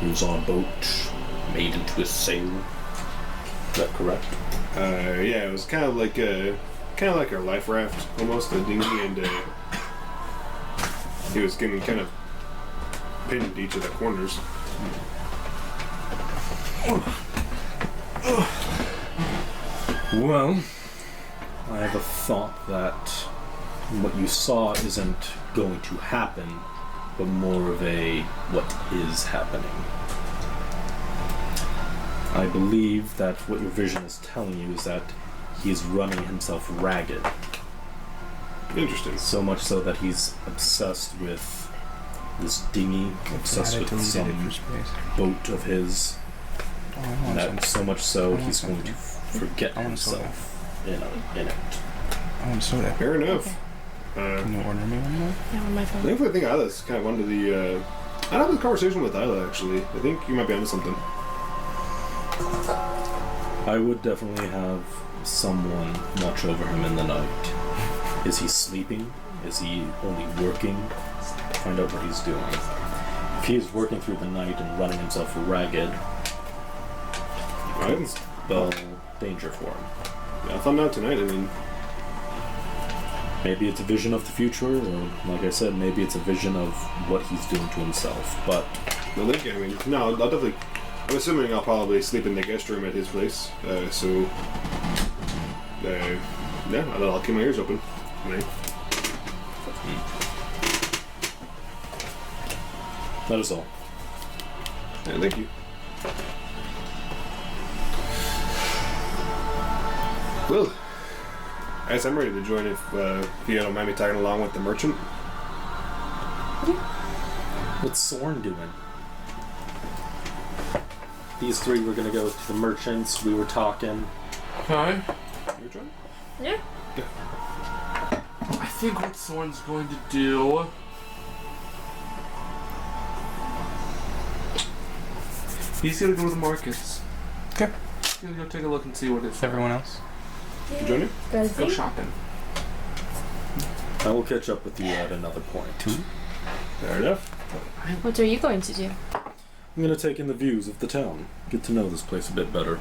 He was on a boat, made into a sail. Is that correct? Yeah, it was kind of like a life raft, almost a dinghy, and he was getting kind of pinned to each of the corners. Well, I have a thought that what you saw isn't going to happen, but more of a what is happening. I believe that what your vision is telling you is that he is running himself ragged. Interesting. So much so that he's obsessed with this dinghy, obsessed with some boat of his. And that so much so he's going to forget himself in it. I want soda. Fair enough. Can you order me one more? Yeah, on my I phone. think Isla's kind of onto the. I had a conversation with Isla actually. I think you might be onto something. I would definitely have someone watch over him in the night. Is he sleeping? Is he only working? Find out what he's doing. If he is working through the night and running himself ragged, Right? spell danger for him. Yeah, I found out tonight. I mean, Maybe it's a vision of the future, or like I said, maybe it's a vision of what he's doing to himself. But no, thank you. I mean, no, I'll definitely. I'm assuming I'll probably sleep in the guest room at his place. Yeah, I'll keep my ears open. Right? that is all. Yeah, thank you. Well, I guess I'm ready to join if you don't mind me tagging along with the merchant. What's Soren doing? These three were gonna go to the merchants. We were talking. Okay. Your turn? Yeah. I think what Soren's going to do. He's gonna go to the markets. Okay. He's gonna go take a look and see what it's. Everyone else? You joining? Go shopping. I will catch up with you at another point. Fair enough. What are you going to do? I'm gonna take in the views of the town. Get to know this place a bit better.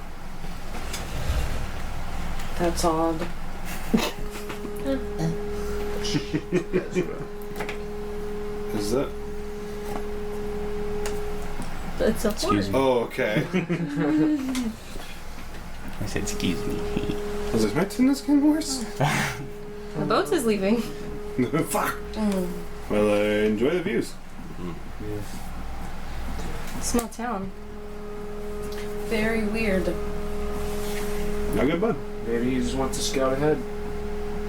That's odd. Is that? It's a Excuse me. Oh, okay. I said, excuse me. Was it my tennis getting worse? The boat is leaving. Fuck. Well, enjoy the views. Small town. Very weird. Not good, bud. Maybe he just wants to scout ahead.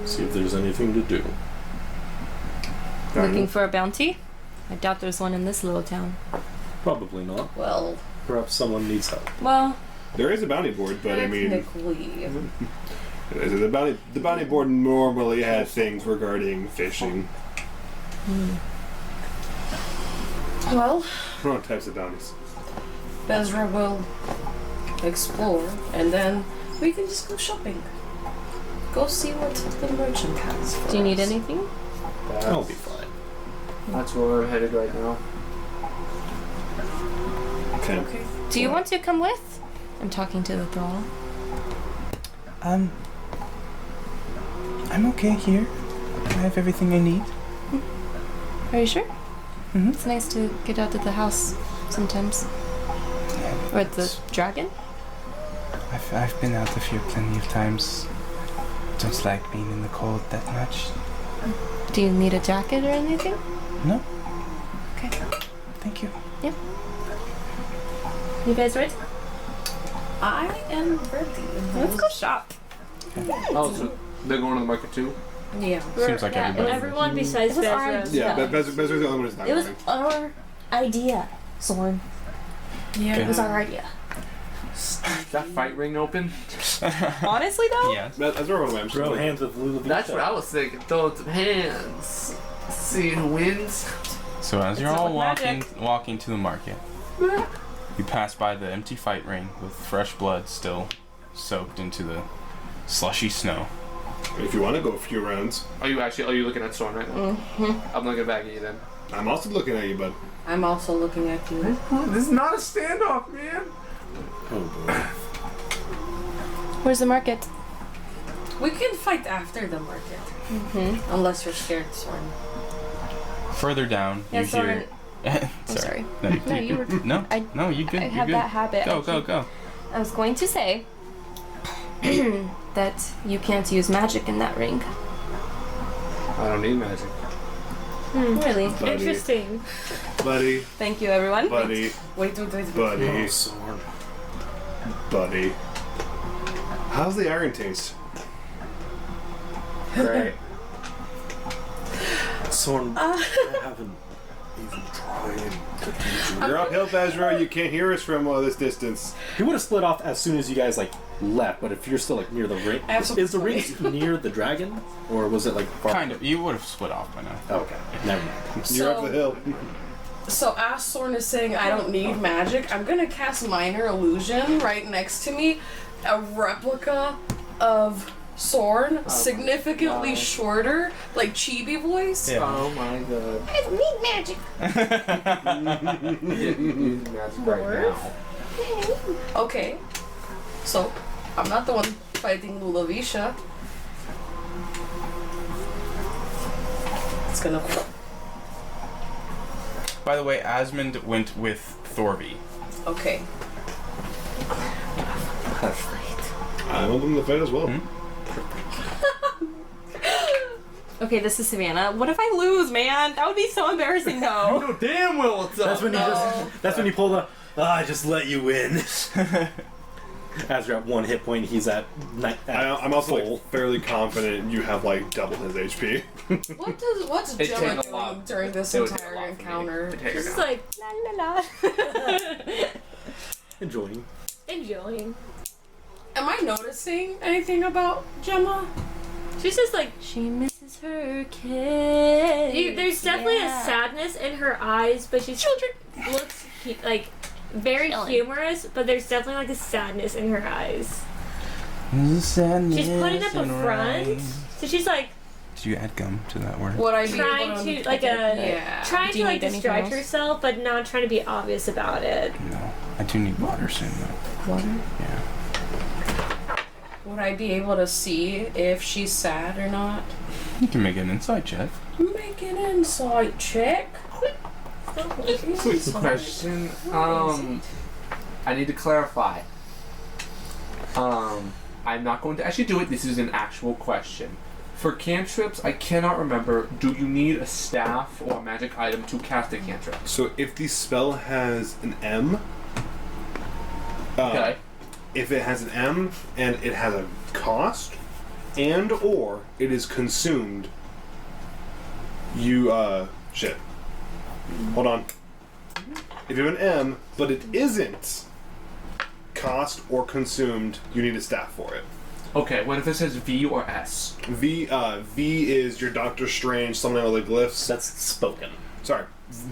See if there's anything to do. Looking for a bounty? I doubt there's one in this little town. Probably not. Well, Perhaps someone needs help. Well, There is a bounty board, but I mean, technically. the bounty board normally has things regarding fishing. Well, Wrong types of bounties. Bezra will explore, and then we can just go shopping. Go see what the merchant has for do you need us. anything? I'll be fine. That's where we're headed right now. Okay. Okay. Do you want to come with? I'm talking to the thrall. I'm okay here. I have everything I need. Are you sure? Mhm. It's nice to get out of the house sometimes. Yeah, Or the dragon? I've been out of here plenty of times. Don't like being in the cold that much. Do you need a jacket or anything? No, Okay. thank you. You guys ready? I am ready. Let's go shop. Oh, so they're going to the market too? Yeah. Seems like yeah, everybody. everyone besides It was our Bezra. Yeah, Yeah. Bezra's the only one who's not It was going. our idea, Soren. Yeah. It was our idea. Is that fight ring open? Honestly, though? Yes. That's where I'm Throw like, hands with Lulu. That's what I was thinking. Throw some hands. See who wins. So as you're It's all not like walking to the market, you pass by the empty fight ring with fresh blood still soaked into the slushy snow. if you want to go a few rounds, Are you looking at Soren right now? I'm looking back at you then. I'm also looking at you, bud. I'm also looking at you. This is not a standoff, man. Oh boy. Where's the market? We can fight after the market. Unless you're scared, Soren. Further down, Yeah, you Soren. hear. I'm sorry. No, No, you were. No, I- no, you good. I you have good. that habit. Go. I was going to say, that you can't use magic in that ring. I don't need magic. Really? Buddy. Interesting. Buddy. Thank you, everyone. Buddy. Wait. Buddy. Sorn. Buddy. How's the iron taste? Great. Sorn, I haven't even tried to teach you. You're uphill, Bazra. You can't hear us from this distance. He would have split off as soon as you guys like left, but if you're still like near the ring, is the ring near the dragon, or was it like far? Kind of. You would have split off by now. Oh, okay, never mind. You're up the hill. So as Sorn is saying I don't need magic, I'm gonna cast Minor Illusion right next to me, a replica of Sorn, significantly shorter, like chibi voice. Yeah. Oh my god. I don't need magic. You're using magic right now. Okay, so I'm not the one fighting Lulavisha. It's gonna. By the way, Asmund went with Thorby. Okay. I want them to fight as well. Okay, this is Savannah. What if I lose, man? That would be so embarrassing, though. You know damn well what's up. That's when you that's when you pull the. I just let you win. As you're at 1 hit point, he's at. I'm also like, fairly confident you have like double his HP. What's It'd Gemma take a lot. doing during this It would take a entire lot for me encounter? to take her Just down. like La la la. enjoying. enjoying. Am I noticing anything about Gemma? She's just like She misses her kids. there's definitely Yeah. a sadness in her eyes, but she looks like very humorous. But there's definitely like a sadness in her eyes. She's putting up a front, so she's like Did you add gum to that word? Would I be trying able to like trying Do to you like need anything distract else? herself, but not trying to be obvious about it. No. I do need water soon, though. Water? Yeah. Would I be able to see if she's sad or not? You can make an insight check. Make an insight check. Quick question. I need to clarify. I'm not going to actually do it. This is an actual question. For cantrips, I cannot remember. Do you need a staff or a magic item to cast a cantrip? So if the spell has an M, Okay. if it has an M and it has a cost, and or it is consumed, you shit. Hold on. If you have an M but it isn't cost or consumed, you need a staff for it. Okay. What if it says V or S? V is your Doctor Strange, something with the glyphs. That's spoken. Sorry,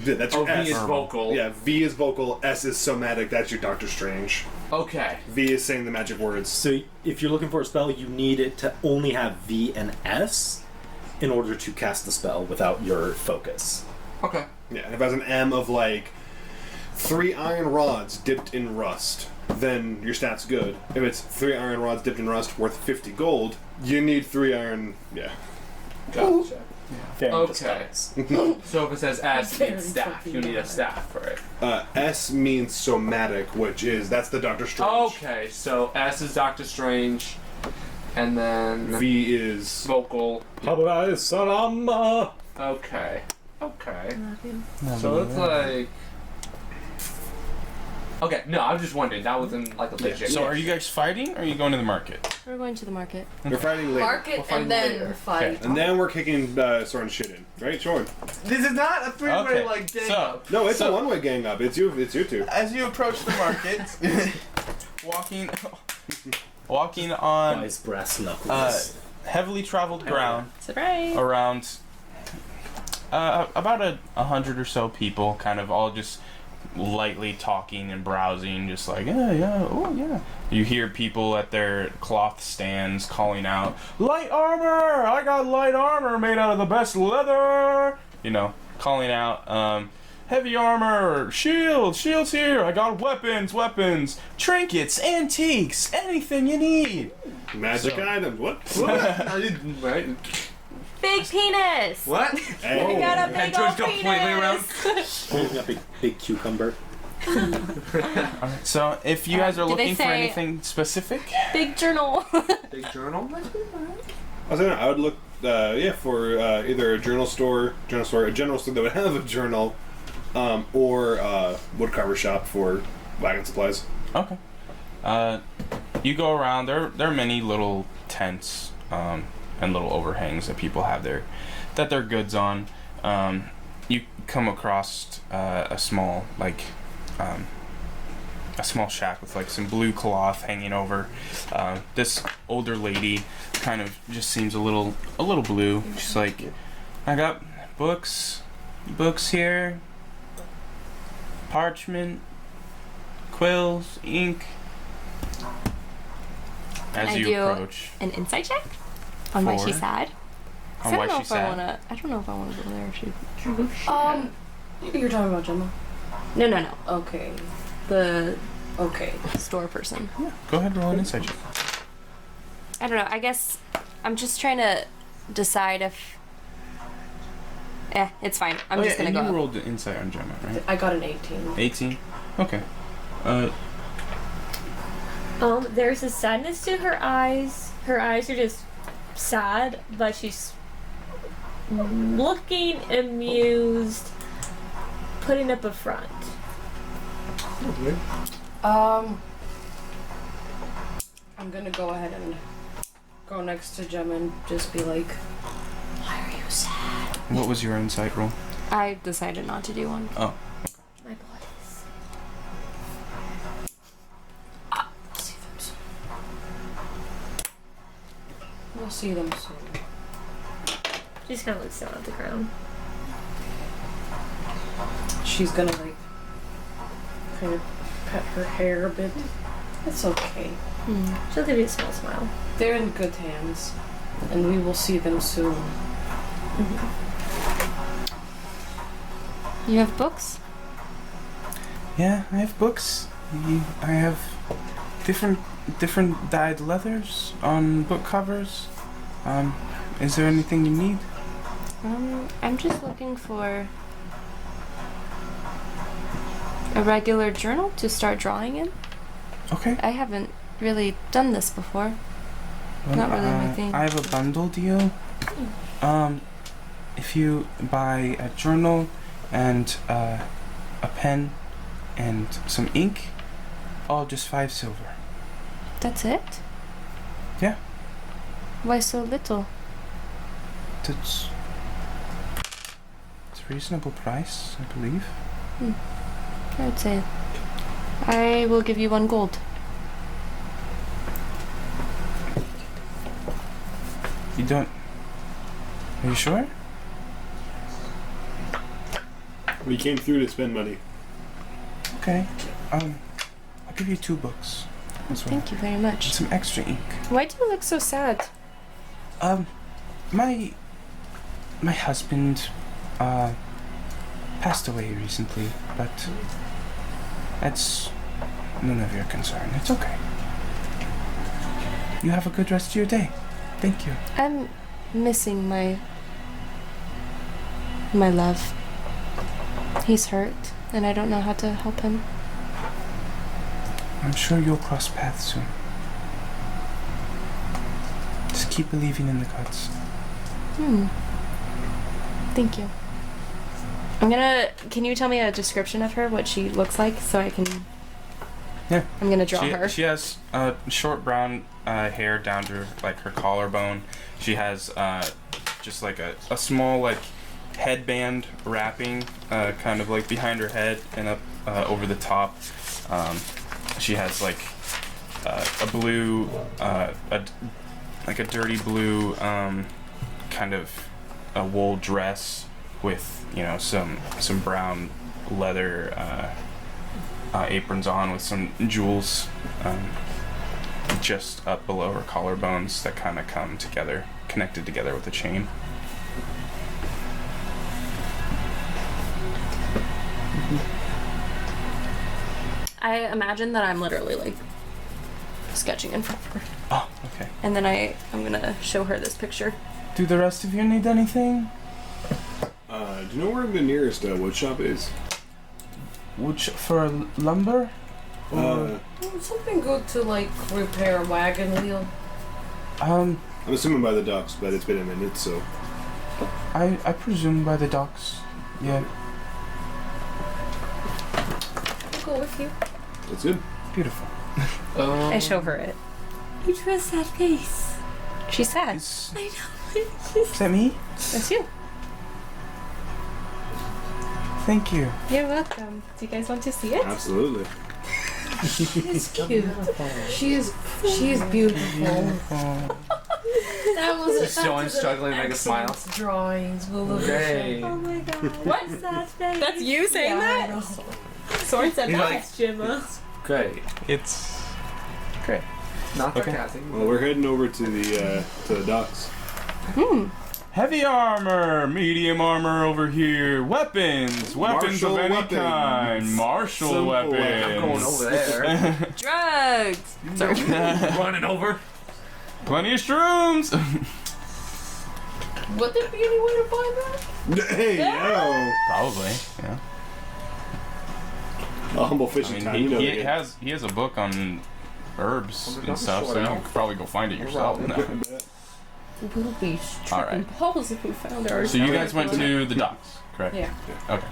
that's your Oh, S. V is vocal. Yeah, V is vocal, S is somatic, that's your Doctor Strange. Okay. V is saying the magic words. So if you're looking for a spell, you need it to only have V and S in order to cast the spell without your focus. Okay. Yeah, and if it has an M of like 3 iron rods dipped in rust, then your stat's good. If it's 3 iron rods dipped in rust worth 50 gold, you need 3 iron. Yeah. Gotcha. Fair Okay. spells. So if it says S, you need staff. You need a staff for it. S means somatic, which is that's the Doctor Strange. Okay, so S is Doctor Strange, and then V is vocal. Salama. Okay. Okay. So it's like. Okay, no, I was just wondering. That wasn't like a legit. So are you guys fighting, or are you going to the market? We're going to the market. we're fighting later. Market We'll find and then later. fight. And then we're kicking Soren shit in, right? Sure. This is not a three-way Okay, like gang so- up. No, it's a So- one-way gang up. It's you two. As you approach the market, walking on Nice brass knuckles. heavily traveled ground Surprise! around about 100 or so people, kind of all just lightly talking and browsing, just like yeah. You hear people at their cloth stands calling out, "Light armor! I got light armor made out of the best leather!" You know, calling out, "Heavy armor, shields here! I got weapons, trinkets, antiques, anything you need!" Magic items. What? I didn't, right? Big penis! What? We got a big Head old turns completely around. penis! Holding a big cucumber. Alright, so if you guys are Do they looking for say- anything specific, Big journal. Big journal. I would look, for either a general store, a general store that would have a journal, or a woodcarver shop for wagon supplies. okay. You go around. There are many little tents and little overhangs that people have their goods on. You come across a small shack with like some blue cloth hanging over. This older lady kind of just seems a little blue. She's like, I got books here, parchment, quills, ink. As I you do approach, an insight check on why For? she's sad. on I why don't know she's if I sad. wanna. I don't know if I wanna go there. You're talking about Gemma. No. Okay. The Okay. store person. Go ahead, roll an insight check. I don't know. I guess I'm just trying to decide if. It's fine. I'm just gonna and go. you rolled the insight on Gemma, right? I got an 18. 18. Okay. There's a sadness to her eyes. Her eyes are just sad, but she's looking amused, putting up a front. I'm gonna go ahead and go next to Gemma and just be like, why are you sad? What was your insight roll? I decided not to do one. Oh. My boys. We'll see them soon. She just kind of looks down at the ground. She's gonna like kind of pet her hair a bit. It's okay. She'll give you a small smile. They're in good hands, and we will see them soon. You have books? Yeah, I have books. I have different dyed leathers on book covers. Is there anything you need? I'm just looking for a regular journal to start drawing in. Okay. I haven't really done this before. Well, Not really my thing. I have a bundle deal. If you buy a journal and a pen and some ink, all just 5 silver. That's it? Yeah. Why so little? It's a reasonable price, I believe. I would say I will give you 1 gold. You don't... Are you sure? We came through to spend money. Okay. I'll give you 2 books as well. Thank you very much. And some extra ink. Why do you look so sad? My husband passed away recently, but that's none of your concern. It's okay. You have a good rest of your day. Thank you. I'm missing my love. He's hurt, and I don't know how to help him. I'm sure you'll cross paths soon. Just keep believing in the gods. Thank you. Can you tell me a description of her, what she looks like, so I can... Yeah. I'm gonna draw her. She has short brown hair down to like her collarbone. She has just like a small like headband wrapping kind of like behind her head and up over the top. She has like a blue like a dirty blue kind of a wool dress with some brown leather aprons on with some jewels just up below her collarbones that kind of come together, connected together with a chain. I imagine that I'm literally like sketching in front of her, Oh, okay. and then I'm gonna show her this picture. Do the rest of you need anything? Do you know where the nearest wood shop is? for lumber? Something good to like repair a wagon wheel. I'm assuming by the docks, but it's been a minute, so. I presume by the docks. Yeah. I'll go with you. That's good. Beautiful. I show her it. You drew a sad face. She's sad. I know. Is that me? That's you. Thank you. You're welcome. Do you guys want to see it? Absolutely. She's cute. She's beautiful. That was Just showing, struggling to make a smile. Drawings. Okay. Oh my god. What? Sad face. That's you saying Yeah, I that? know. Soren said He's that. like- Gemma. Great. It's great. Not Okay. sarcastic. Well, we're heading over to the docks. Heavy armor, medium armor over here. Weapons Martial of any weapons. kind. Martial Simple weapons. I'm going over there. Drugs. Running over. Plenty of shrooms. Would there be any way to find that? Hey, yo! Probably. Yeah. A humble I fishing mean, time. You know he they has a book on herbs Oh my and God, stuff, so you short can probably go find it yourself. Wow. No. We'll be All tripping right. balls if we found ours. So you guys went to the docks, correct? Yeah. Okay.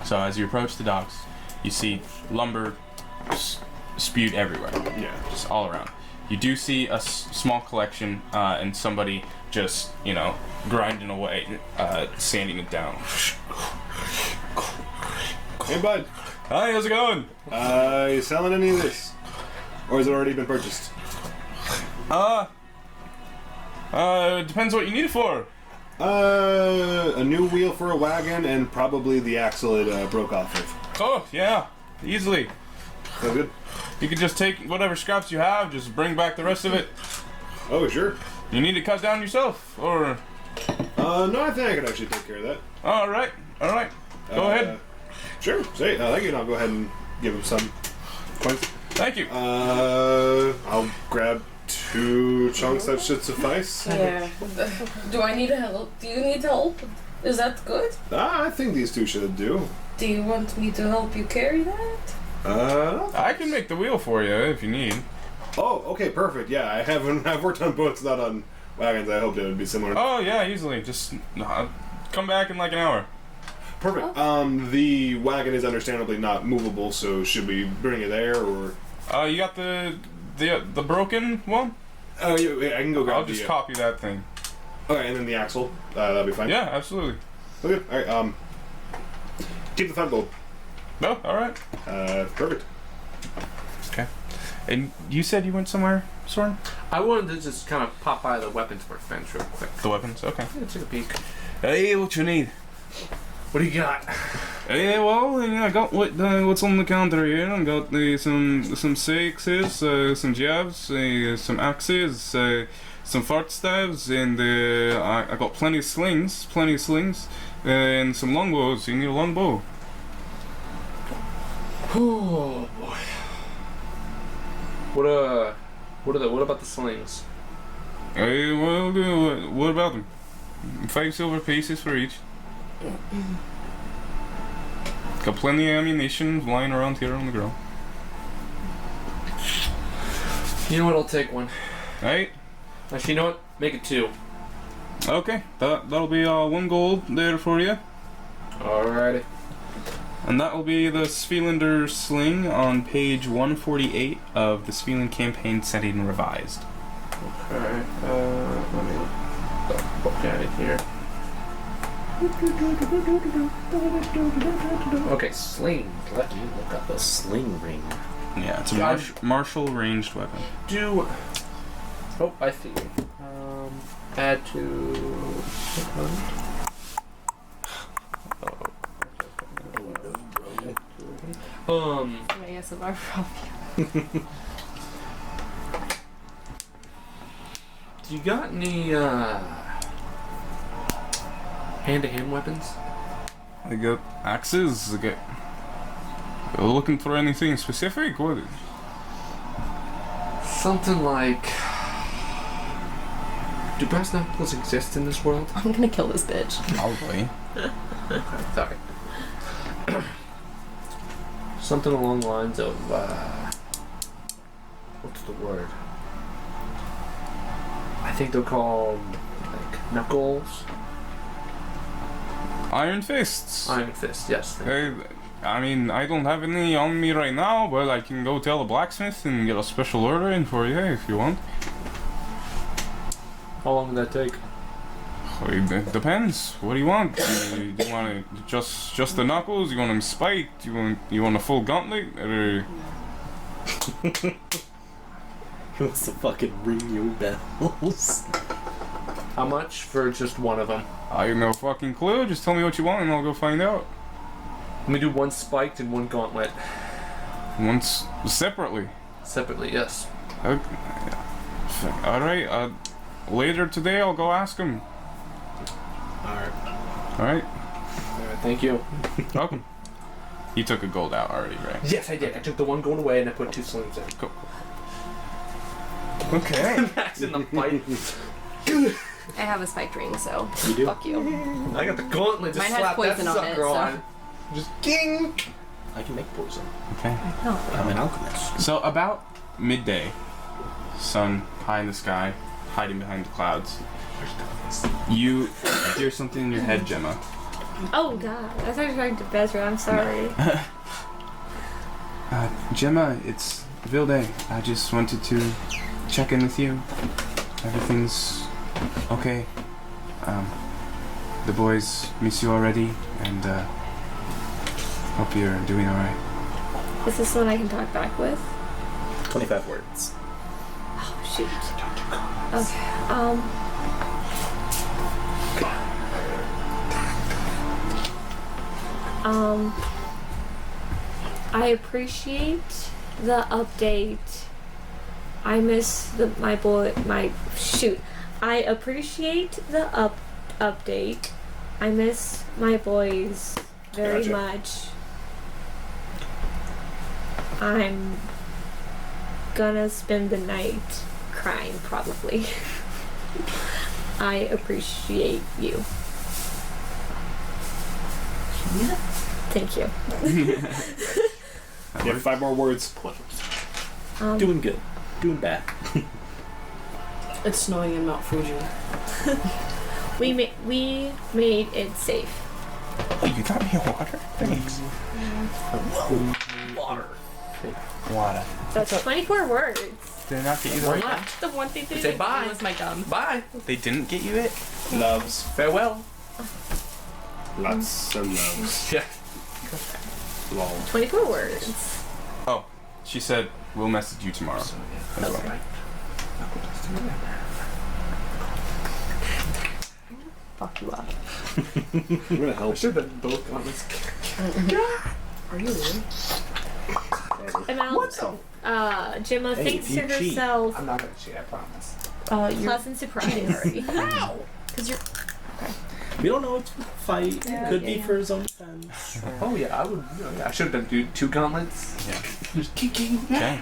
So as you approach the docks, you see lumber spewed everywhere, Yeah. just all around. You do see a small collection and somebody just, grinding away, sanding it down. Hey, bud. Hi, how's it going? You selling any of this? Or has it already been purchased? Depends what you need it for. A new wheel for a wagon and probably the axle it broke off of. Oh, yeah, easily. Sounds good? You can just take whatever scraps you have, just bring back the rest of it. Oh, sure. You need to cut down yourself, or... No, I think I could actually take care of that. Alright. Go ahead. Sure. Say, thank you, and I'll go ahead and give him some points. Thank you. I'll grab 2 chunks, that should suffice. Yeah. Do I need help? Do you need help? Is that good? I think these 2 should do. Do you want me to help you carry that? I can make the wheel for you if you need. Oh, okay, perfect. Yeah, I've worked on boats, not on wagons. I hoped it would be similar. Oh, yeah, easily. Just come back in like an hour. Perfect. The wagon is understandably not movable, so should we bring it there, or? You got the broken one? Oh, yeah, I can go grab I'll just copy that thing. Okay, and then the axle. That'll be fine. Yeah, absolutely. Okay. All right. Keep the front load. No, alright. Perfect. Okay. And you said you went somewhere, Soren? I wanted to just kind of pop by the weapons workbench real quick. The weapons? Okay. Yeah, take a peek. Hey, what you need? What do you got? Hey, well, I got what's on the counter here. I got some sixes, some jabs, some axes, some fart staves, and I got plenty of slings, and some longbows. You need a longbow. Oh boy. What about the slings? Hey, well, what about them? 5 silver pieces for each. Got plenty of ammunition lying around here on the ground. You know what? I'll take one. Right? Actually, you know what? Make it 2. Okay, that'll be 1 gold there for you. Alrighty. And that will be the Svilander sling on page 148 of the Sviland campaign setting revised. Alright. Let me look at it here. Okay, sling. Let me look up a sling ring. Yeah, it's a martial ranged weapon. Oh, I see. Add to. My ASMR problem. Do you got any hand-to-hand weapons? I got axes. Looking for anything specific? What? Something like. Do brass knuckles exist in this world? I'm gonna kill this bitch. Probably. Sorry. Something along the lines of, what's the word? I think they're called, like, knuckles. Iron fists. Iron fist, yes. Hey, I mean, I don't have any on me right now, but I can go tell the blacksmith and get a special order in for you if you want. How long would that take? It depends. What do you want? Do you want just the knuckles? You want them spiked? You want a full gauntlet? Or He wants to fucking ring your bells. How much for just one of them? I have no fucking clue. Just tell me what you want and I'll go find out. Let me do one spiked and one gauntlet. Once separately. Separately, yes. Okay. All right. Later today, I'll go ask him. Alright. All right. Alright, thank you. Welcome. You took a gold out already, right? Yes, I did. I took the one going away and I put 2 slings in. Cool. Okay. Max in the fight. I have a spiked ring, so You do? fuck you. I got the gauntlet. Just Mine has slap that poison on it, sucker so- on. Just ging. I can make poison. Okay. I'm an alchemist. So about midday, sun high in the sky, hiding behind the clouds. You hear something in your head, Gemma. Oh god, I thought you were talking to Bezra, I'm sorry. Gemma, it's Vilde. I just wanted to check in with you. Everything's okay. The boys miss you already, and hope you're doing alright. Is this one I can talk back with? 25 words. Oh shoot. Okay, I appreciate the update. I miss I appreciate the update. I miss my boys very Gotcha. much. I'm gonna spend the night crying probably. I appreciate you. Thank you. Yeah, 5 more words. Doing good. Doing bad. It's snowing in Mount Fuji. We made it safe. Oh, you got me a water? Thanks. Water. Water. That's 24 words. Did they not get you the One right? left. The one thing they Say didn't bye. do was my gum. Bye. They didn't get you it? Loves. Farewell. Lots and loves. Yeah. Lol. 24 words. Oh, she said we'll message you tomorrow. As well. Fuck you up. I'm gonna help. Should have been both gauntlets. Are you really? And I'll, Gemma Hey, thinks if to you cheat, herself, I'm not gonna cheat, I promise. pleasant surprise. How? Because you're. We don't know. It's a fight. Yeah, Could yeah, be yeah. for his own defense. Oh yeah, I would. I should have done 2 gauntlets. Yeah. Just kicking. Okay.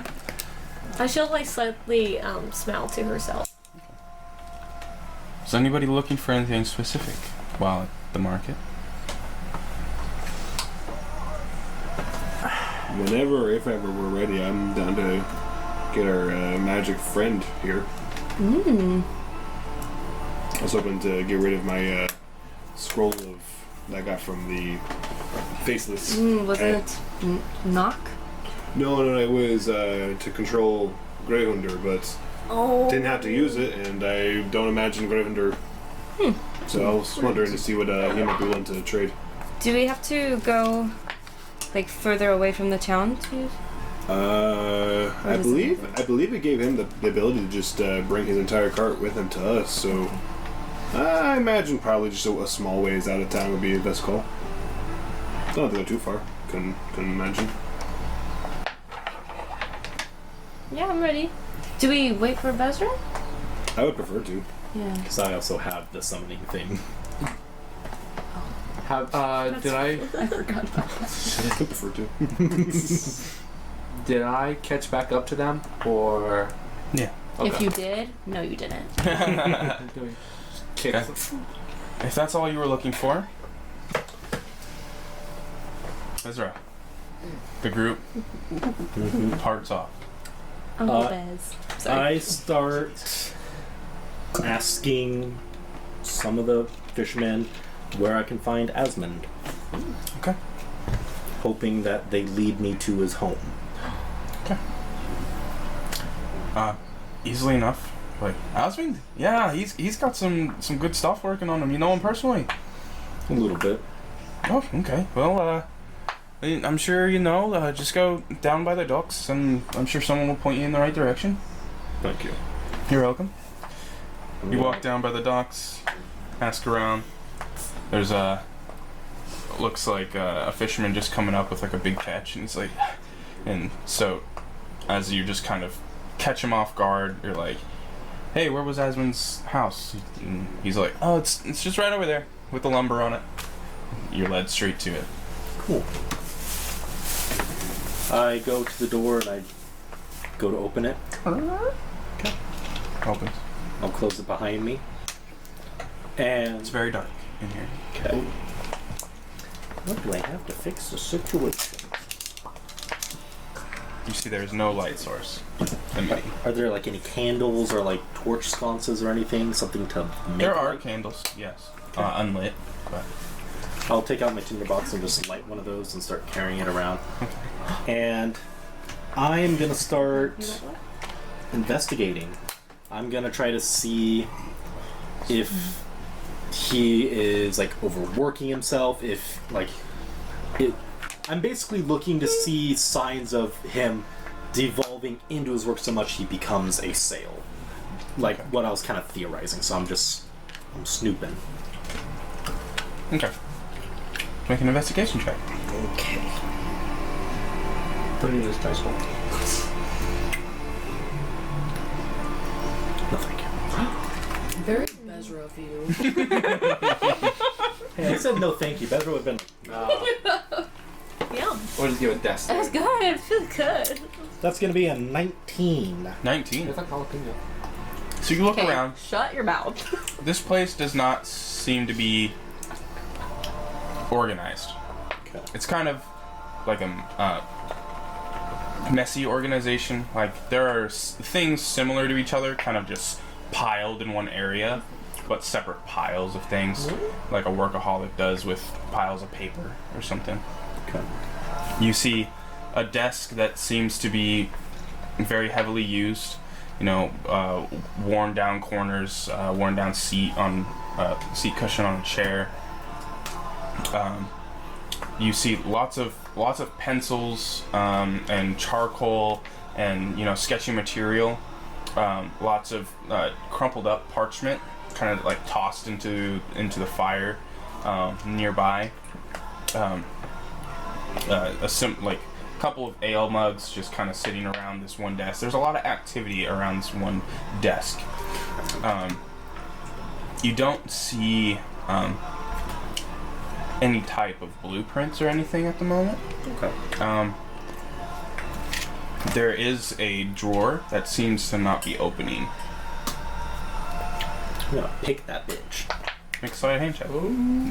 She'll like slightly smile to herself. Is anybody looking for anything specific while at the market? Whenever, if ever we're ready, I'm down to get our magic friend here. Mmm. I was hoping to get rid of my scroll of that I got from the Faceless. Was it knock? No, it was to control Greyhunder, but Oh. didn't have to use it, and I don't imagine Greyhunder. So I was wondering to see what he might be willing to trade. Do we have to go like further away from the town to? I does believe it it gave him the ability to just bring his entire cart with him to us. So I imagine probably just a small ways out of town would be the best call. Don't have to go too far. Couldn't imagine. Yeah, I'm ready. Do we wait for Bezra? I would prefer to. Yeah. Because I also have the summoning thing. Have did I forgot about that. I could prefer to. did I catch back up to them or? Yeah. Okay. If you did, no, you didn't. I'm doing kicks. Okay. If that's all you were looking for, Ezra, the group parts off. Uncle Uh, Bez. Sorry. I start asking some of the fishermen where I can find Asmund. Okay. Hoping that they lead me to his home. Easily enough. Like, Osmond? Yeah, he's got some good stuff working on him. You know him personally? A little bit. Oh, okay. Well, I'm sure you know. Just go down by the docks, and I'm sure someone will point you in the right direction. Thank you. You're welcome. You walk down by the docks, ask around. There's looks like a fisherman just coming up with like a big catch, and he's like, and so as you just kind of catch him off guard, you're like, hey, where was Asmund's house? And he's like, oh, it's just right over there with the lumber on it. You're led straight to it. Cool. I go to the door and I go to open it. Okay. Opens. I'll close it behind me. And It's very dark in here. okay. What do I have to fix the situation? You see there's no light source emanating. Are there like any candles or like torch sconces or anything? Something to make There are light? candles, yes. Unlit, but... I'll take out my tinderbox and just light one of those and start carrying it around. And I'm gonna start investigating. I'm gonna try to see if he is like overworking himself, if like I'm basically looking to see signs of him devolving into his work so much he becomes a sail. Like what I was kind of theorizing, so I'm snooping. Okay. Make an investigation check. Okay. Put it in this dice hole. No thank you. Very Bezra of you. Hey, I said no thank you. Better would have been. Yum. Or just give it death. That was good. It feels good. That's gonna be a 19. 19. It's like jalapeno. So you look around. Shut your mouth. This place does not seem to be organized. Okay. It's kind of like a messy organization. Like there are things similar to each other, kind of just piled in one area, but separate piles of things, like a workaholic does with piles of paper or something. Okay. You see a desk that seems to be very heavily used. You know, worn down corners, worn down seat cushion on a chair. You see lots of pencils and charcoal and sketchy material. Lots of crumpled up parchment, kind of like tossed into the fire nearby. Like a couple of ale mugs just kind of sitting around this one desk. There's a lot of activity around this one desk. You don't see any type of blueprints or anything at the moment. Okay. There is a drawer that seems to not be opening. I'm gonna pick that bitch. Make a sleight of hand check.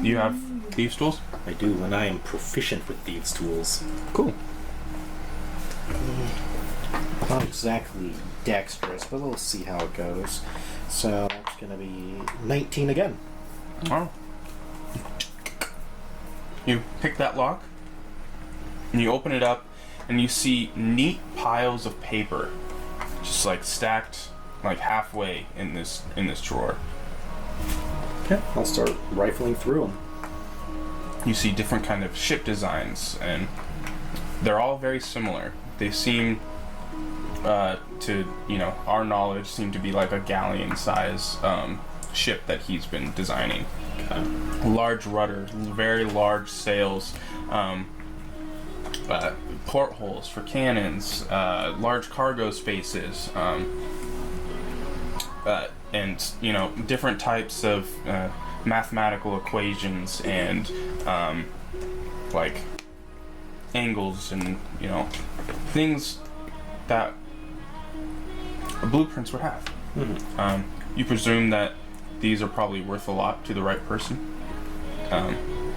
You have thieves' tools? I do, and I am proficient with thieves' tools. Cool. Not exactly dexterous, but let's see how it goes. So it's gonna be 19 again. Oh. You pick that lock, and you open it up, and you see neat piles of paper, just like stacked like halfway in this drawer. Okay, I'll start rifling through them. You see different kind of ship designs, and they're all very similar. They seem to our knowledge seem to be like a galleon size ship that he's been designing. Large rudder, very large sails, portholes for cannons, large cargo spaces, and different types of mathematical equations and like angles and things that blueprints would have. Mm-hmm. You presume that these are probably worth a lot to the right person,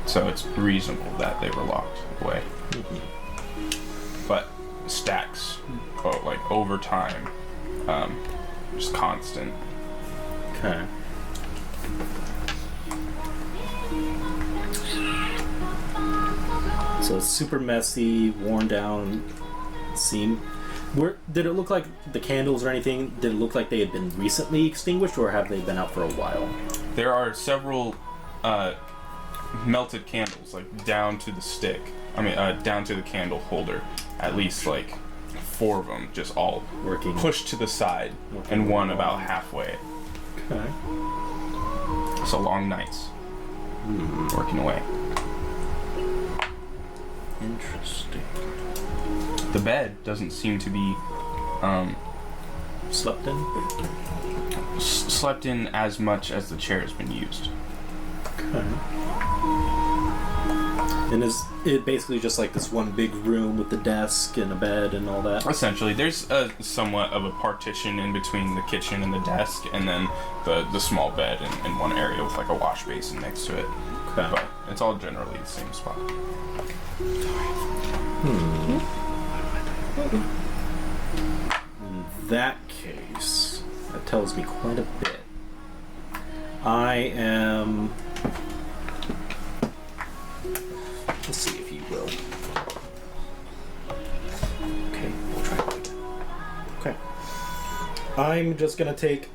so it's reasonable that they were locked away. Mm-hmm. but stacks, like over time, just constant. Okay. So it's super messy, worn down. Did it look like the candles or anything? Did it look like they had been recently extinguished, or have they been out for a while? There are several melted candles, like down to the stick. Down to the candle holder. At least like 4 of them, just all Working. pushed to the side, and one about halfway. Okay. So long nights, working away. Interesting. The bed doesn't seem to be Slept in? slept in as much as the chair has been used. Okay. And is it basically just like this one big room with the desk and a bed and all that? Essentially, there's somewhat of a partition in between the kitchen and the desk, and then the small bed in one area with like a wash basin next to it. Okay. But it's all generally the same spot. In that case, that tells me quite a bit. I am... Let's see if you will. Okay, we'll try it. Okay. I'm just gonna take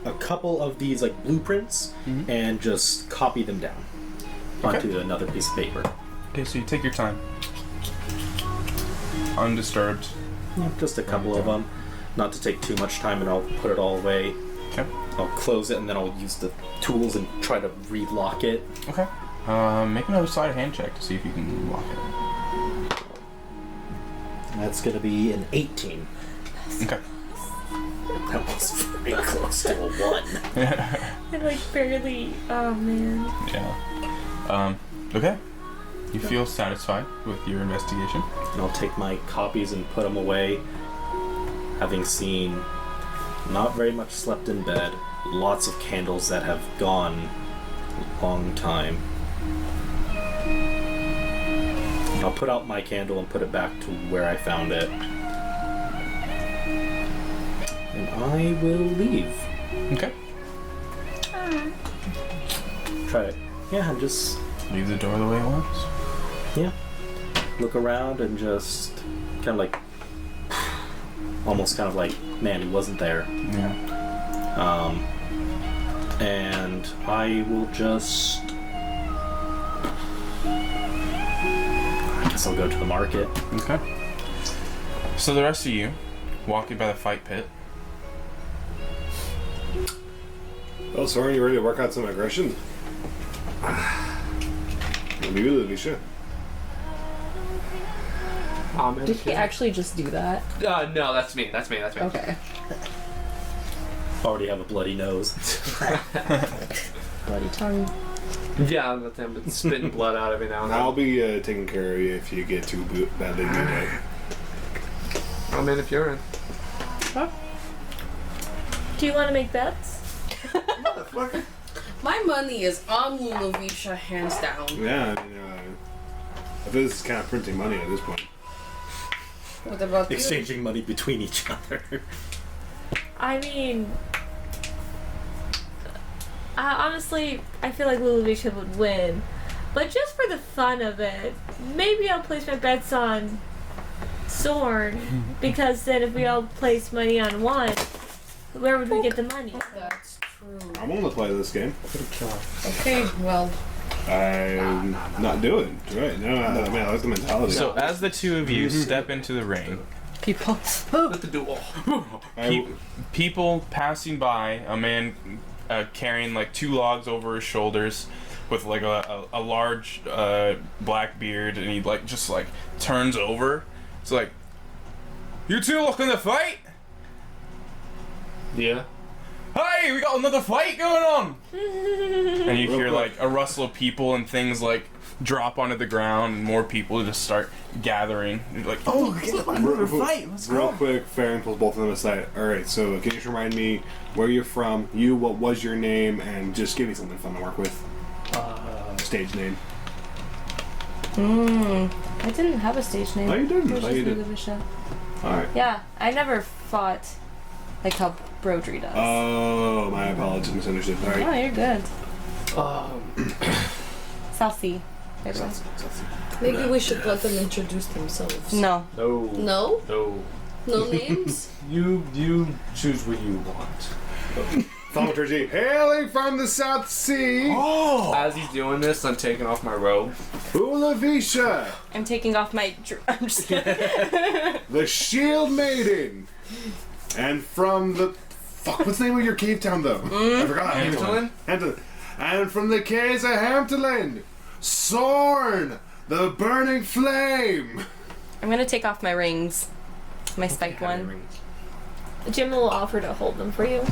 a couple of these like blueprints and just copy them down onto another piece of paper. Okay, so you take your time. Undisturbed. Yeah, just a couple of them. Not to take too much time, and I'll put it all away. Okay. I'll close it, and then I'll use the tools and try to relock it. Okay. Make another sleight of hand check to see if you can lock it. That's gonna be an 18. Okay. That was very close to a 1. I like barely. Oh man. Yeah. Okay. You feel satisfied with your investigation? And I'll take my copies and put them away. Having seen not very much slept in bed, lots of candles that have gone a long time. I'll put out my candle and put it back to where I found it. And I will leave. Okay. Try it. Yeah, and just Leave the door the way it was. look around and just kind of like, almost kind of like, man, he wasn't there. Yeah. And I will just, I guess I'll go to the market. Okay. So the rest of you, walking by the fight pit. Oh, Soren, you ready to work out some aggression? Maybe Alicia. Did he actually just do that? No, that's me. That's me. Okay. Already have a bloody nose. Bloody tongue. Yeah, I'm with him. It's spitting blood out every now and then. I'll be taking care of you if you get too badly beat up. I'm in if you're in. Do you want to make bets? Motherfucker. My money is on Lulavisha, hands down. Yeah, I mean, if this is kind of printing money at this point. What about you? Exchanging money between each other. I mean, honestly, I feel like Lulavisha would win. But just for the fun of it, maybe I'll place my bets on Sorn, because then if we all place money on one, where would we get the money? That's true. I'm gonna play this game. Okay, well, I'm not doing it. Right? No, I mean, I like the mentality. So as the two of you step into the ring, people. Let the duel. people passing by, a man carrying like 2 logs over his shoulders with like a large black beard, and he like just like turns over. It's like, you two looking to fight? Yeah. Hey, we got another fight going on! And you hear like a rustle of people and things like drop onto the ground, and more people just start gathering. You're like, Oh, get another fight. Let's Real go. quick, Farron pulls both of them aside. Alright, so can you just remind me where you're from, what was your name, and just give me something fun to work with. Stage name. I didn't have a stage name. Oh, you didn't? It was Oh, just you didn't. Ludovicia. Alright. Yeah, I never fought like how Brodry does. Oh, my apologies, misunderstood. Alright. Oh, you're good. Um, South Sea. by the way. Maybe we should let them introduce themselves. No. no. No? No. No names? You choose what you want. Thaumaturgy, hailing from the South Sea, Oh! As he's doing this, I'm taking off my robe. Ulavisha, I'm taking off my. I'm just kidding. the Shield Maiden, and from the what's the name of your cave town though? I forgot. Hampton. And from the caves of Hampton, Sorn, the Burning Flame. I'm gonna take off my rings. My spiked one. Jim will offer to hold them for you.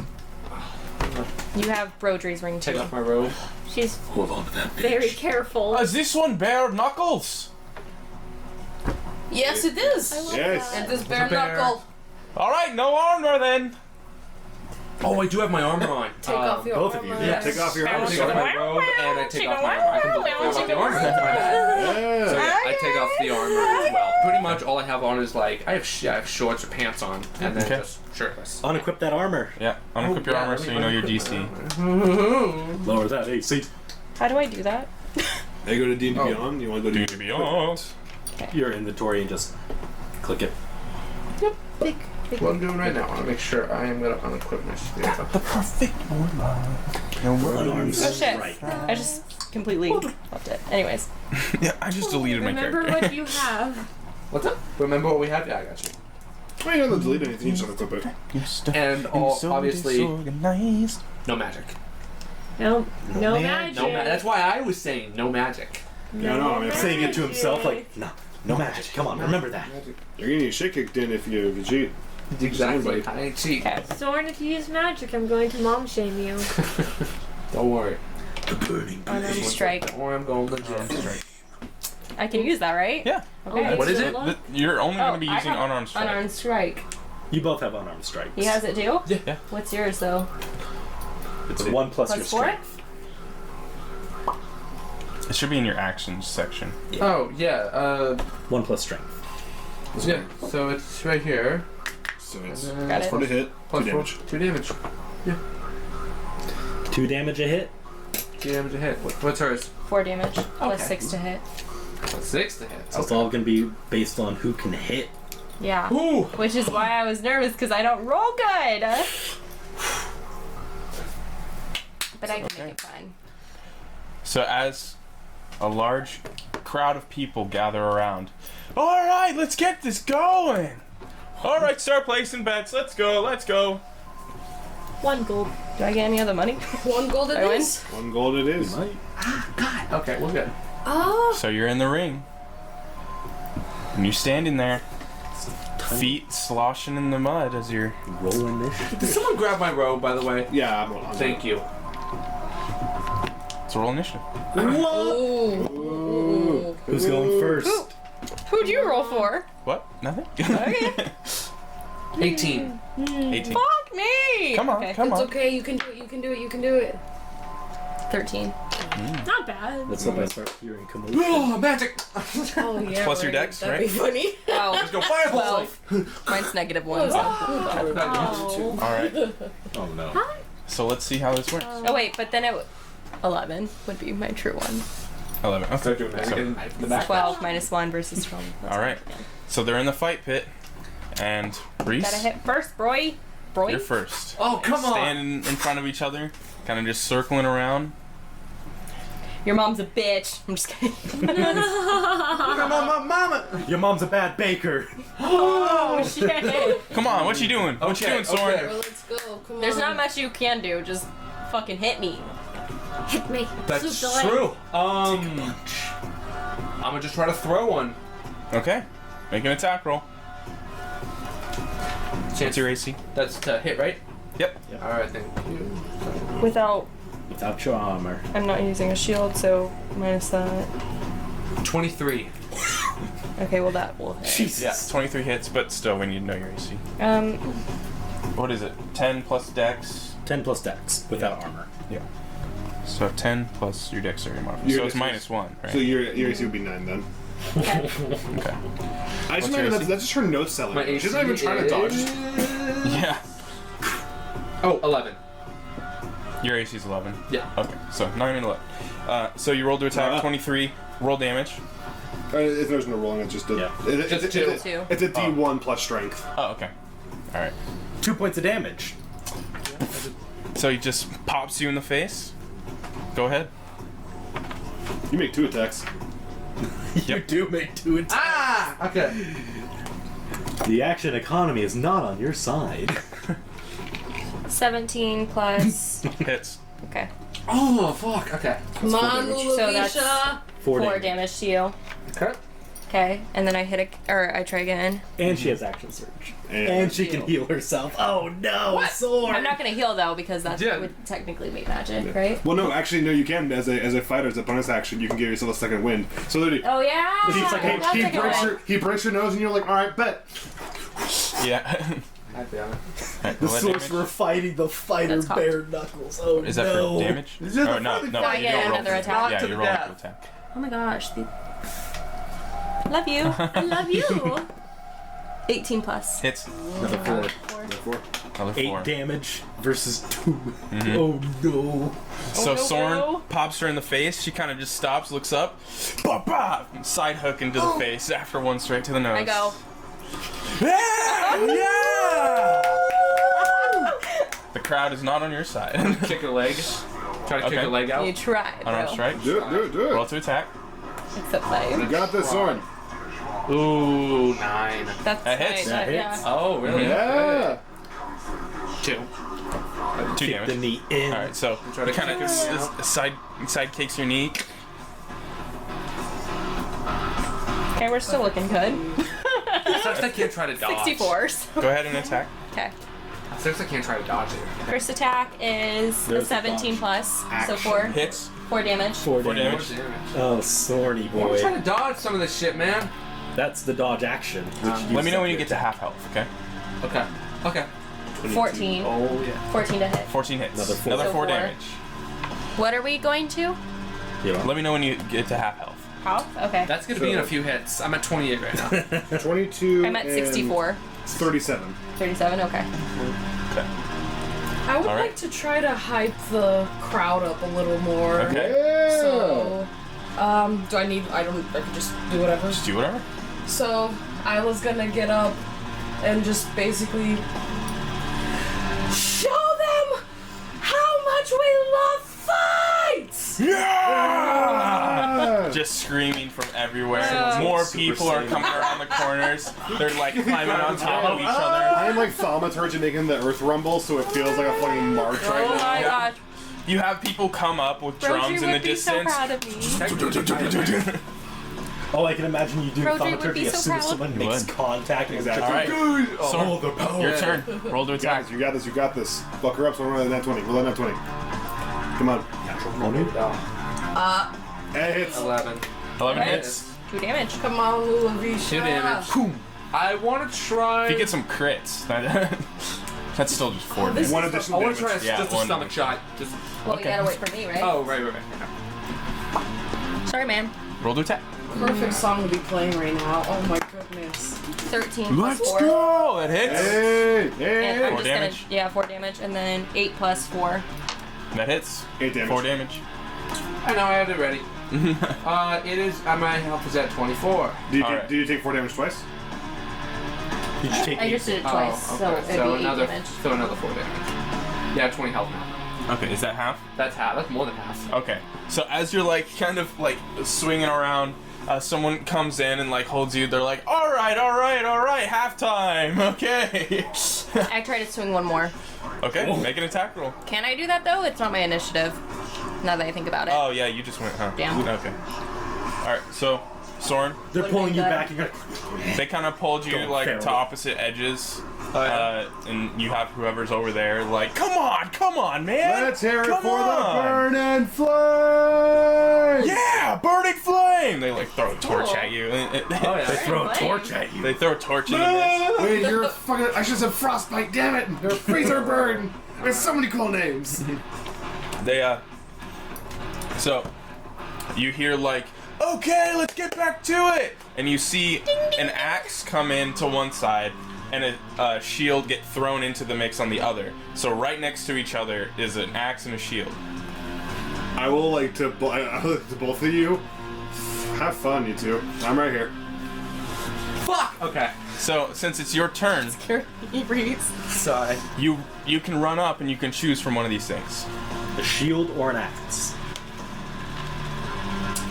You have Brodry's ring too. Take off my robe. She's Hold on to that bitch. very careful. Is this one bare knuckles? Yes, it is. I love Yes. that. And this bare bear. knuckle. Alright, no armor then. Oh, I do have my armor on. Take off your both armor. of you. Yes. Take off your I armor. take off my robe and I take off my armor. I can take off the armor. That's fine. So Yeah. yeah, I take off the armor as well. Pretty much all I have on is like I have shorts or pants on, and then Okay. just shirtless. Unequip that armor. Yeah, unequip your armor so you know your DC. Lower that AC. How do I do that? They go to D&D Beyond. You want to go to D&D Beyond. Your inventory and just click it. What I'm doing right now, I want to make sure I am gonna unequip my spear. The perfect warlock. No Unarmed Oh shit! strike. I just completely left it. Anyways, Yeah, I just deleted my Remember character. what you have. What's up? Remember what we have? Yeah, I got you. Oh, you don't have to delete anything. You just unequip it. And all obviously disorganized. no magic. No, no magic. magic. That's why I was saying no magic. Yeah, no, I mean, Saying it to himself like, no magic. Come on, remember that. you're gonna need shit kicked in if you cheat. Exactly. I ain't cheat. okay. Sorn, if you use magic, I'm going to mom shame you. Don't worry. The burning Unarmed blaze. strike. Don't worry, I'm going legit. I can use that, right? Yeah. Okay. What is it? You're only going Oh, to be I using have unarmed strike. Unarmed strike. You both have unarmed strikes. He has it too? Yeah. What's yours though? It's 1 plus your Plus 4? strength. It should be in your actions section. Oh yeah. 1 plus strength. Yeah. So it's right here. So it's Got it. for the hit, Plus 2 4, damage. 2 damage. 2 damage a hit. 2 damage a hit. What's hers? 4 damage. Plus Okay. 6 to hit. Plus 6 to hit. So it's all gonna be based on who can hit. Yeah. Ooh. Which is why I was nervous because I don't roll good. But I can make it fine. So as a large crowd of people gather around, all right, let's get this going. All right, start placing bets. Let's go. Let's go. 1 gold. Do I get any other money? 1 gold I it win? is. 1 gold it is. Okay, we're good. Oh. So you're in the ring, and you're standing there, feet sloshing in the mud as you're. Roll initiative. Did someone grab my robe, by the way? Yeah, I'm on. Thank you. Let's roll initiative. Ooh. Who's going first? Who'd you roll for? What? Nothing. Okay. 18. 18. Fuck me! Come on, Okay. come It's on. okay. You can do it. You can do it. You can do it. 13. Not bad. Let's hope I start hearing commotion. Oh, magic! Oh yeah. Plus your dex, That'd right? be funny. Oh, Let's go fireball! 12. Mine's -1. So. Oh. All right. Oh no. So let's see how this works. Oh wait, but then 11 would be my true one. 11. So Okay. do magic in the back. 12 -1 versus 12. That's All right. fine, yeah. So they're in the fight pit, and Reese, Gotta hit first, Broy. Broy? you're first. Oh, come on! Standing in front of each other, kind of just circling around. Your mom's a bitch. I'm just kidding. Mama! Your mom's a bad baker. Oh shit. Come on, what you doing? What you Okay, doing, Soren? okay. Well, let's go. Come on. There's not much you can do. Just fucking hit me. Hit me. That's Soup delay. true. I'm gonna just try to throw one. Okay. Make an attack roll. What's your AC? That's to hit, right? Yep. Alright, thank you. Without, Without your armor. I'm not using a shield, so minus that. 23. Okay, well that will hit. Jesus. Yeah, 23 hits, but still we need to know your AC. What is it? 10 plus dex? 10 plus dex without armor. Yeah. So 10 plus your dexterity modifier. So it's -1, right? So your AC would be 9 then. Okay. I just What's remember your that's, AC? that's just her note selling. My She's not even trying to dodge. Yeah. Oh, 11. Your AC is 11. Yeah. Okay, so 9 and 11. So you rolled to attack, 23. Roll damage. If there's no rolling, it's just a. Yeah. Just two. It's a D1 plus strength. Oh, okay. All right. 2 points of damage. So he just pops you in the face. Go ahead. You make 2 attacks. You do make 2 attacks. Ah! Okay. The action economy is not on your side. 17 plus. Hits. Okay. Oh, fuck. Okay. Come on, So that's Lulavisha. 4 damage to you. Okay. Okay, and then I I try again. And she has action surge. And she can heal herself. Oh no, sword! I'm not gonna heal though because that Yeah. would technically be magic, right? Well, no, actually, no, you can. As a fighter, as a bonus action, you can give yourself a second wind. So literally, Oh yeah. he's like, That's he a good one. breaks your nose, and you're like, all right, bet. Yeah. I'd be honest. The sorcerer fighting the fighter That's caught. bare knuckles. Oh Is that no. for damage? Is it Oh, the no, fucking no. No, I you get don't roll another for- attack. Yeah, To you the roll death. to attack. Oh my gosh. Love you. I love you. 18 plus. Hits. Another 4. Another 4. 8 damage versus 2. Oh no. So Oh, no, Soren no. pops her in the face. She kind of just stops, looks up, bah, bah, side hook into the face after one straight to the nose. I go. Yeah! The crowd is not on your side. Kick a leg. Try to kick Okay. a leg out. You try, bro. Unarmed strike. Do it. Roll to attack. Except 5. You got this, Soren. Ooh, 9. That's That hits. fine, That but hits. yeah. Oh, really? Yeah. 2. 2 Kick damage. the knee in. All right, so Try to kind kick of it side kicks your knee. Okay, we're still looking good. Sucks I can't try to dodge. 64s. Go ahead and attack. Okay. Sucks I can't try to dodge it. First attack is a There's the 17 dodge. plus, Action. so 4. Hits. 4 damage. 4 4 damage. damage. Oh, Sorny I'm boy. trying to dodge some of this shit, man. That's the dodge action. Let me know when you get to half health, okay? Okay. Okay. 14. Oh, yeah. 14 to hit. 14 hits. Another 4. Another So 4 4. damage. What are we going to? Let me know when you get to half health. Half? Okay. That's gonna be in a few hits. I'm at 28 right now. 22. I'm at and 64. 37. 37, okay. Okay. I would Alright. like to try to hype the crowd up a little more. Okay. Yeah. So, do I need? I can just do whatever. Just do whatever. So I was gonna get up and just basically show them how much we love fights. Yeah! Just screaming from everywhere. More people are coming around the corners. They're like climbing on top of each other. I am like thaumaturgy making the earth rumble, so it feels like a fucking march Oh right now. my gosh. You have people come up with drums Rodri in the would be so distance. proud of me. Oh, I can imagine you do Rodri would thaumaturgy be as so soon as proud. someone makes would. contact. Exactly. All right. So, the power. your turn. Roll to You got attack. this. You got this. You got this. Buck her up. So we're on that 20. Roll that 20. Come on. It hits. 11. 11 Okay. hits. 2 damage. Come on, Lulavisha. 2 damage. I want to try. If you get some crits, that's still just 4 damage. One I additional want to damage. try Yeah, just a one stomach damage. shot. Just. Well, you gotta wait for me, right? Oh, right. Sorry, man. Roll to attack. Perfect song to be playing right now. Oh my goodness. 13 plus 4. go! That hits. Hey, And hey. I'm 4 just damage. gonna, yeah, 4 damage, and then 8 plus 4. That hits. 8 damage. 4 damage. I know, I had it ready. It is. My health is at 24. Alright. Did you take 4 damage twice? Did you take I just did it twice, so okay. it'd So be 8 another, damage. so another 4 damage. Yeah, 20 health now. Okay, is that half? That's half. That's more than half. Okay. So as you're like kind of like swinging around, someone comes in and like holds you. They're like, all right, halftime. Okay. I try to swing one more. Okay, make an attack roll. Can I do that though? It's not my initiative. Now that I think about it. Oh yeah, you just went, huh? Damn. Okay. All right, so Soren, They're What pulling do you you back. You're like, they kind of pulled you Going like feral. to opposite edges, and you have whoever's over there like, come on, man. Let's hear it Come for on. the burning flame! Yeah, burning flame. They like throw a torch at you. Oh yeah. they throw a Flame. torch at you. They throw a torch in the mist. Wait, you're a fucking. I should have said frostbite, damn it! Or freezer burn! There's so many cool names! They so you hear like okay, let's get back to it. And you see an axe come in to one side and a shield get thrown into the mix on the other. So right next to each other is an axe and a shield. I will like to both of you. Have fun, you two. I'm right here. Fuck! Okay. So since it's your turn, He breathes. Sorry. you can run up and you can choose from one of these things. A shield or an axe.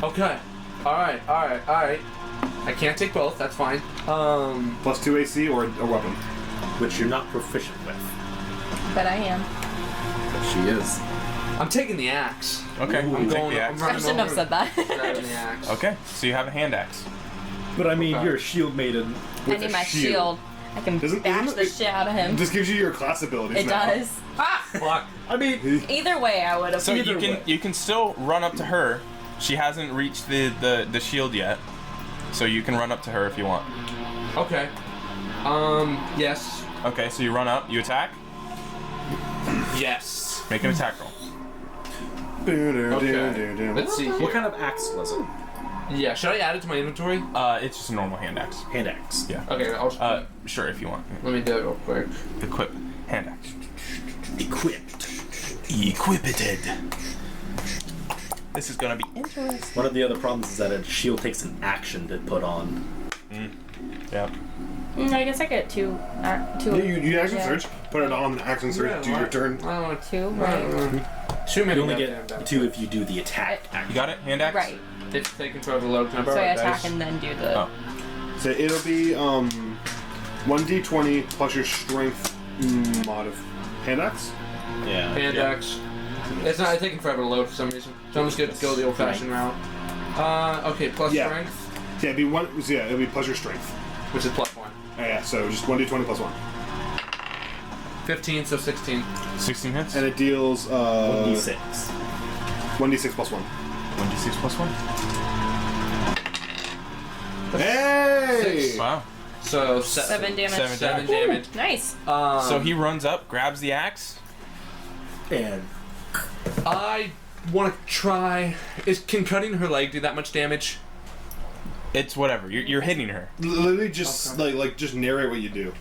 Okay. Alright. I can't take both, that's fine. Plus 2 AC or a weapon. Which you're not proficient with. But I am. But she is. I'm taking the axe. Okay, I'm you take going the I'm axe. I running shouldn't have over said that. and grabbing the axe. Okay, so you have a hand axe. But I mean, Okay. you're a shield maiden I with need a my shield. I can Isn't bash the it- shit out of him. This gives you your class abilities It now. does. Ah! Fuck. I mean, Either way, I would have. So Either way. you can still run up to her. She hasn't reached the shield yet. So you can run up to her if you want. Okay. Yes. Okay, so you run up, you attack, Yes. make an attack roll. Okay. Let's see what here. kind of axe was it? Yeah, should I add it to my inventory? It's just a normal hand axe. Hand axe. Yeah. Okay, I'll just, Sure, if you want. let me do it real quick. Equip hand axe. Equipped. Equipped. This is gonna be interesting. One of the other problems is that a shield takes an action to put on. Yeah. I guess I get two. You action Yeah. search, put it on action search, do your turn. I don't want Two, right? Shoot me You only goddamn get down. 2 if you do the attack You action. got it? Hand axe? Right. It's take control of the load. Can I So borrow I a attack dice? and then do the. Oh. So it'll be 1d20 plus your strength mod of hand axe. Yeah. Hand axe. It's not taking forever to load for some reason. So I'm just gonna go the old-fashioned route. Okay, plus Yeah. strength, Yeah, it'd be one. So yeah, it'll be plus your strength. which is plus 1. Yeah, so just 1d20 plus 1, 15, so 16. 16 hits? and it deals 1d6. 1d6 plus 1. 1d6 plus 1? Hey! 6. Wow. So 7 damage. 7 damage. Nice. So he runs up, grabs the axe. And I want to try. Can cutting her leg do that much damage? It's whatever. You're hitting her. Literally just like just narrate what you do.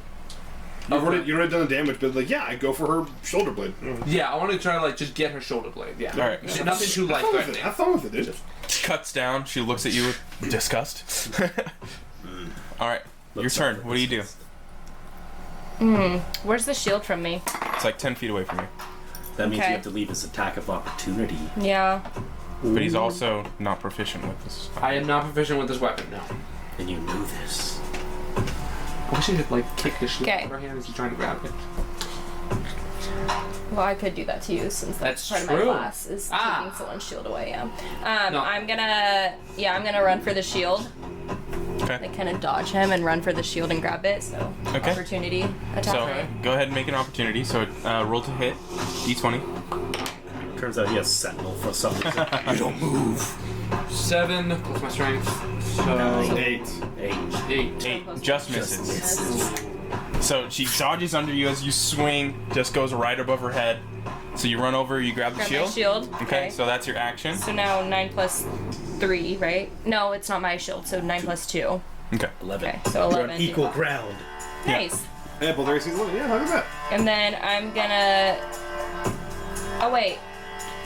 You've Okay. already done the damage, but like, yeah, I go for her shoulder blade. Yeah, I want to try to like just get her shoulder blade. Yeah. All right. So nothing too life Have fun with it. threatening. Have fun with it, dude. Cuts down. She looks at you with disgust. All right. Your turn. What do you do? Where's the shield from me? It's like 10 feet away from you. that means Okay. you have to leave his attack of opportunity. Yeah. But he's also not proficient with this. I am not proficient with this weapon. No. And you know this. I wish I could like kick the shield out Okay. of her hand as he's trying to grab it. Well, I could do that to you since that's That's part of true. my class is Ah. taking someone's shield away. Yeah. No. I'm gonna run for the shield. Okay. Like kind of dodge him and run for the shield and grab it. So Okay. opportunity attack. So go ahead and make an opportunity. So roll to hit. D20. Turns out he has sentinel for some reason. You don't move. 7 plus my strength. So 8. 8. 8. Just misses. So she dodges under you as you swing. Just goes right above her head. So you run over. You grab the Grab shield. my shield. Okay. So that's your action. So now 9 plus 3, right? No, it's not my shield. So 9 plus 2. Okay. 11. Okay, so You're 11. on equal ground. Nice. Yeah, both races. Yeah, how about that? And then I'm gonna. Oh wait.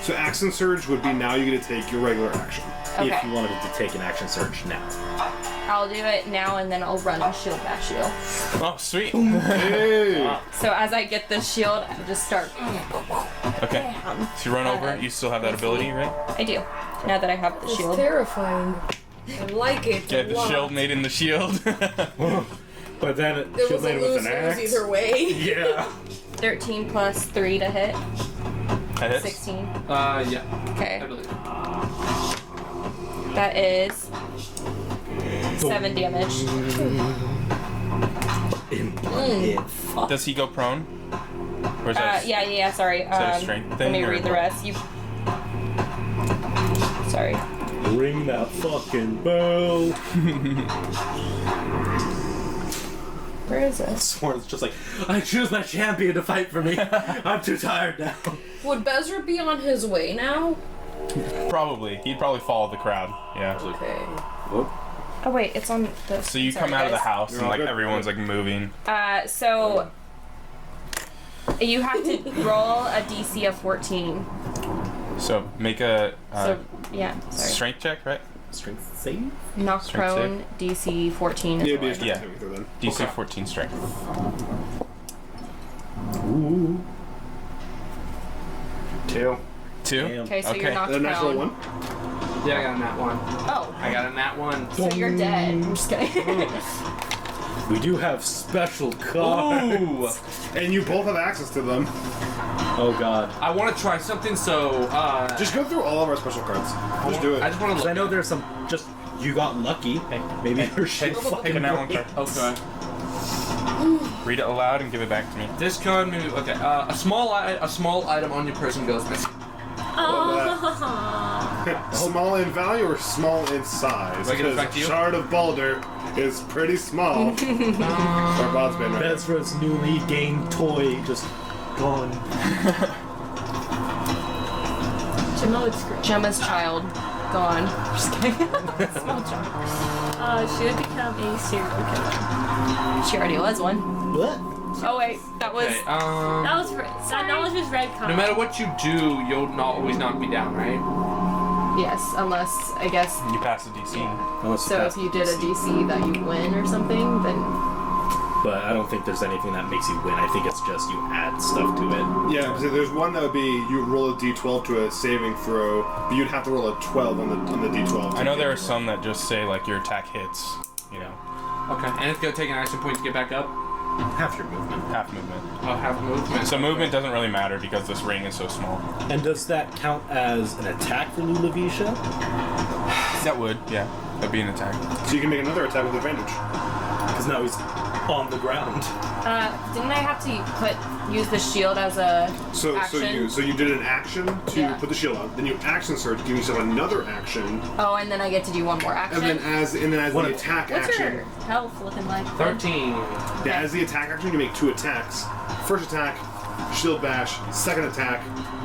So action surge would be now you get to take your regular action. Okay. If you wanted to take an action surge now. I'll do it now and then I'll run and shield bash you. Oh, sweet. Hey! So as I get this shield, I just start. Okay. So you run over. You still have that ability, right? I do. Now that I have the It's shield. terrifying. I like it. Get the shield made in the shield. But then It was a lose-lose either way. Yeah. 13 plus 3 to hit. That hits. 16. Yeah. I Okay. believe. That is 7 damage. Does he go prone? Or is that Yeah, sorry. that a strength Let thing, me or read the what? rest. Sorry. Ring that fucking bell. Where is this? Sworn's just like, I choose my champion to fight for me. I'm too tired now. Would Bezra be on his way now? Probably. He'd probably follow the crowd. Yeah. Okay. Whoop. Oh wait, it's on the. So you sorry, come out of the guys. house and like everyone's like moving. So you have to roll a DC of 14. So make a So yeah, sorry. strength check, right? Strength save? Knock strength prone, DC 14. Is Yeah, the be a one. strength Yeah. saving throw then. DC 14 strength. Ooh. 2. 2? Damn. Okay, so you're Okay. knocked The natural prone. one. Yeah, I got a nat 1. Oh, I got a nat 1. so you're dead. I'm just kidding. We do have special cards. Ooh! And you both have access to them. Oh god. I want to try something, so Just go through all of our special cards. Just do it. I just want to Because look. I know there's some just you got lucky. Maybe there's shit Take a fucking nat one right. card. Okay. Read it aloud and give it back to me. This card move. Okay. A small item on your person goes missing. Small in value or small in size? Do I get it back to Because you? Shard of Balder is pretty small. Or Bob's been right. Bezra's newly gained toy just gone. Gemma's child gone. Just kidding. Small child. She would become a serial killer. She already was one. What? Oh wait, that was. Okay. That was that knowledge was red No matter what you do, you'll not always knock me down, right? Yes, unless I guess. You pass the DC. Unless So pass if you did a DC that you win or something, then But I don't think there's anything that makes you win. I think it's just you add stuff to it. Yeah, so there's one that would be you roll a d12 to a saving throw, but you'd have to roll a 12 on the d12. I know there are some that just say like your attack hits, you know, Okay. And it's gonna take an action point to get back up. Half your movement. half movement. Oh, have movement. So movement doesn't really matter because this ring is so small. And does that count as an attack for Lulavisha? That would, yeah. That'd be an attack. So you can make another attack with advantage. Because now he's on the ground. didn't I have to use the shield as a action? So you did an action to Yeah. put the shield on, then you action surge, give yourself another action, Oh, and then I get to do one more action. and then as One the of- attack What's action, your health looking like? 13. yeah, as the attack action, you make 2 attacks. First attack, shield bash. Second attack,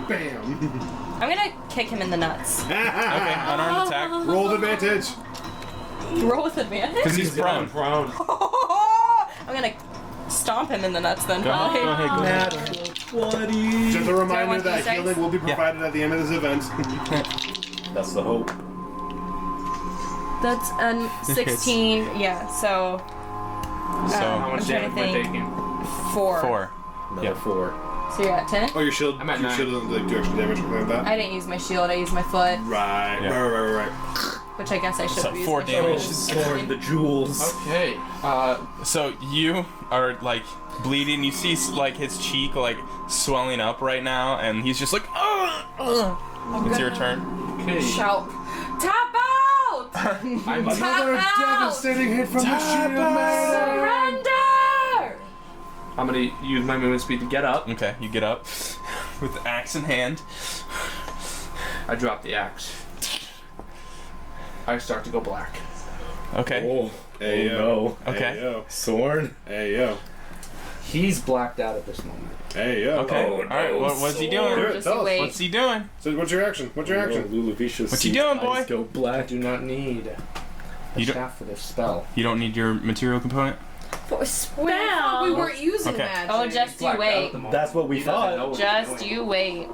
bam. I'm gonna kick him in the nuts. Okay, unarmed attack. Roll with advantage. Roll with advantage. Because he's prone. Prone. I'm gonna stomp him in the nuts then. Go Probably. ahead, go ahead. Natural 20. Just a reminder want that D6? healing will be provided at the end of this event. That's the hope. That's 16. Yeah. So So, How I'm much trying to damage am I think. taking? 4. 4. Another Yeah. 4. So you're at 10. Oh, your shield. I'm at Your 9. shield doesn't like do extra damage or something like that. I didn't use my shield. I used my foot, Right. Yeah. Right. which I guess I should So have used. 4 my damage. shield. Sword, the jewels. Okay. So you are like bleeding. You see like his cheek like swelling up right now, and he's just like, It's your turn. Okay. Shout. Tap out! I'm Another devastating hit from the shield man. Surrender! I'm gonna use my movement speed to get up. Okay, you get up with the axe in hand. I drop the axe. I start to go black. Okay. Oh, Hey, no. Okay. Hey yo. Sword. Hey yo. He's blacked out at this moment. Hey yo. Okay. Oh, All right. no, What's he Do doing? it. Just Tell us. wait. What's he doing? So what's your action? What's your action? Lulavisha What you doing, boy? Go I black. do not need a You don't- staff for this spell. You don't need your material component. For We spell. weren't using Okay. magic. Oh, just you Blacked out at wait. the moment. That's what we He doesn't know thought. what Just he's doing. you wait.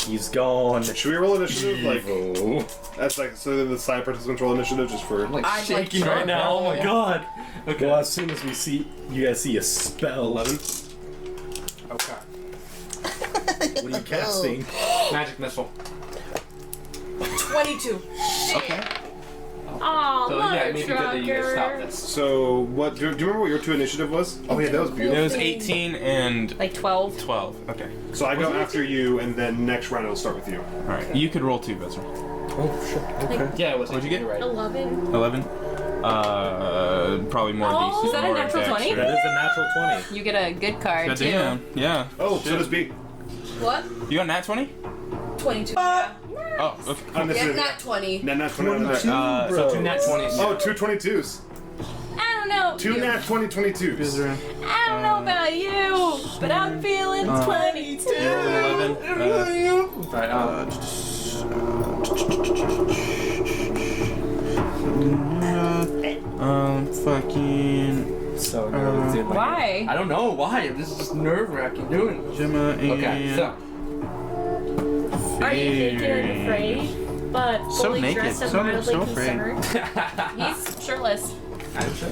He's gone. Should we roll initiative? Like Evil. that's like so then the side participants roll initiative just for. I'm like I'm shaking like, right now. Oh my god. Okay. Well, as soon as we see you guys see a spell. 11. Okay. What are you casting? Magic missile. 22. Okay. Oh, So yeah, it may be good that you guys stop motherfucker. this. So what? Do you remember what your 2 initiative was? Oh yeah, that was It beautiful. was 18 and Like 12. 12. Okay. So I go after you, and then next round it'll start with you. All right. You could roll 2, Bezra. Oh shit. Okay. Yeah, it was. What'd you get? You're right. 11. 11. Probably more Oh, DC. is that a more natural dex, 20? right? That is a natural 20. You get a good card God too. damn. Yeah. Oh, so Shit. does B. What? You got nat 20? 22. Yeah. Oh, okay. On this Yeah, is- not 20. Not 20. So 2 nat 20s. Oh, 2 22s. I don't know. 2 nat 20 22s. I don't know about you, but I'm feeling 22. 11. Right, Fucking. So nervous. Dude, Why? I don't know why. This is just nerve wracking doing it. Gemma and. Okay, so Are you naked and afraid? But So fully naked, dressed and so mildly afraid. concerned? He's shirtless. I'm sure.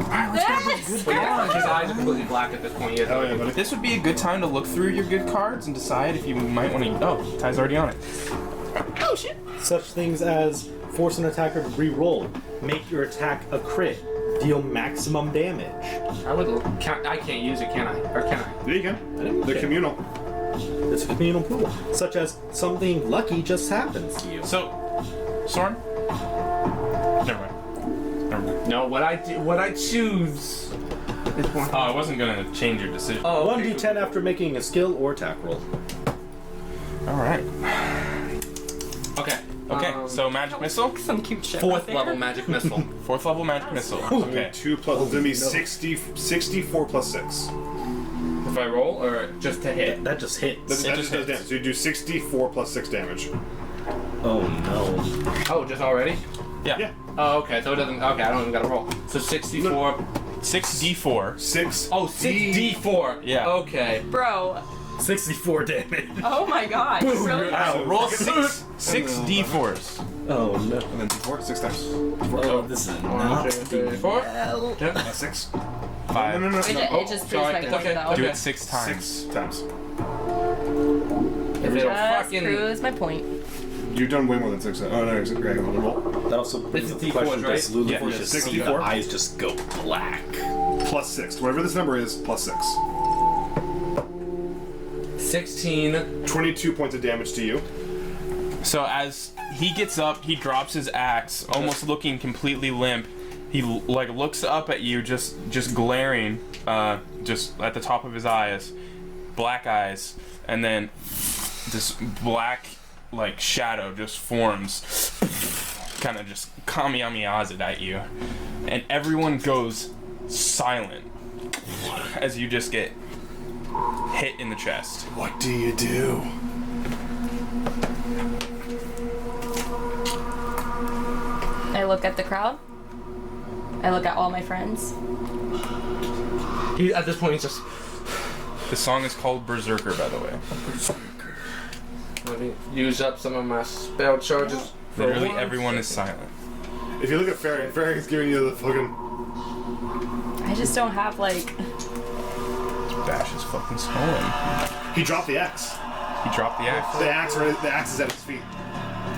Yes! But yeah, his eyes are completely black at this point. He has Oh yeah, buddy. This would be a good time to look through your good cards and decide if you might want to. Oh, Ty's already on it. Oh shit! Such things as force an attacker to re-roll, make your attack a crit, deal maximum damage. I can't use it, can I? Or can I? There you go. The communal. It's a communal pool. Such as something lucky just happens to you. So, Soren. Never mind. No, what I choose. Oh, I wasn't gonna change your decision. Oh, 1d10 after making a skill or attack roll. All right. Okay. Okay. So magic missile. Some cute shit. Fourth level magic missile. 4th level magic missile. Okay. 2 plus. It's gonna be 64 plus 6. If I roll or just to hit. That just hits. That just does damage. So you do 64 plus 6 damage. Oh no. Oh, just already? Yeah. Yeah. Oh, okay. So it doesn't. Okay, I don't even gotta roll. So 64. 6d4. 6. Oh, 6d4. Yeah. Okay. Bro. 64 damage. Oh my god. Really? Ow. Roll 6 d4s. Oh no. And then d4, 6 times. Oh, this is 1, not 2, 3, 4. 6. 5. No. It just proves my point okay. though. Do Okay. it 6 times. 6 times. If it'll Just fucking. proves my point. You've done way more than 6. Oh no, it's okay. Hold on, roll. That also brings This up is the D4s, question, right? does Lulu Yeah, just see 64? the eyes just go black? Plus 6. Whatever this number is, plus 6. 16. 22 points of damage to you. So as he gets up, he drops his axe, almost looking completely limp. He like looks up at you, just glaring, just at the top of his eyes, black eyes, and then this black like shadow just forms, kind of just Kamehameha's at you, and everyone goes silent as you just get hit in the chest. What do you do? I look at the crowd. I look at all my friends. At this point, he's just. The song is called Berserker, by the way. Let me use up some of my spell charges. for Literally one everyone is second. silent. If you look at Farron, Farron's giving you the fucking. I just don't have like. Bash is fucking stolen. He dropped the axe. He dropped the axe. The axe is at his feet.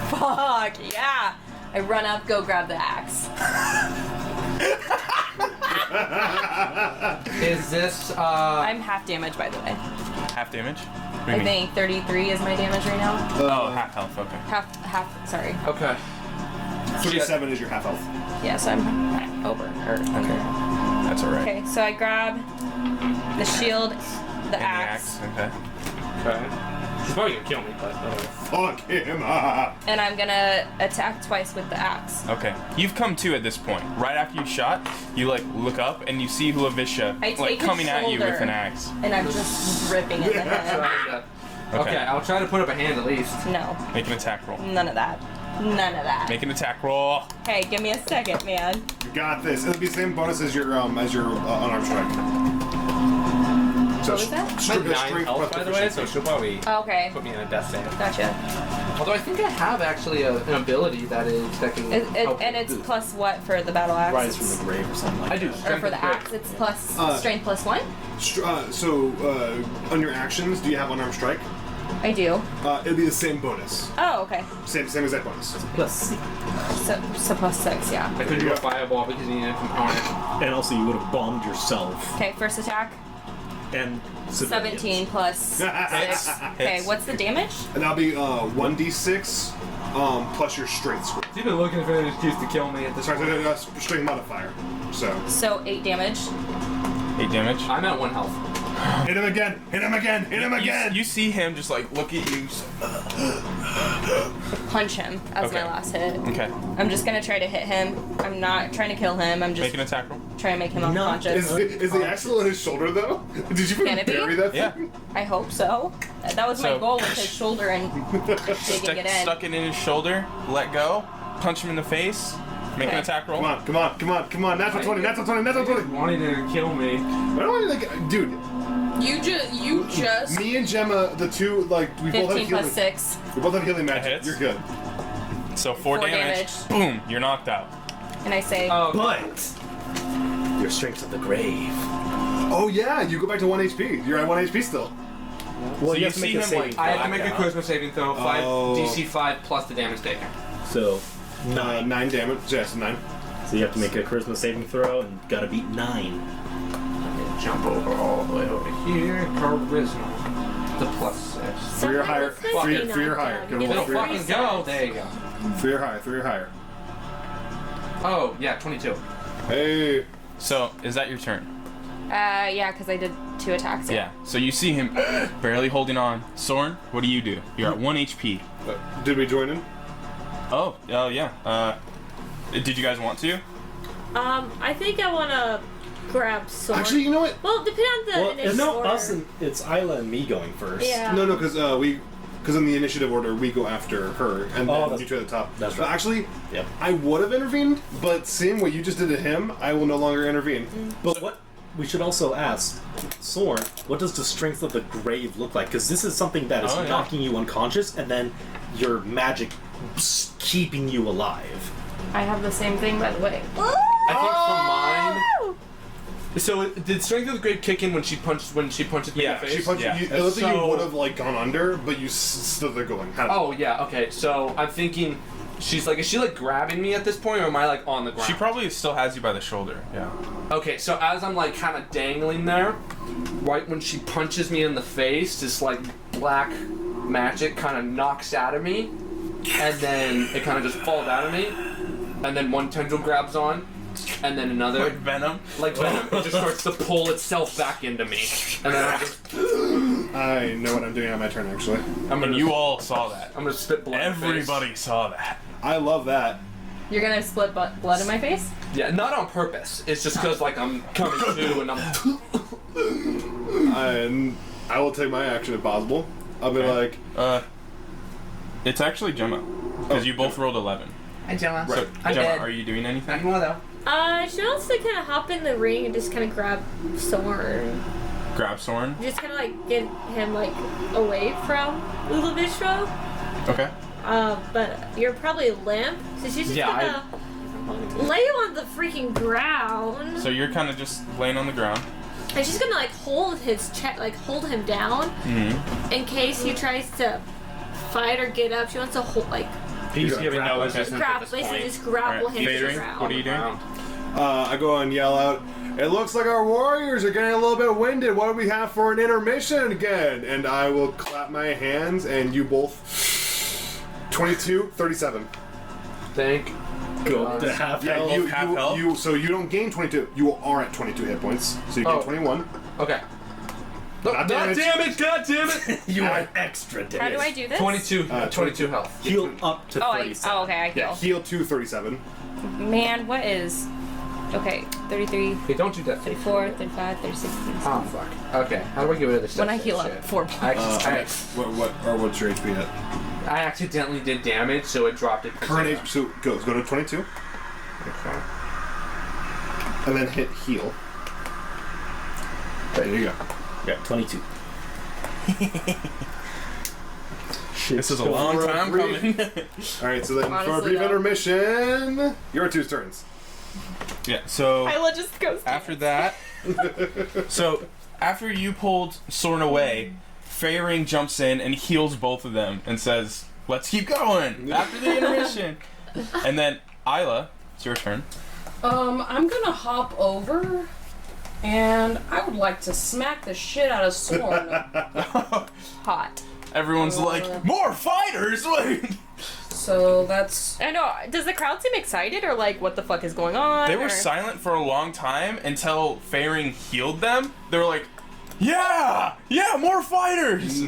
Fuck yeah! I run up, go grab the axe. Is this, I'm half damage, by the way. Half damage? What do you I mean? think 33 is my damage right now. Oh, half health, okay. Half, sorry. Okay. 37 is your half health. Yeah, so I'm over. Okay. That's alright. Okay, so I grab the shield, the And axe, the axe, okay. Okay. She's probably gonna kill me, but whatever. Fuck him up. and I'm gonna attack twice with the axe. Okay. You've come to at this point. Right after you shot, you like look up and you see Huavisha I like take his coming at you with shoulder. an axe. And I'm just ripping in the head. Okay, I'll try to put up a hand at least. No, Make an attack roll. none of that. None of that. Make an attack roll. Hey, give me a second, man. You got this. It'll be the same bonus as your unarmed strike. So What was that? I have 9 health, by the way, so she'll probably Okay, put me in a death save. gotcha. Although I think I have actually an ability that can help And it's boost. plus what for the battle axe? Rise from the grave or something like I do. Or strength for the and axe, it's plus Uh, strength plus 1? On your actions, do you have unarmed strike? I do. It'll be the same bonus. Oh, okay. Same exact bonus. Plus, So plus 6, yeah. I could do a fireball because you need a component. and also you would have bombed yourself Okay, first attack. and civilians. 17 plus 6. Okay, Hits. what's the damage? And that'll be 1d6 plus your strength score. He's been looking for an excuse to kill me at this Sorry, strength modifier. So So 8 damage. 8 damage. I'm at 1 health. Hit him again! Hit him again! Hit him again! You see him just like look at you. Punch him as my last hit. Okay. I'm just gonna try to hit him. I'm not trying to kill him. I'm just Make an attack roll. trying to make him unconscious. Is the axle on his shoulder though? Did you Can it be? bury that Yeah. thing? I hope so. That was my So- goal with his shoulder and digging it in. Stuck it in his shoulder. Let go. Punch him in the face. Make an attack roll. Come on. Natural 20, natural 20, natural 20. Wanting to kill me. I don't want to, like, dude, You just. me and Gemma, the two, like, we both have 15 healing. plus 6. We both have healing magic. hits. You're good. So 4 4 damage. Boom. You're knocked out. And I say, But your strength of the grave. Oh, yeah, you go back to 1 HP. You're at 1 HP still. Well, So you you have to see make a him, saving like, I have to throw. make a charisma saving throw. 5 Oh. DC 5 plus the damage taken. So 9. 9 damage. Yes, 9. So you have to make a charisma saving throw and gotta beat 9. Jump over all the way over here. Charisma. The plus 6. For your higher. Someone For says your knocked higher. out. Go You roll get for your- free Fucking go. sets. There you go. For your higher. Oh, yeah, 22. Hey. So is that your turn? yeah, because I did 2 attacks. Yeah. So you see him barely holding on. Soren, what do? You're at 1 HP. Did we join in? Oh yeah. Did you guys want to? I think I want to grab sword. Actually, you know what? Well, depending on the Well, it's initiative order. us and it's Isla and me going first. Yeah. No, because because in the initiative order we go after her and Oh, then that's- you two at the top. that's But right. actually, Yep. I would have intervened, but seeing what you just did to him, I will no longer intervene. But what we should also ask, Soren, what does the strength of the grave look like? Because this is something that is Oh, yeah. knocking you unconscious, and then your magic keeping you alive. I have the same thing, by the way. I think for mine. So did strength of the grave kick in when she punched me in the face? She punched Yeah. you. It looks like you So- would have like gone under, but you stood there going. How Oh yeah, okay. So I'm thinking, is she like grabbing me at this point, or am I like on the ground? She probably still has you by the shoulder. Yeah. Okay, so as I'm like kind of dangling there, right when she punches me in the face, this like black magic kind of knocks out of me, and then it kind of just falls out of me, and then one tendril grabs on, and then another. Like Venom. Like Venom, it just starts to pull itself back into me, and then I know what I'm doing on my turn. Actually, And you all saw that. I'm gonna spit blood. in the face. Everybody saw that. I love that. You're gonna split blood in my face? Yeah, not on purpose. It's just because like I'm coming to and I'm. And I will take my action if possible. I'll be like, It's actually Gemma, because you both rolled 11. Hi, Gemma. So I'm Gemma, dead. are you doing anything? Not more though. She wants to kind of hop in the ring and just kind of grab Soren. Grab Soren. Just kind of like get him like away from Uluvishra. Okay. But you're probably limp, so she's just Yeah, gonna lay you on the freaking ground. So you're kind of just laying on the ground. And she's gonna like hold his chest, like hold him down Mm-hmm. in case he tries to fight or get up. She wants to hold like He's giving no Okay. resistance at grab, this basically point. just grapple Alright, him to the Fadering, ground. what are you doing? I go and yell out, "It looks like our warriors are getting a little bit winded. What do we have for an intermission again?" And I will clap my hands, and you both 22, 37. Thank Go to half Yeah, health. half health? so you don't gain 22. You are at 22 hit points, so you gain Oh. 21. Okay. No, Not God damage. damn it! God damn it! You are extra dead. How do I do this? 22 health. Heal up to Oh, 37. okay, I Yeah, heal. heal 2, 37. Man, what is... Okay, 33, Okay, don't do that. 34, 35, 36, 37. Oh fuck. Okay, how do I get rid of this? When I stuff? heal Shit. up 4 points. What's your HP at? I accidentally did damage, so it dropped it. to Current 0. HP, so go to 22, Okay. and then hit heal. There you go. Yeah, 22. This is a long for a time brief- coming. Alright, so then for a Honestly, brief though. intermission, your 2 turns. Yeah, so Isla just goes... after that, so after you pulled Soren away, Feyring jumps in and heals both of them and says, "Let's keep going after the intermission." And then Isla, it's your turn. I'm gonna hop over, and I would like to smack the shit out of Soren. Hot. Everyone's like, "More fighters!" So that's I know. Does the crowd seem excited or like, what the fuck is going on? They were or- silent for a long time until Feyring healed them. They were like, Yeah! Yeah, more fighters!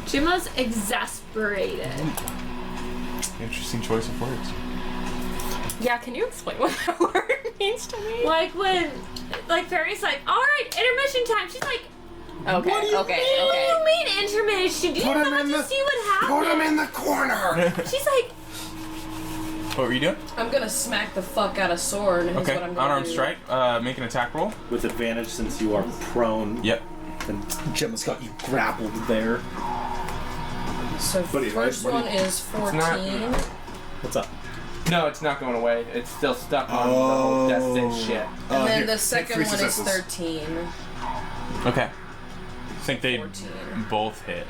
Gemma's exasperated. Interesting choice of words. Yeah, can you explain what that word means to me? Like when, like Fairy's like, all right, intermission time. She's like, Okay, what do you mean intermission? Do you not see what happened? Put him in the corner. She's like, What were you doing? I'm gonna smack the fuck out of Soren. Is Okay, what I'm gonna unarmed do. strike. Make an attack roll. With advantage since you are prone. Yep. And Gemma's got you grappled there. So Buddy, first buddy. one is 14. What's up? No, it's not going away. It's still stuck on the whole death save shit. And then here, the take second 3 one is successes. 13. Okay. I think they 14. both hit.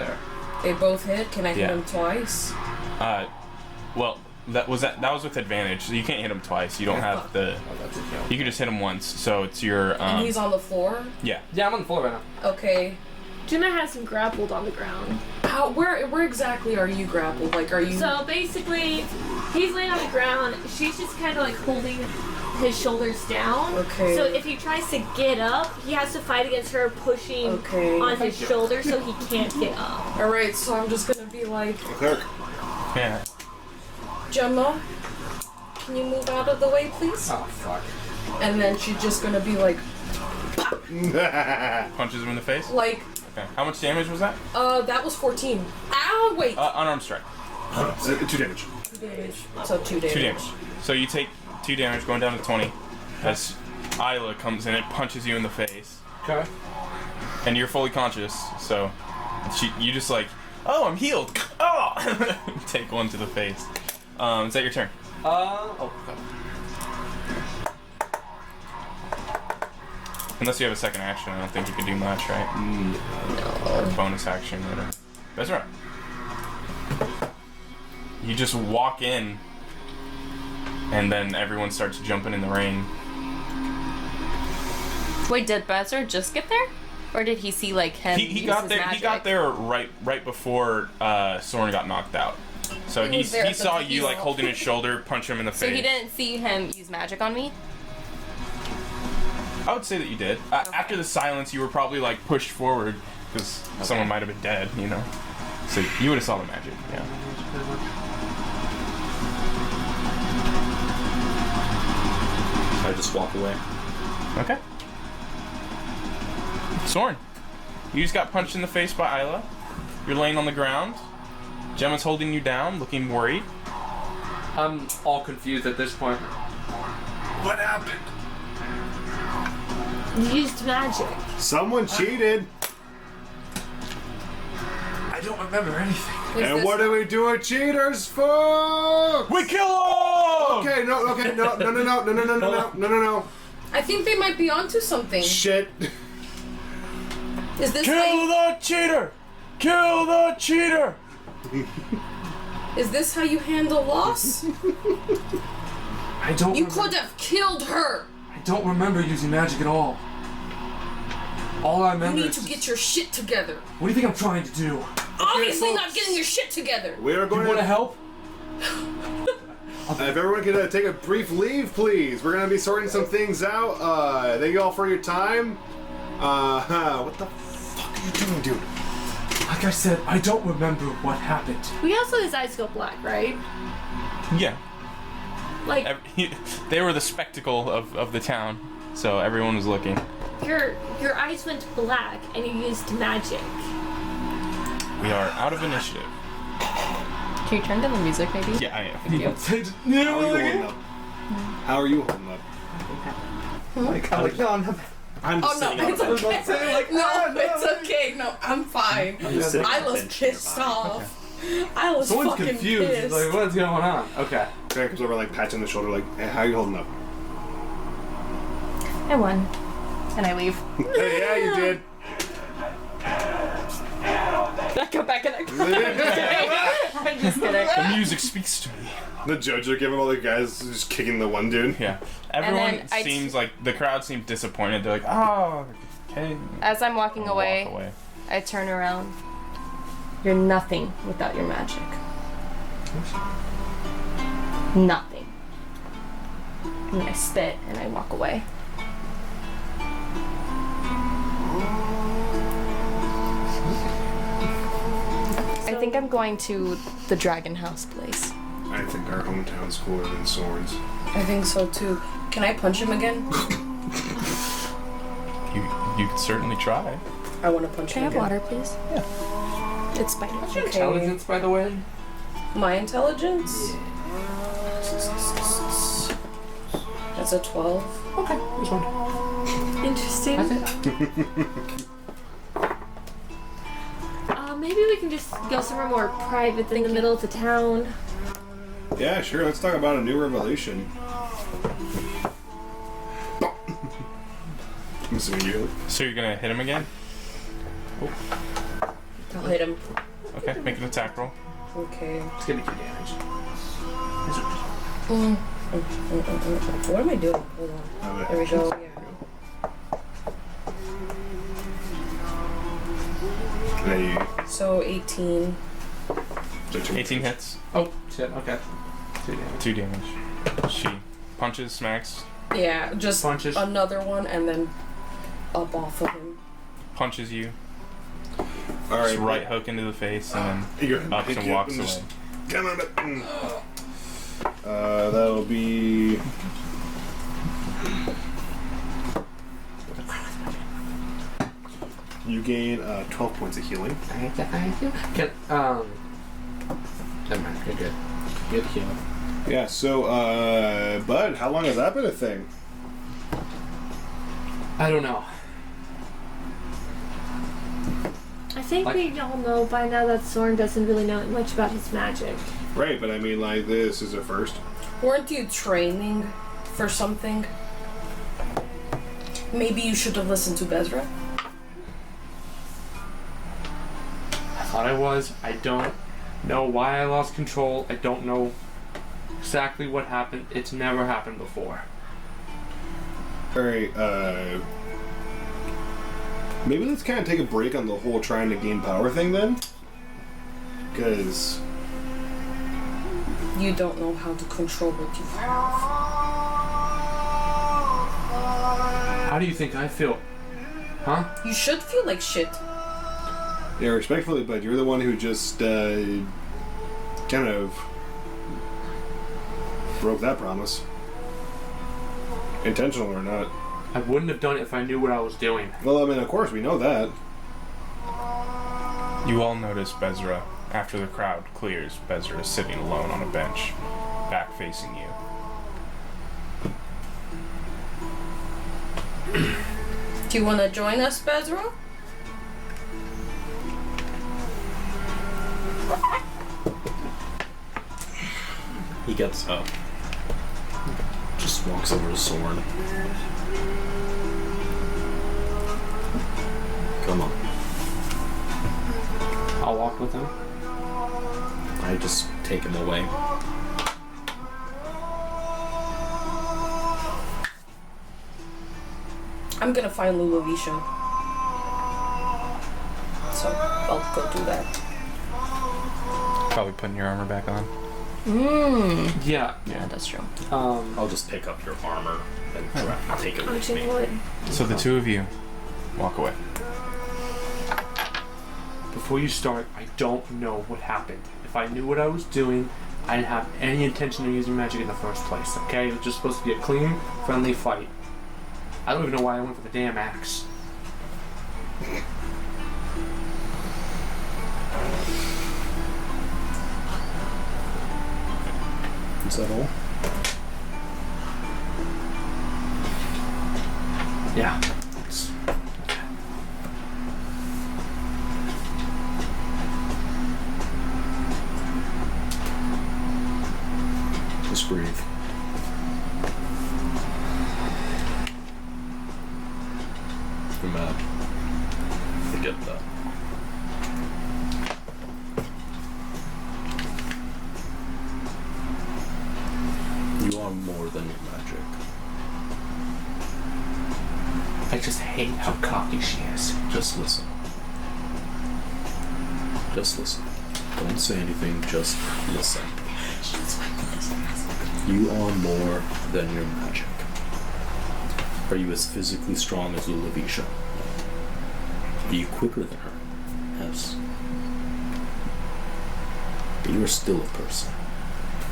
They both hit. Can I hit Yeah. them twice? Well, that was with advantage. So you can't hit him twice. You don't have the. You can just hit him once. So it's your. And he's on the floor? Yeah. Yeah, I'm on the floor right now. Okay. Gemma has him grappled on the ground. Where exactly are you grappled? Like, are you... So basically, he's laying on the ground. She's just kind of like holding his shoulders down. Okay. So if he tries to get up, he has to fight against her pushing Okay. on his shoulder so he can't get up. Alright, so I'm just gonna be like, Cleric. Yeah. Gemma, can you move out of the way, please? Oh, fuck. And then she's just gonna be like, Punches him in the face. like, Okay. How much damage was that? that was 14. Ow, wait! Unarmed strike. 2 damage. 2 damage. So 2 damage. 2 damage. So you take 2 damage, going down to 20. As Isla comes in and punches you in the face, Okay. and you're fully conscious. So you just like, oh, I'm healed. Oh, take one to the face. Is that your turn? Oh, okay. Unless you have a second action, I don't think you can do much, right? Or bonus action, whatever. That's right. You just walk in, and then everyone starts jumping in the ring. Wait, did Bezer just get there? Or did he see like him He use got his there. magic? He got there right before Soren got knocked out. So He was there he at the saw you like heel. holding his shoulder, punch him in the So face. he didn't see him use magic on me? I would say that you did. After the silence, you were probably like pushed forward because someone might have been dead, you know. So you would have saw the magic, yeah. I just walk away. Okay. Soren, you just got punched in the face by Isla. You're laying on the ground. Gemma's holding you down, looking worried. I'm all confused at this point. What happened? You used magic. Someone cheated. I don't remember anything. And what do we do with cheaters for? We kill them! Okay, no. I think they might be onto something. Shit. Is this Kill the cheater! Kill the cheater! Is this how you handle loss? I don't. You remember- could have killed her. I don't remember using magic at all. All I You remember need is to get your shit together. What do you think I'm trying to do? Obviously folks. not getting your shit together. We are You going want to to. help? If everyone could take a brief leave, please. We're gonna be sorting some things out. Thank you all for your time. What the fuck are you doing, dude? Like I said, I don't remember what happened. We also his eyes go black, right? Yeah. Like They were the spectacle of the town, so everyone was looking. your eyes went black and you used magic. We are out of initiative. Can you turn down the music maybe? Yeah, I am. How are you holding up? How are you holding up? I'm just Oh no, sitting on it's the bench. okay. It's okay. No, I'm fine. I'm just sitting on I the was bench pissed nearby. off. I was Someone's fucking confused. pissed. Like, what's going on? Okay. Grant comes over, like patching the shoulder, like, hey, how are you holding up? I won. And I leave. Hey, yeah, you did. I go back in the I'm just kidding. The music speaks to me. The judge are giving all the guys just kicking the one dude. Yeah. Everyone then I seems like the crowd seemed disappointed. They're like, oh, okay. As I'm walking Walk away, away. I turn around. You're nothing without your magic. Nothing. And I spit and I walk away. think I'm going to the Dragon House place. I think our hometown's cooler than Soren's. I think so too. Can I punch him again? You could certainly try. I want to punch Can I him have again. water, please? Yeah. It's spicy. What's your intelligence, by the way? My intelligence? That's a 12. Okay, this one. Interesting. That's it. Maybe we can just go somewhere more private in the middle of the town. Yeah, sure. Let's talk about a new revelation. I'm assuming you. So you're gonna hit him again? I'll hit him. Okay, make an attack roll. Okay. It's gonna be 2 damage. What am I doing? Hold on. There we go. Yeah. So 18. 18 hits. Oh, shit, okay. 2 damage. 2 damage. She punches, smacks, Yeah, just Punches. another one and then up off of him. punches you. All Just right. right hook into the face, and You're then ups and walks away. Come on. That'll be. You gain 12 points of healing. Thank you. Can, never mind, you're good. Good heal. Yeah, so, Bud, how long has that been a thing? I don't know. I think we all know by now that Soren doesn't really know much about his magic. Right, but I mean, like, this is a first. Weren't you training for something? Maybe you should have listened to Bezra? I thought I was. I don't know why I lost control. I don't know exactly what happened. It's never happened before. Alright, maybe let's kind of take a break on the whole trying to gain power thing then? Because... You don't know how to control what you have. How do you think I feel? Huh? You should feel like shit. Yeah, respectfully, but you're the one who just, kind of broke that promise. Intentional or not. I wouldn't have done it if I knew what I was doing. Well, I mean, of course, we know that. You all notice Bezra. After the crowd clears, Bezra is sitting alone on a bench, back facing you. Do you want to join us, Bezra? He gets up. Just walks over to Soren. Come on. I'll walk with him. I just take him away. I'm gonna find Lulavisha. So I'll go do that. Probably putting your armor back on. Yeah. Yeah, that's true. I'll just pick up your armor and take it with Punching me. wood. So the two of you walk away. Before you start, I don't know what happened. If I knew what I was doing, I didn't have any intention of using magic in the first place, okay? It was just supposed to be a clean, friendly fight. I don't even know why I went for the damn axe. Is that all? Yeah. Just breathe. You're mad. Forget that. You are more than your magic. I just hate how cocky she is. Just listen. Just listen. Don't say anything, just listen. You are more than your magic. Are you as physically strong as Lulavisha? Are you quicker than her? Yes. You are still a person.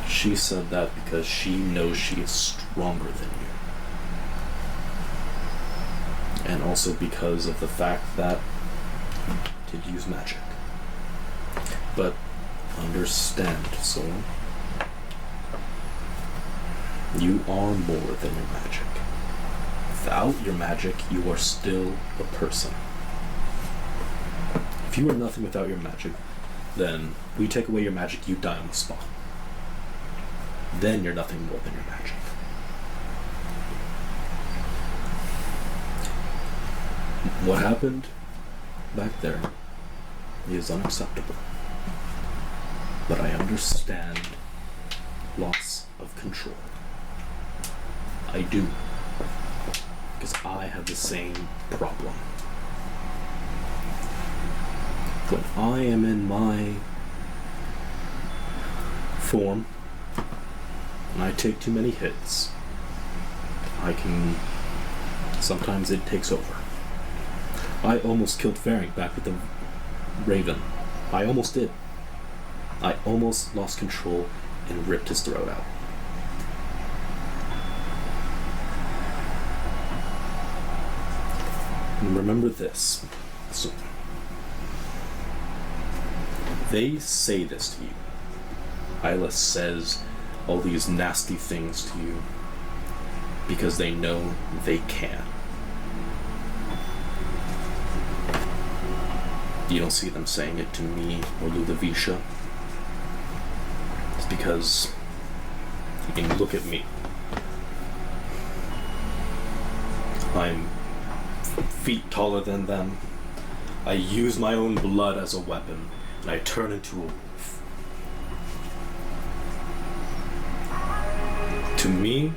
She said that because she knows she is stronger than you. And also because of the fact that you did use magic. But understand, soul. You are more than your magic. Without your magic, you are still a person. If you are nothing without your magic, then we take away your magic, you die on the spot. Then you're nothing more than your magic. What happened back there is unacceptable. But I understand loss of control. I do. Because I have the same problem. When I am in my form, and I take too many hits, sometimes it takes over. I almost killed Faring back with the Raven. I almost did. I almost lost control and ripped his throat out. And remember this. So, they say this to you. Isla says all these nasty things to you because they know they can. You don't see them saying it to me or Ludovicia. It's because you can look at me. I'm feet taller than them. I use my own blood as a weapon, and I turn into a wolf. To me,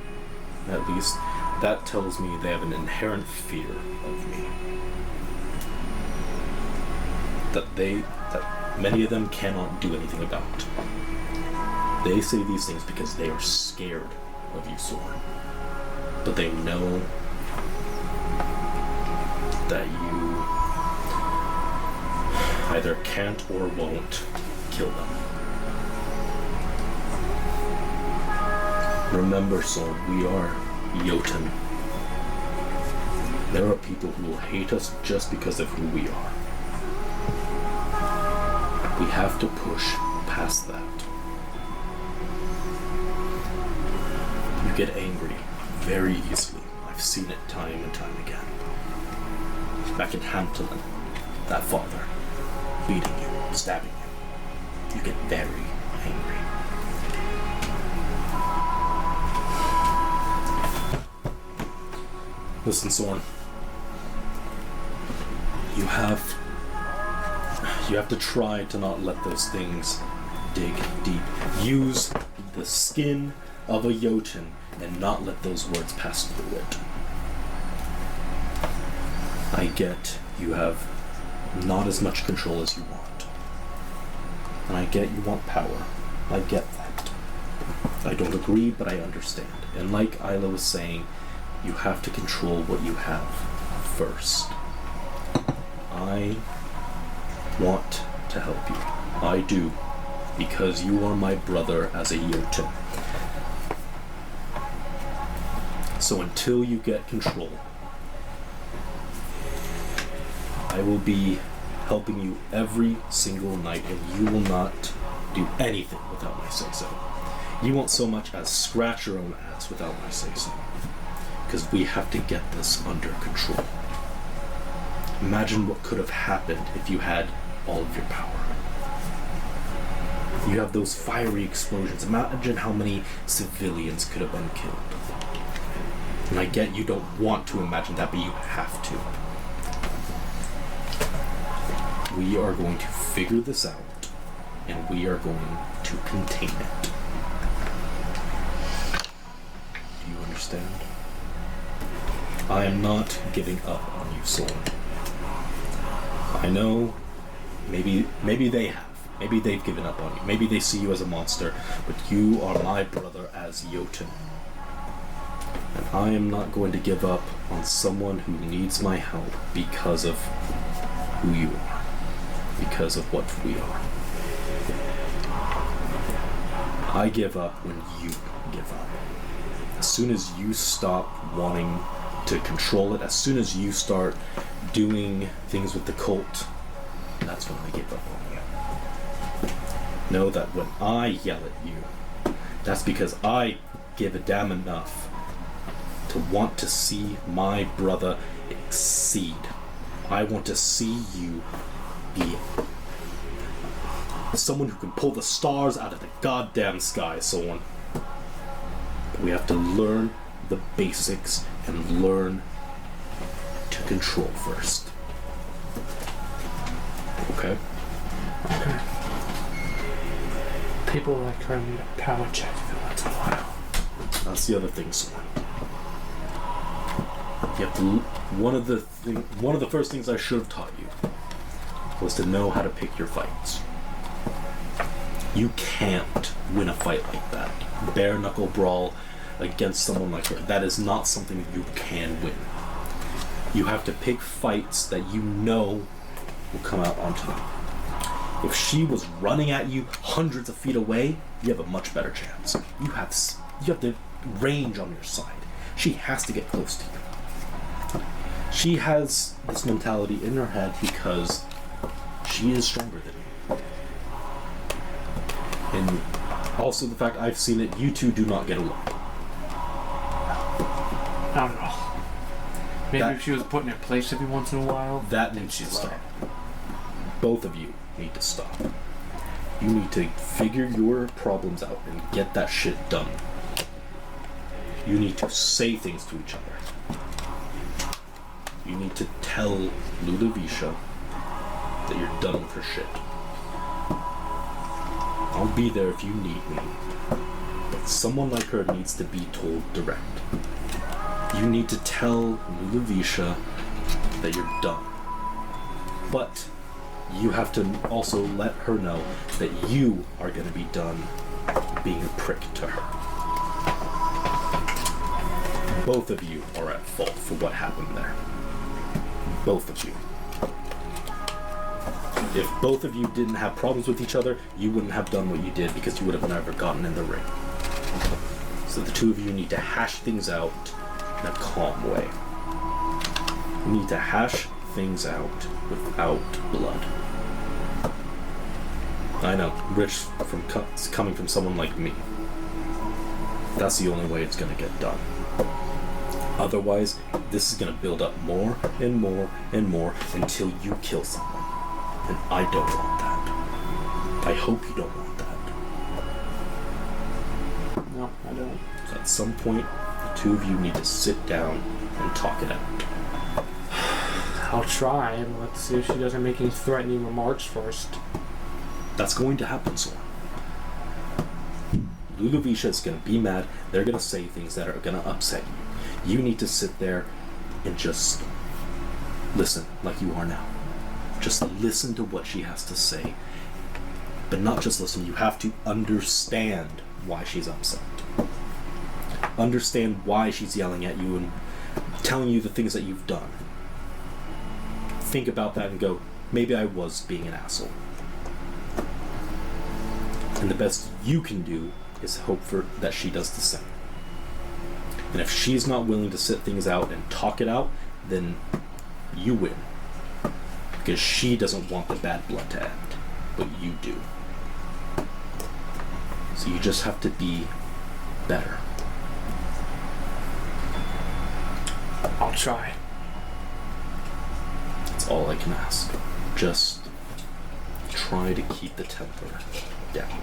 at least, that tells me they have an inherent fear of me. That many of them cannot do anything about. They say these things because they are scared of you, Soren. But they know that you either can't or won't kill them. Remember, Soren, we are Jotun. There are people who will hate us just because of who we are. We have to push past that. You get angry very easily. I've seen it time and time again. Back in Hampton, that father beating you, stabbing you. You get very angry. Listen, Soren. You have to try to not let those things dig deep. Use the skin of a Jotun and not let those words pass through it. I get you have not as much control as you want. And I get you want power. I get that. I don't agree, but I understand. And like Isla was saying, you have to control what you have first. I want to help you. I do. Because you are my brother as a Jotun. So until you get control, I will be helping you every single night, and you will not do anything without my say-so. You won't so much as scratch your own ass without my say-so. Because we have to get this under control. Imagine what could have happened if you had all of your power. You have those fiery explosions. Imagine how many civilians could have been killed. And I get you don't want to imagine that, but you have to. We are going to figure this out, and we are going to contain it. Do you understand? I am not giving up on you, Soren. I know, maybe they have. Maybe they've given up on you. Maybe they see you as a monster, but you are my brother as Jotun. And I am not going to give up on someone who needs my help because of who you are. Because of what we are. I give up when you give up. As soon as you stop wanting to control it, as soon as you start doing things with the cult, that's when I give up on you. Know that when I yell at you, that's because I give a damn enough to want to see my brother exceed. I want to see you be someone who can pull the stars out of the goddamn sky, so on. But we have to learn the basics and learn to control first. Okay? Okay. People like her need a power check every once in a while. That's the other thing, Soren. You have to. One of the first things I should have taught you was to know how to pick your fights. You can't win a fight like that. Bare knuckle brawl against someone like her. That is not something you can win. You have to pick fights that you know will come out on top. If she was running at you hundreds of feet away, you have a much better chance. You have the range on your side. She has to get close to you. She has this mentality in her head because she is stronger than you. And also the fact I've seen it, you two do not get along. I don't know. Maybe if she was put in her place every once in a while. That needs to stop. Both of you need to stop. You need to figure your problems out and get that shit done. You need to say things to each other. You need to tell Ludovicia that you're done with her shit. I'll be there if you need me. But someone like her needs to be told direct. You need to tell Ludovicia that you're done. But you have to also let her know that you are going to be done being a prick to her. Both of you are at fault for what happened there. Both of you. If both of you didn't have problems with each other, you wouldn't have done what you did because you would have never gotten in the ring. So the two of you need to hash things out in a calm way. You need to hash things out without blood. I know, rich coming from someone like me. That's the only way it's going to get done. Otherwise, this is going to build up more and more and more until you kill someone. And I don't want that. I hope you don't want that. No, I don't. So at some point, the two of you need to sit down and talk it out. I'll try, and let's see if she doesn't make any threatening remarks first. That's going to happen, Soren. Ludovicia is going to be mad. They're going to say things that are going to upset you. You need to sit there and just listen like you are now. Just listen to what she has to say. But not just listen, you have to understand why she's upset. Understand why she's yelling at you and telling you the things that you've done. Think about that and go, maybe I was being an asshole. And the best you can do is hope for that she does the same. And if she's not willing to sit things out and talk it out, then you win. Because she doesn't want the bad blood to end, but you do. So you just have to be better. I'll try. That's all I can ask. Just try to keep the temper down.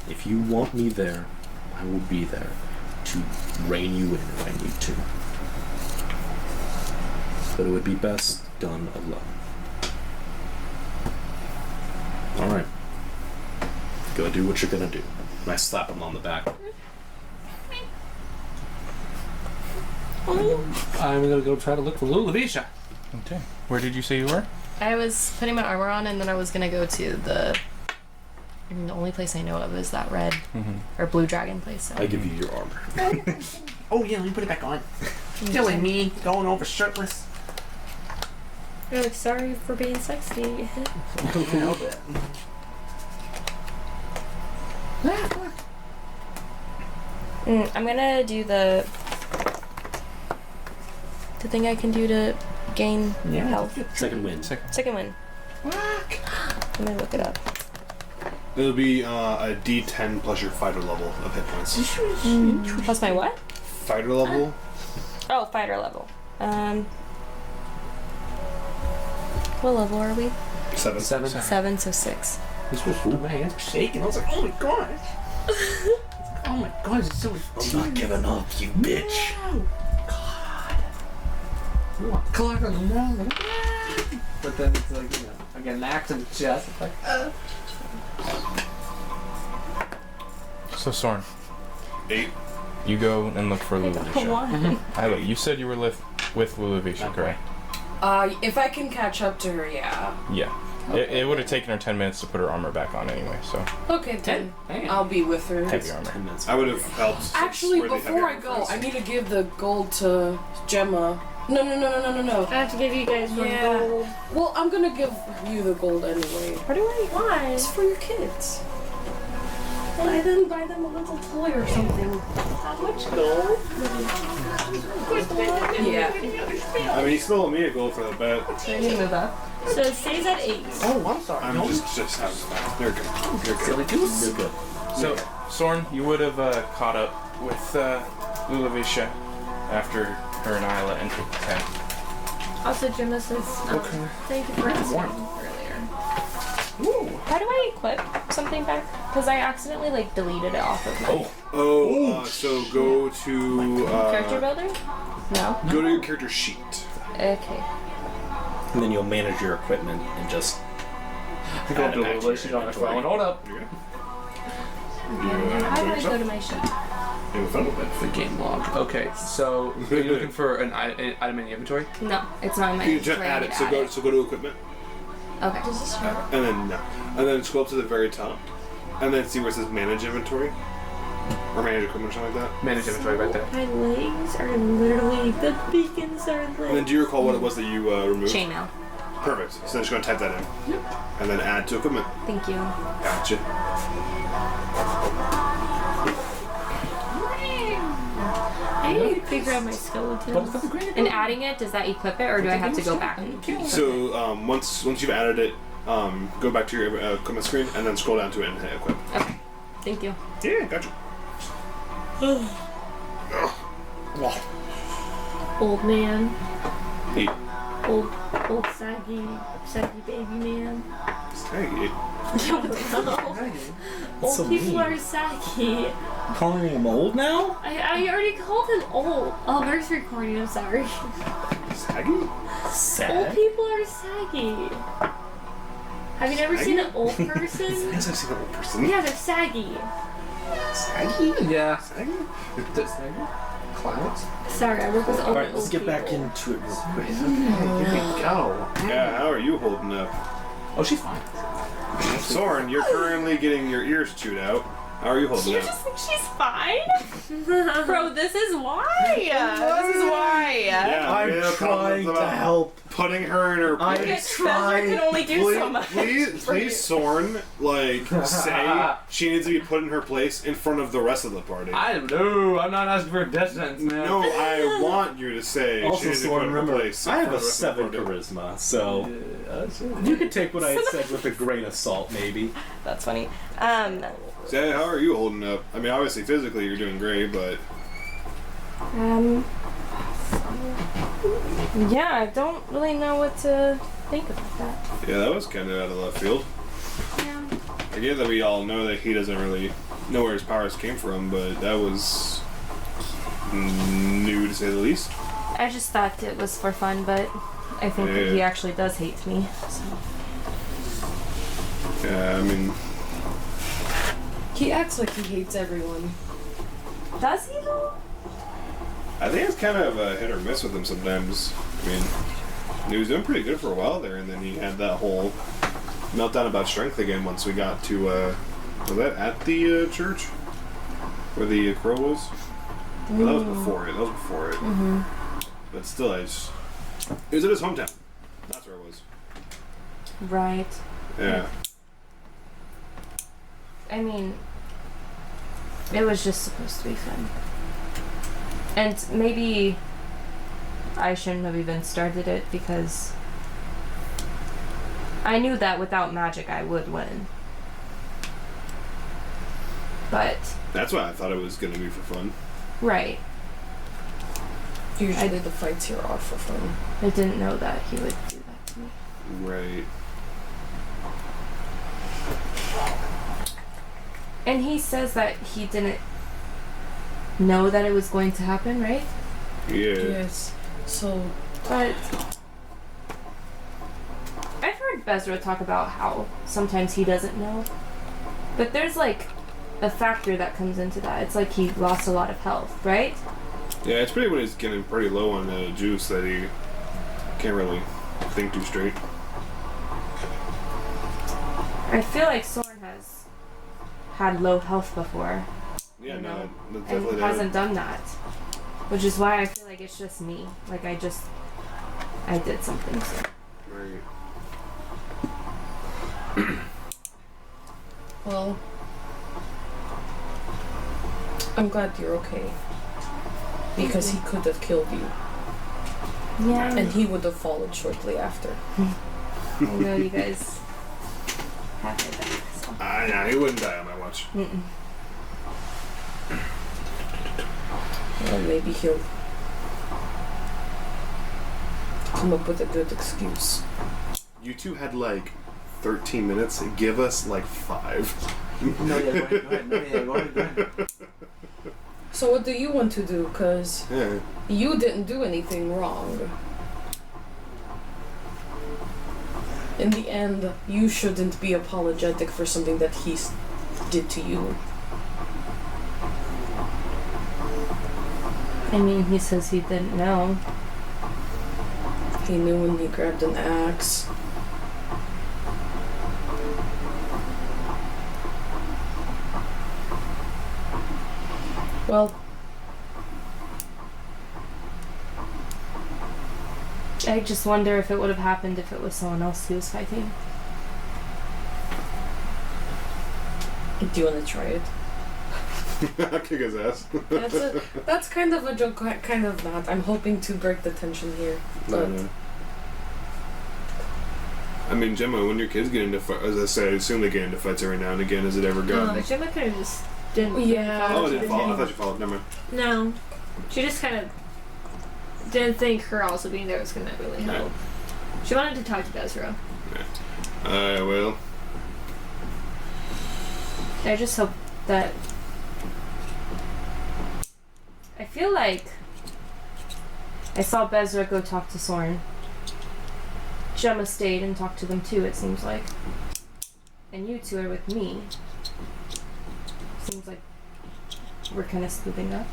If you want me there, I will be there to rein you in if I need to. But it would be best done alone. Alright. Go do what you're gonna do. And I slap him on the back. I'm gonna go try to look for Ludovicia. Okay. Where did you say you were? I was putting my armor on, and then I was gonna go to the only place I know of is that red or blue dragon place. So. I give you your armor. Oh yeah, let me put it back on. Silly me, going over shirtless. You're like, sorry for being sexy. I'm gonna do the thing I can do to gain health. Second wind. Second one. Let me look it up. It'll be a D10 plus your fighter level of hit points. Plus my what? Fighter level? Oh, fighter level. What level are we? 7. 7, so 6. This was my hands were shaking. I was like, oh my gosh. Oh my gosh, it's so I'm not giving up, you bitch. Clock on the wall. But then it's like, you know, I get an axe in the chest. It's like, So Soren, 8. you go and look for Luluvisha. Why? Ilo, you said you were with Luluvisha, correct? If I can catch up to her, yeah. Yeah. It would have taken her 10 minutes to put her armor back on anyway, so Okay, then Damn. I'll be with her. heavy armor. I would have helped. Actually, wear the before I heavy go, armor I first. need to give the gold to Gemma. No. I have to give you guys one Yeah. gold. Well, I'm gonna give you the gold anyway. Where do I? Why? It's for your kids. Buy them a little toy or something. How much gold? Yeah. I mean, he stole me a gold for the bet. So I need to move up. So it stays at 8. oh, I'm sorry. I'm No. just having fun. You're good. You're good. Silly goose. You're good. So, Soren, you would have caught up with Luluvisha after her and Isla entered the tent. Also, Gemma says, thank you for asking earlier. How do I equip something back? Because I accidentally like deleted it off of my So go to character builder. No. go to your character sheet. Okay. And then you'll manage your equipment and just. I go up to Lulu, she's on her phone. Hold up. You're good. How do I go to my sheet? You have fun with it. The game log. Okay, so are you looking for an item in the inventory? No, it's not in my. You can just inventory. I add need it. to So add go it. so go to equipment, Okay. and then no, and then scroll up to the very top, and then see where it says manage inventory or manage equipment or something like that. Manage inventory right there. My legs are literally, the beacons are And then lit. do you recall what it was that you removed? Chainmail. Perfect. So then just gonna type that in. Yep. And then add to equipment. Thank you. Gotcha. I need to figure out my skeletons. And adding it, does that equip it, or do I have to go back and? So once you've added it, go back to your equipment screen and then scroll down to it and hit equip. Okay. Thank you. Yeah, gotcha. Old man. 8. Old saggy baby man. Saggy. That's so Old people mean. are saggy. Calling him old now? I already called him old. Oh, there's recording, I'm sorry. Saggy? Old Sad. people are saggy. Have you never seen an old person? Yes, I've seen an old person. Yeah, they're saggy. Saggy? Yeah. Saggy? Clouds? Sorry, I work with old Alright, let's old get back people. into it real quick. Go. Yeah, how are you holding up? Oh, she's fine. Soren, you're currently getting your ears chewed out. How are you holding You up? just think she's fine? Bro, this is why. This is why. Yeah, I'm we have trying problems to about help. Putting her in her I'm place. Spencer can only do so much. Please, Soren, say she needs to be put in her place in front of the rest of the party. I don't know. I'm not asking for a death sentence, man. No, I want you to say she Also, needs to be put Soren, in her remember, place. in I have front a of the rest of the 7 party. charisma, so you can take what I had said with a grain of salt, maybe. That's funny. Say, how are you holding up? I mean, obviously, physically, you're doing great, but Yeah, I don't really know what to think about that. yeah, that was kind of out of left field. Yeah. I get that we all know that he doesn't really know where his powers came from, but that was new to say the least. I just thought it was for fun, but I think that he actually does hate me. So. Yeah, I mean, He acts like he hates everyone. Does he though? I think it's kind of a hit or miss with him sometimes. I mean, he was doing pretty good for a while there, and then he had that whole meltdown about strength again once we got to, was that at the church? Where the crow was? No, that was before it. Mm-hmm. But still, it was at his hometown. That's where it was. Right. Yeah. I mean, It was just supposed to be fun. And maybe I shouldn't have even started it because I knew that without magic I would win. But That's why I thought it was going to be for fun. right. Usually the fights here are for fun. I didn't know that he would do that to me. Right. And he says that he didn't know that it was going to happen, right? Yeah. Yes. So, But I've heard Bezra talk about how sometimes he doesn't know. But there's like a factor that comes into that. It's like he lost a lot of health, right? Yeah, it's pretty when he's getting pretty low on juice that he can't really think too straight. I feel like Soren has had low health before. Yeah, you no, know, that's and definitely hasn't done that. Which is why I feel like it's just me. Like I did something. So. Right. well, I'm glad you're okay. Because he could have killed you. Yeah. And he would have followed shortly after. I know you guys have my back. So. Nah, he wouldn't die on my watch. Mm-mm. Well, maybe he'll come up with a good excuse. You two had like 13 minutes. Give us like 5. No, yeah, go ahead. No, yeah, go ahead. So what do you want to do? Because Yeah. you didn't do anything wrong. In the end, you shouldn't be apologetic for something that he did to you. I mean, he says he didn't know. He knew when he grabbed an axe. Well, I just wonder if it would have happened if it was someone else he was fighting. do you want to try it? I'll kick his ass. That's kind of a joke, kind of not. I'm hoping to break the tension here. But No. I mean, Gemma, when your kids get into fights, as I say, I assume they get into fights every now and again. Has it ever gotten? Gemma kind of just didn't. Yeah. Oh, I she didn't follow. I thought you followed. Never mind. No, she just kind of didn't think her also being there was gonna really help. She wanted to talk to Bezra. Well. I just hope that... I feel like I saw Bezra go talk to Soren. Gemma stayed and talked to them too, it seems like. And you two are with me. Seems like we're kind of splitting up.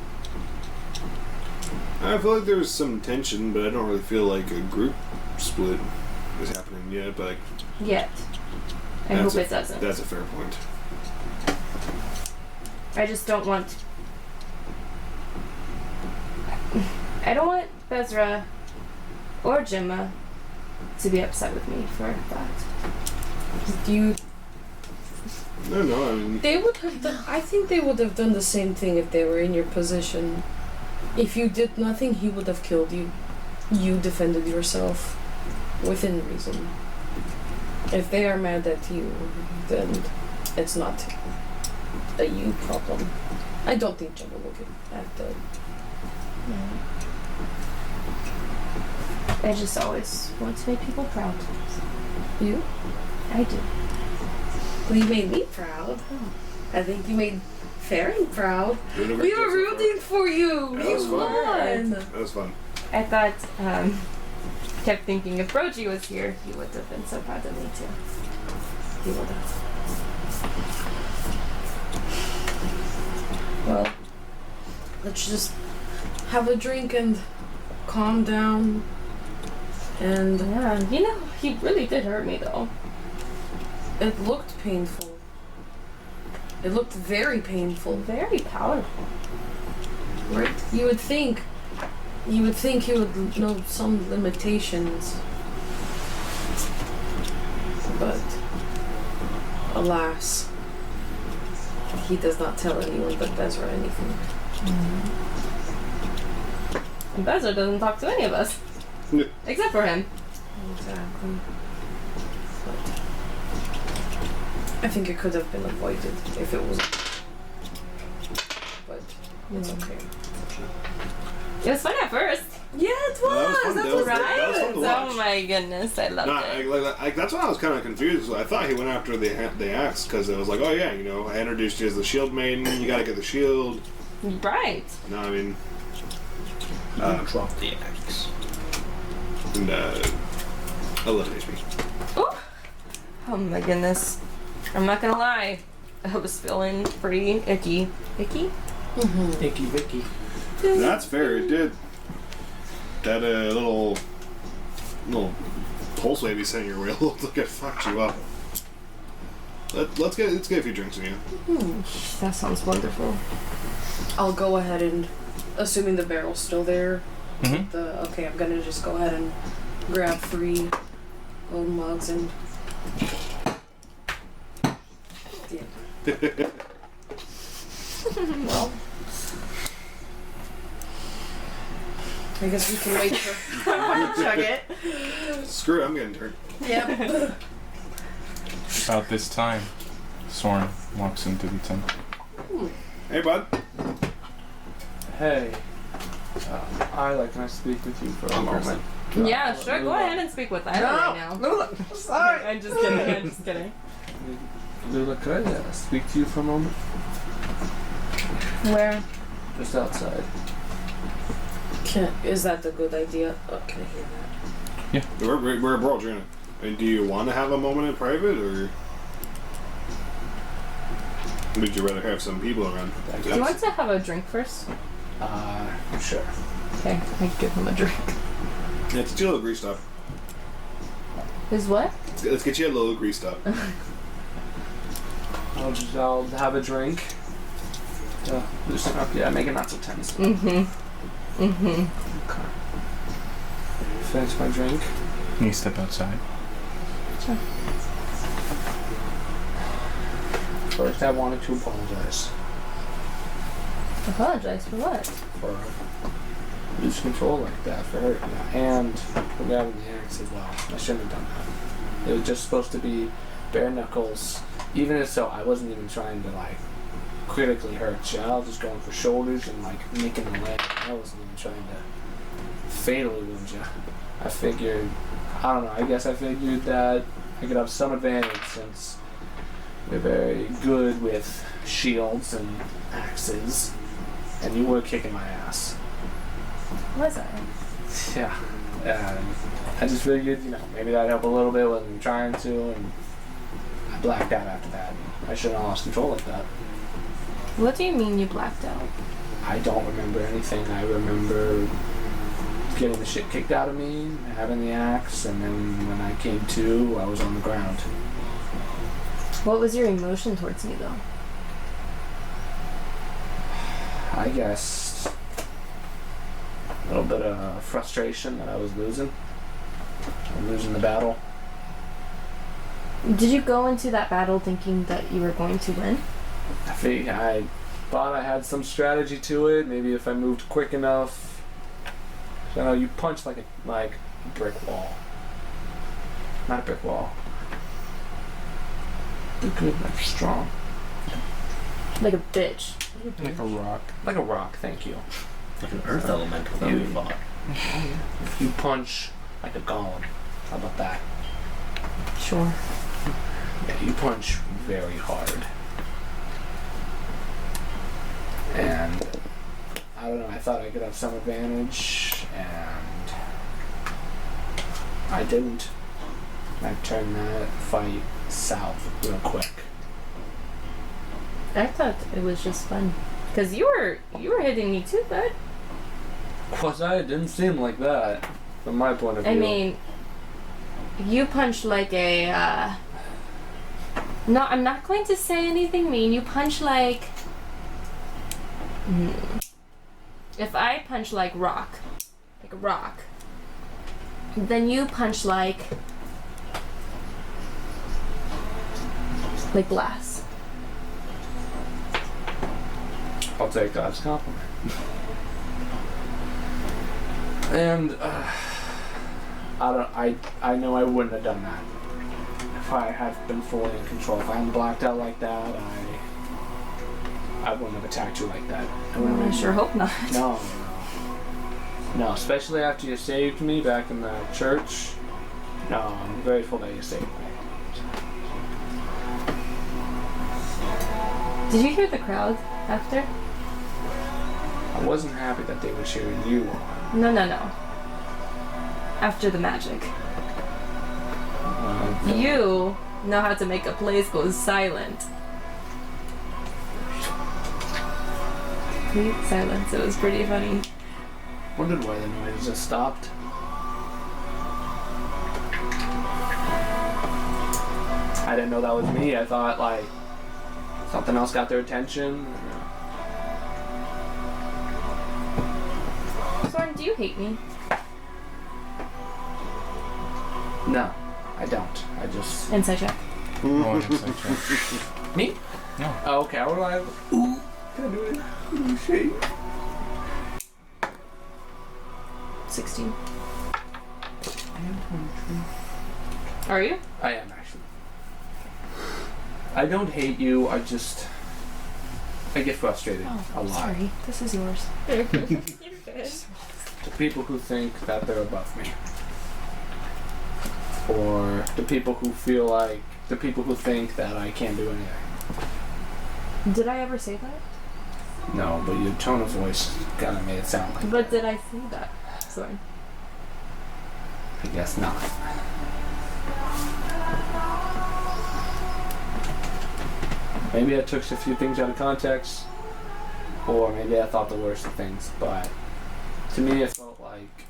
I feel like there's some tension, but I don't really feel like a group split is happening yet. But Yet. I hope it doesn't. That's a fair point. I just don't want... I don't want Bezra or Gemma to be upset with me for that. you, No, I mean, they would have done. I think they would have done the same thing if they were in your position. If you did nothing, he would have killed you. You defended yourself within reason. If they are mad at you, then it's not a you problem. I don't think Gemma will get at the. I just always want to make people proud. You? I do. Well, you made me proud. I think you made Farron proud. We were rooting for you. That was You fun. won. That was fun. I thought, kept thinking if Broji was here, he would have been so proud of me too. He would have. Well, let's just have a drink and calm down. And Yeah, you know, he really did hurt me though. it looked painful. It looked very painful. Very powerful. Right? You would think he would know some limitations. But alas, he does not tell anyone but Bezra anything. And Bezra doesn't talk to any of us. Yeah. Except for him. Exactly. But I think it could have been avoided if it was. But it's okay. It was fun at first. Yeah, it Well, that was fun. That's That was- what that was fun to watch. Oh my goodness, I loved it. That's why I was kind of confused. I thought he went after the axe because it was like, oh yeah, you know, I introduced you as the shield maiden. You got to get the shield. Right. No, I mean, Drop the axe. and I love HP. Oh my goodness. I'm not gonna lie. I was feeling pretty icky. Icky? Icky Vicky. That's fair. It did. That little pulse wave you sent your way looked like it fucked you up. Let's get a few drinks in you. That sounds wonderful. I'll go ahead and, assuming the barrel's still there. Mm-hmm. I'm gonna just go ahead and grab 3 gold mugs and. Yeah. Well, I guess we can wait for. Chug it. Screw it, I'm getting turned. Yep. About this time, Soren walks into the temple. Hey, bud. Hey, Isla, can I speak with you for a moment? Yeah, sure. Go ahead and speak with Isla right now. No, sorry. I'm just kidding. I'm just kidding. Lula, could I speak to you for a moment? Where? Just outside. Is that the good idea? Oh, can I hear that? We're abroad, Trina. I mean, do you want to have a moment in private, or would you rather have some people around? Do you want to have a drink first? Sure. Okay, I give him a drink. Yeah, it's a little greased up. Is what? Let's get you a little greased up. I'll have a drink. Loosen up, yeah, make it not so tense. Mm-hmm. Okay. Finish my drink. Can you step outside? Sure. First, I wanted to apologize Apologize for what? for losing control like that, for hurting you, and for grabbing the axe as well. I shouldn't have done that. It was just supposed to be bare knuckles. Even if so, I wasn't even trying to like critically hurt you. I was just going for shoulders and like nicking the leg. I wasn't even trying to fatally wound you. I figured, I don't know, I guess I figured that I could have some advantage since we're very good with shields and axes, and you were kicking my ass. Was I? Yeah. I just figured, maybe that'd help a little bit. Wasn't trying to, and I blacked out after that. I shouldn't have lost control like that. What do you mean you blacked out? I don't remember anything. I remember getting the shit kicked out of me, having the axe, and then when I came to, I was on the ground. What was your emotion towards me, though? I guess a little bit of frustration that I was losing. I'm losing the battle. Did you go into that battle thinking that you were going to win? I thought I had some strategy to it. Maybe if I moved quick enough. You punch like a brick wall. Not a brick wall. You're good, like strong. Like a bitch. Like a rock. Like a rock, thank you. Like an earth elemental that we fought. You punch like a golem. How about that? Sure. Yeah, you punch very hard. And I don't know, I thought I could have some advantage, and I didn't. I turned that fight south real quick. I thought it was just fun. Cause you were hitting me too, bud. Was I? It didn't seem like that, from my point of view. I mean, you punched like a, no, I'm not going to say anything mean. You punch like, if I punch like a rock, then you punch like glass. I'll take that as a compliment. And I know I wouldn't have done that if I had been fully in control. If I hadn't blacked out like that, I wouldn't have attacked you like that. I sure hope not. No, especially after you saved me back in the church. No, I'm grateful that you saved me. Did you hear the crowd after? I wasn't happy that they were cheering you on. No. After the magic. You know how to make a place go silent. Complete silence. It was pretty funny. Wondered why the noise just stopped. I didn't know that was me. I thought like something else got their attention. Soren, do you hate me? No, I don't. I just... Inside check. Oh, insight check. Me? No. Oh, okay, I would like... Ooh, can I do it? Ooh, shit. 16. Are you? I am, actually. I don't hate you, I get frustrated a lot. Sorry. This is yours. To people who think that they're above me. Or the people who think that I can't do anything. Did I ever say that? No, but your tone of voice kind of made it sound like But did I say that? Sorry. I guess not. Maybe I took a few things out of context, or maybe I thought the worst of things, but to me it felt like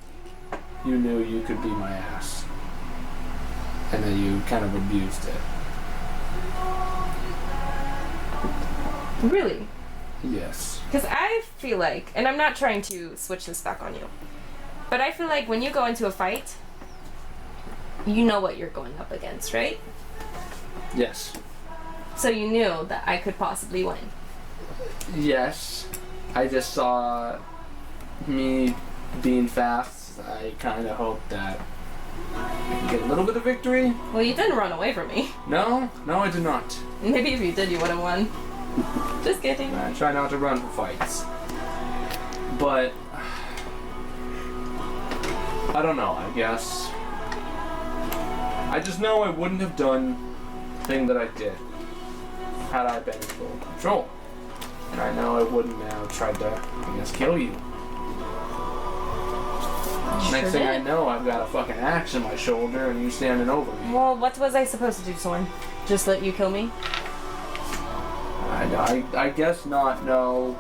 you knew you could be my ass, and then you kind of abused it. Really? Yes. Because I feel like, and I'm not trying to switch this back on you, but I feel like when you go into a fight, you know what you're going up against, right? Yes. So you knew that I could possibly win. Yes. I just saw me being fast. I kind of hoped that I could get a little bit of victory. Well, you didn't run away from me. No, I did not. Maybe if you did, you would have won. Just kidding. I try not to run for fights. But I don't know, I guess. I just know I wouldn't have done the thing that I did had I been in full control. And I know I wouldn't have tried to, I guess, kill you. Next thing I know, I've got a fucking axe in my shoulder and you standing over me. Well, what was I supposed to do, Soren? Just let you kill me? I guess not, no.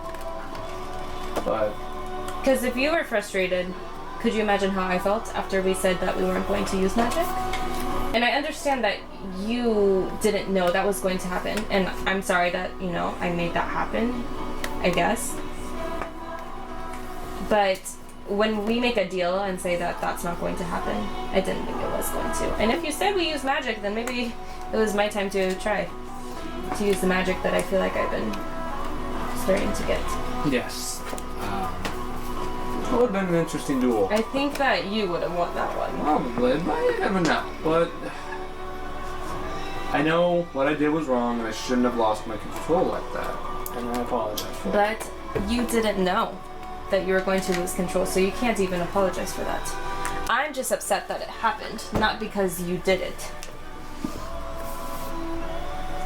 But... Because if you were frustrated, could you imagine how I felt after we said that we weren't going to use magic? And I understand that you didn't know that was going to happen, and I'm sorry that, I made that happen, I guess. But when we make a deal and say that that's not going to happen, I didn't think it was going to. And if you said we use magic, then maybe it was my time to try to use the magic that I feel like I've been starting to get. Yes. It would have been an interesting duel. I think that you would have won that one. Probably, but you never know. But I know what I did was wrong, and I shouldn't have lost my control like that. And I apologize for that. But you didn't know that you were going to lose control, so you can't even apologize for that. I'm just upset that it happened, not because you did it.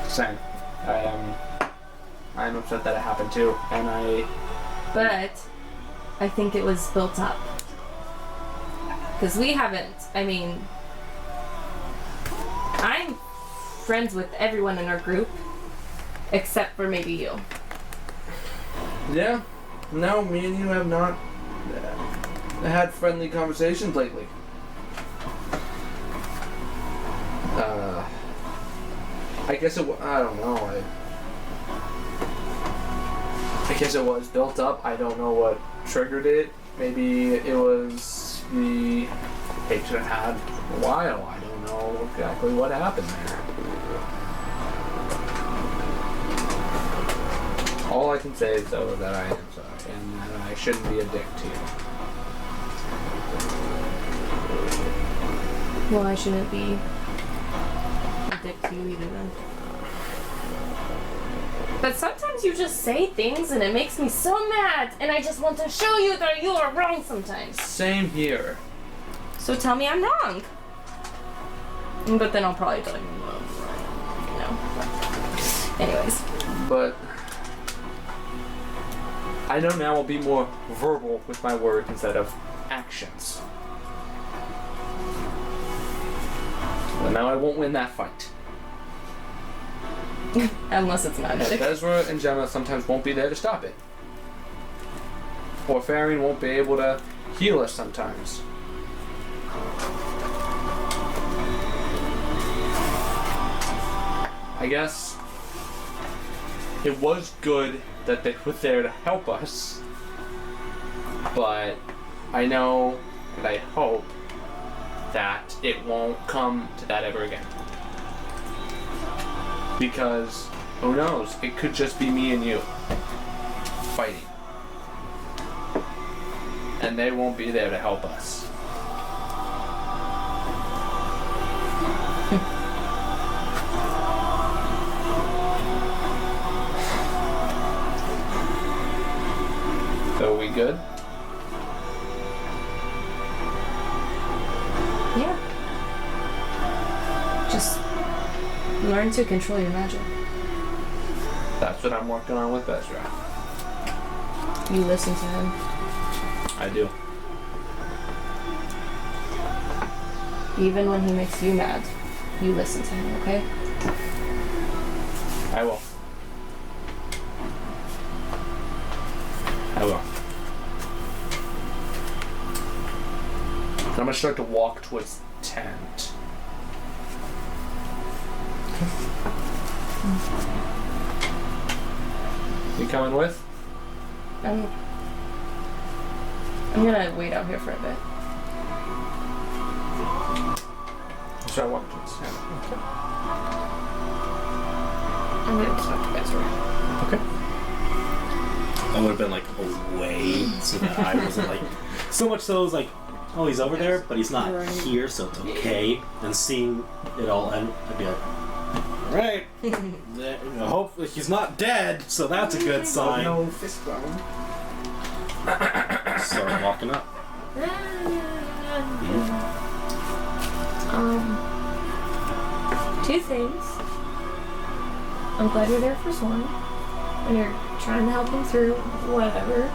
Same. I'm upset that it happened too, and But I think it was built up. Because we haven't, I'm friends with everyone in our group, except for maybe you. Yeah. No, me and you have not had friendly conversations lately. I guess I don't know. I guess it was built up. I don't know what triggered it. Maybe it was the hatred I had for a while. I don't know exactly what happened there. All I can say is, though, that I am sorry, and that I shouldn't be a dick to you. Well, I shouldn't be a dick to you either then. But sometimes you just say things and it makes me so mad, and I just want to show you that you are wrong sometimes. Same here. So tell me I'm wrong. But then I'll probably tell you I'm wrong. You know. Anyways. But I know now I'll be more verbal with my words instead of actions. But now I won't win that fight. Unless it's magic. Ezra and Gemma sometimes won't be there to stop it. Or Farian won't be able to heal us sometimes. I guess it was good that they were there to help us, but I know and I hope that it won't come to that ever again. Because, who knows, it could just be me and you fighting. And they won't be there to help us. So, we good? Yeah. Just learn to control your magic. That's what I'm working on with Ezra. You listen to him. I do. Even when he makes you mad, you listen to him, okay? I will. I will. I'm gonna start to walk towards the tent. You coming with? I'm gonna wait out here for a bit. So I walk towards the tent. Okay. I'm gonna talk to Ezra. Okay. I would have been like away so that I wasn't like so much so I was like, oh, he's over there, but he's not here, so it's okay. And seeing it all end, I'd be like, all right, hopefully he's not dead, so that's a good sign. No fist bump. Start walking up. Two things. I'm glad you're there for Swan, and you're trying to help him through whatever.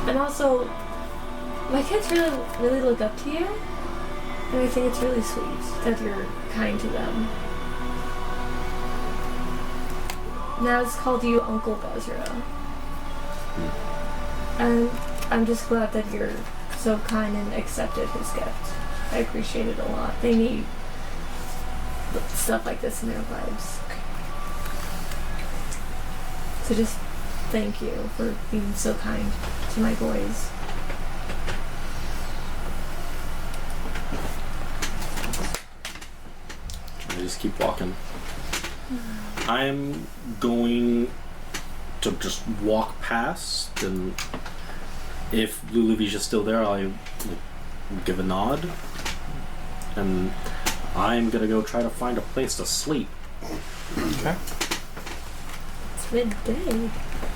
And also, my kids really look up to you, and I think it's really sweet that you're kind to them. Now it's called you Uncle Bezra. And I'm just glad that you're so kind and accepted his gift. I appreciate it a lot. They need stuff like this in their lives. So just thank you for being so kind to my boys. I just keep walking. I'm going to just walk past, and if Luluvi's just still there, I'll give a nod, and I'm gonna go try to find a place to sleep. Okay. It's midday.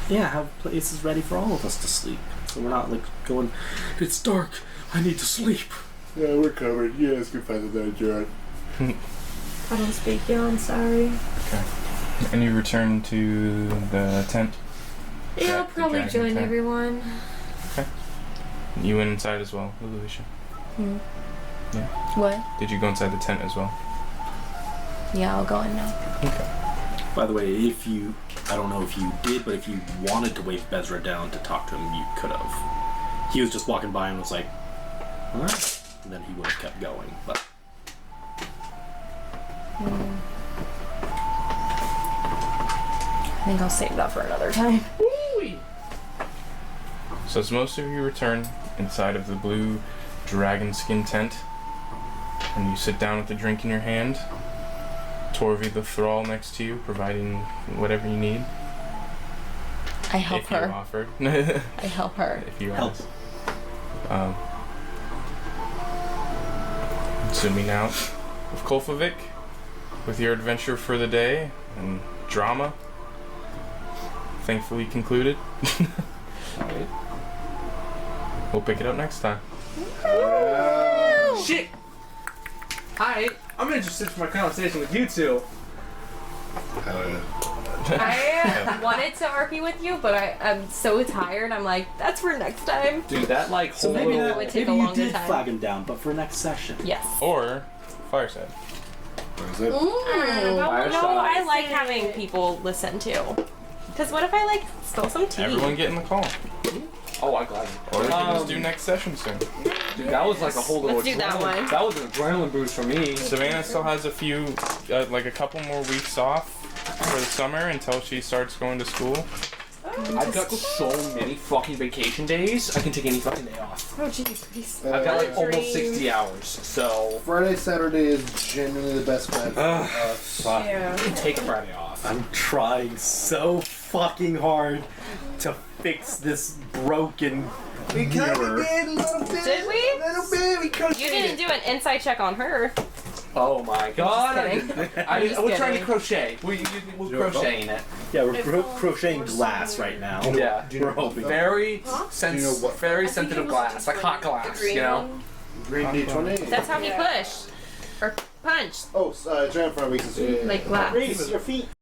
Yeah, have places ready for all of us to sleep, so we're not like going, it's dark, I need to sleep. Yeah, we're covered. You guys can find the night, John. I don't speak you, I'm sorry. Okay. And you return to the tent? Yeah, I'll The probably dragon join tent? everyone. Okay. You went inside as well, Alicia? Hmm. Yeah. What? Did you go inside the tent as well? Yeah, I'll go in now. Okay. By the way, if you, I don't know if you did, but if you wanted to wave Bezra down to talk to him, you could have. He was just walking by and was like, alright. And then he would have kept going, but. I think I'll save that for another time. So as most of you return inside of the blue dragon skin tent, and you sit down with a drink in your hand, Torvi the thrall next to you, providing whatever you need. I help if her. you offered. I help her. If you Help. asked. Zooming out of Kolfavik with your adventure for the day and drama thankfully concluded. Alright. We'll pick it up next time. Shit! Hi, I'm interested in my conversation with you two. I wanted to RP with you, but I'm so tired. I'm like, that's for next time. Dude, that like So whole maybe, little... would take maybe a you longer did time. flag him down, but for next session. Yes. Or Fireside. What is it? No, I like having people listen to. Because what if I like spill some tea? Everyone get in the call. Oh, I got it. Or we can just do next session soon. Dude, that was like a whole little Let's do that adrenaline- one. That was an adrenaline boost for me. Savannah still has a few, like a couple more weeks off for the summer until she starts going to school. I've got so many fucking vacation days, I can take any fucking day off. Oh, jeez, please. I've got like Dream. almost 60 hours, so Friday, Saturday is genuinely the best plan for us. Fuck. Yeah. take a Friday off. I'm trying so fucking hard to fix this broken We kind of mirror. did a little bit. Did we? A little bit. We crocheted. You didn't do an insight check on her. Oh my god. Just I just we're trying to kidding. crochet. We're crocheting it. Yeah, we're crocheting glass right now. Yeah. We're hoping. Very, Do you know what- very sensitive glass, like hot glass, you know? Green D20. That's how he pushed. Or punched. Oh, Jennifer, we can see. Like glass. Raise your feet.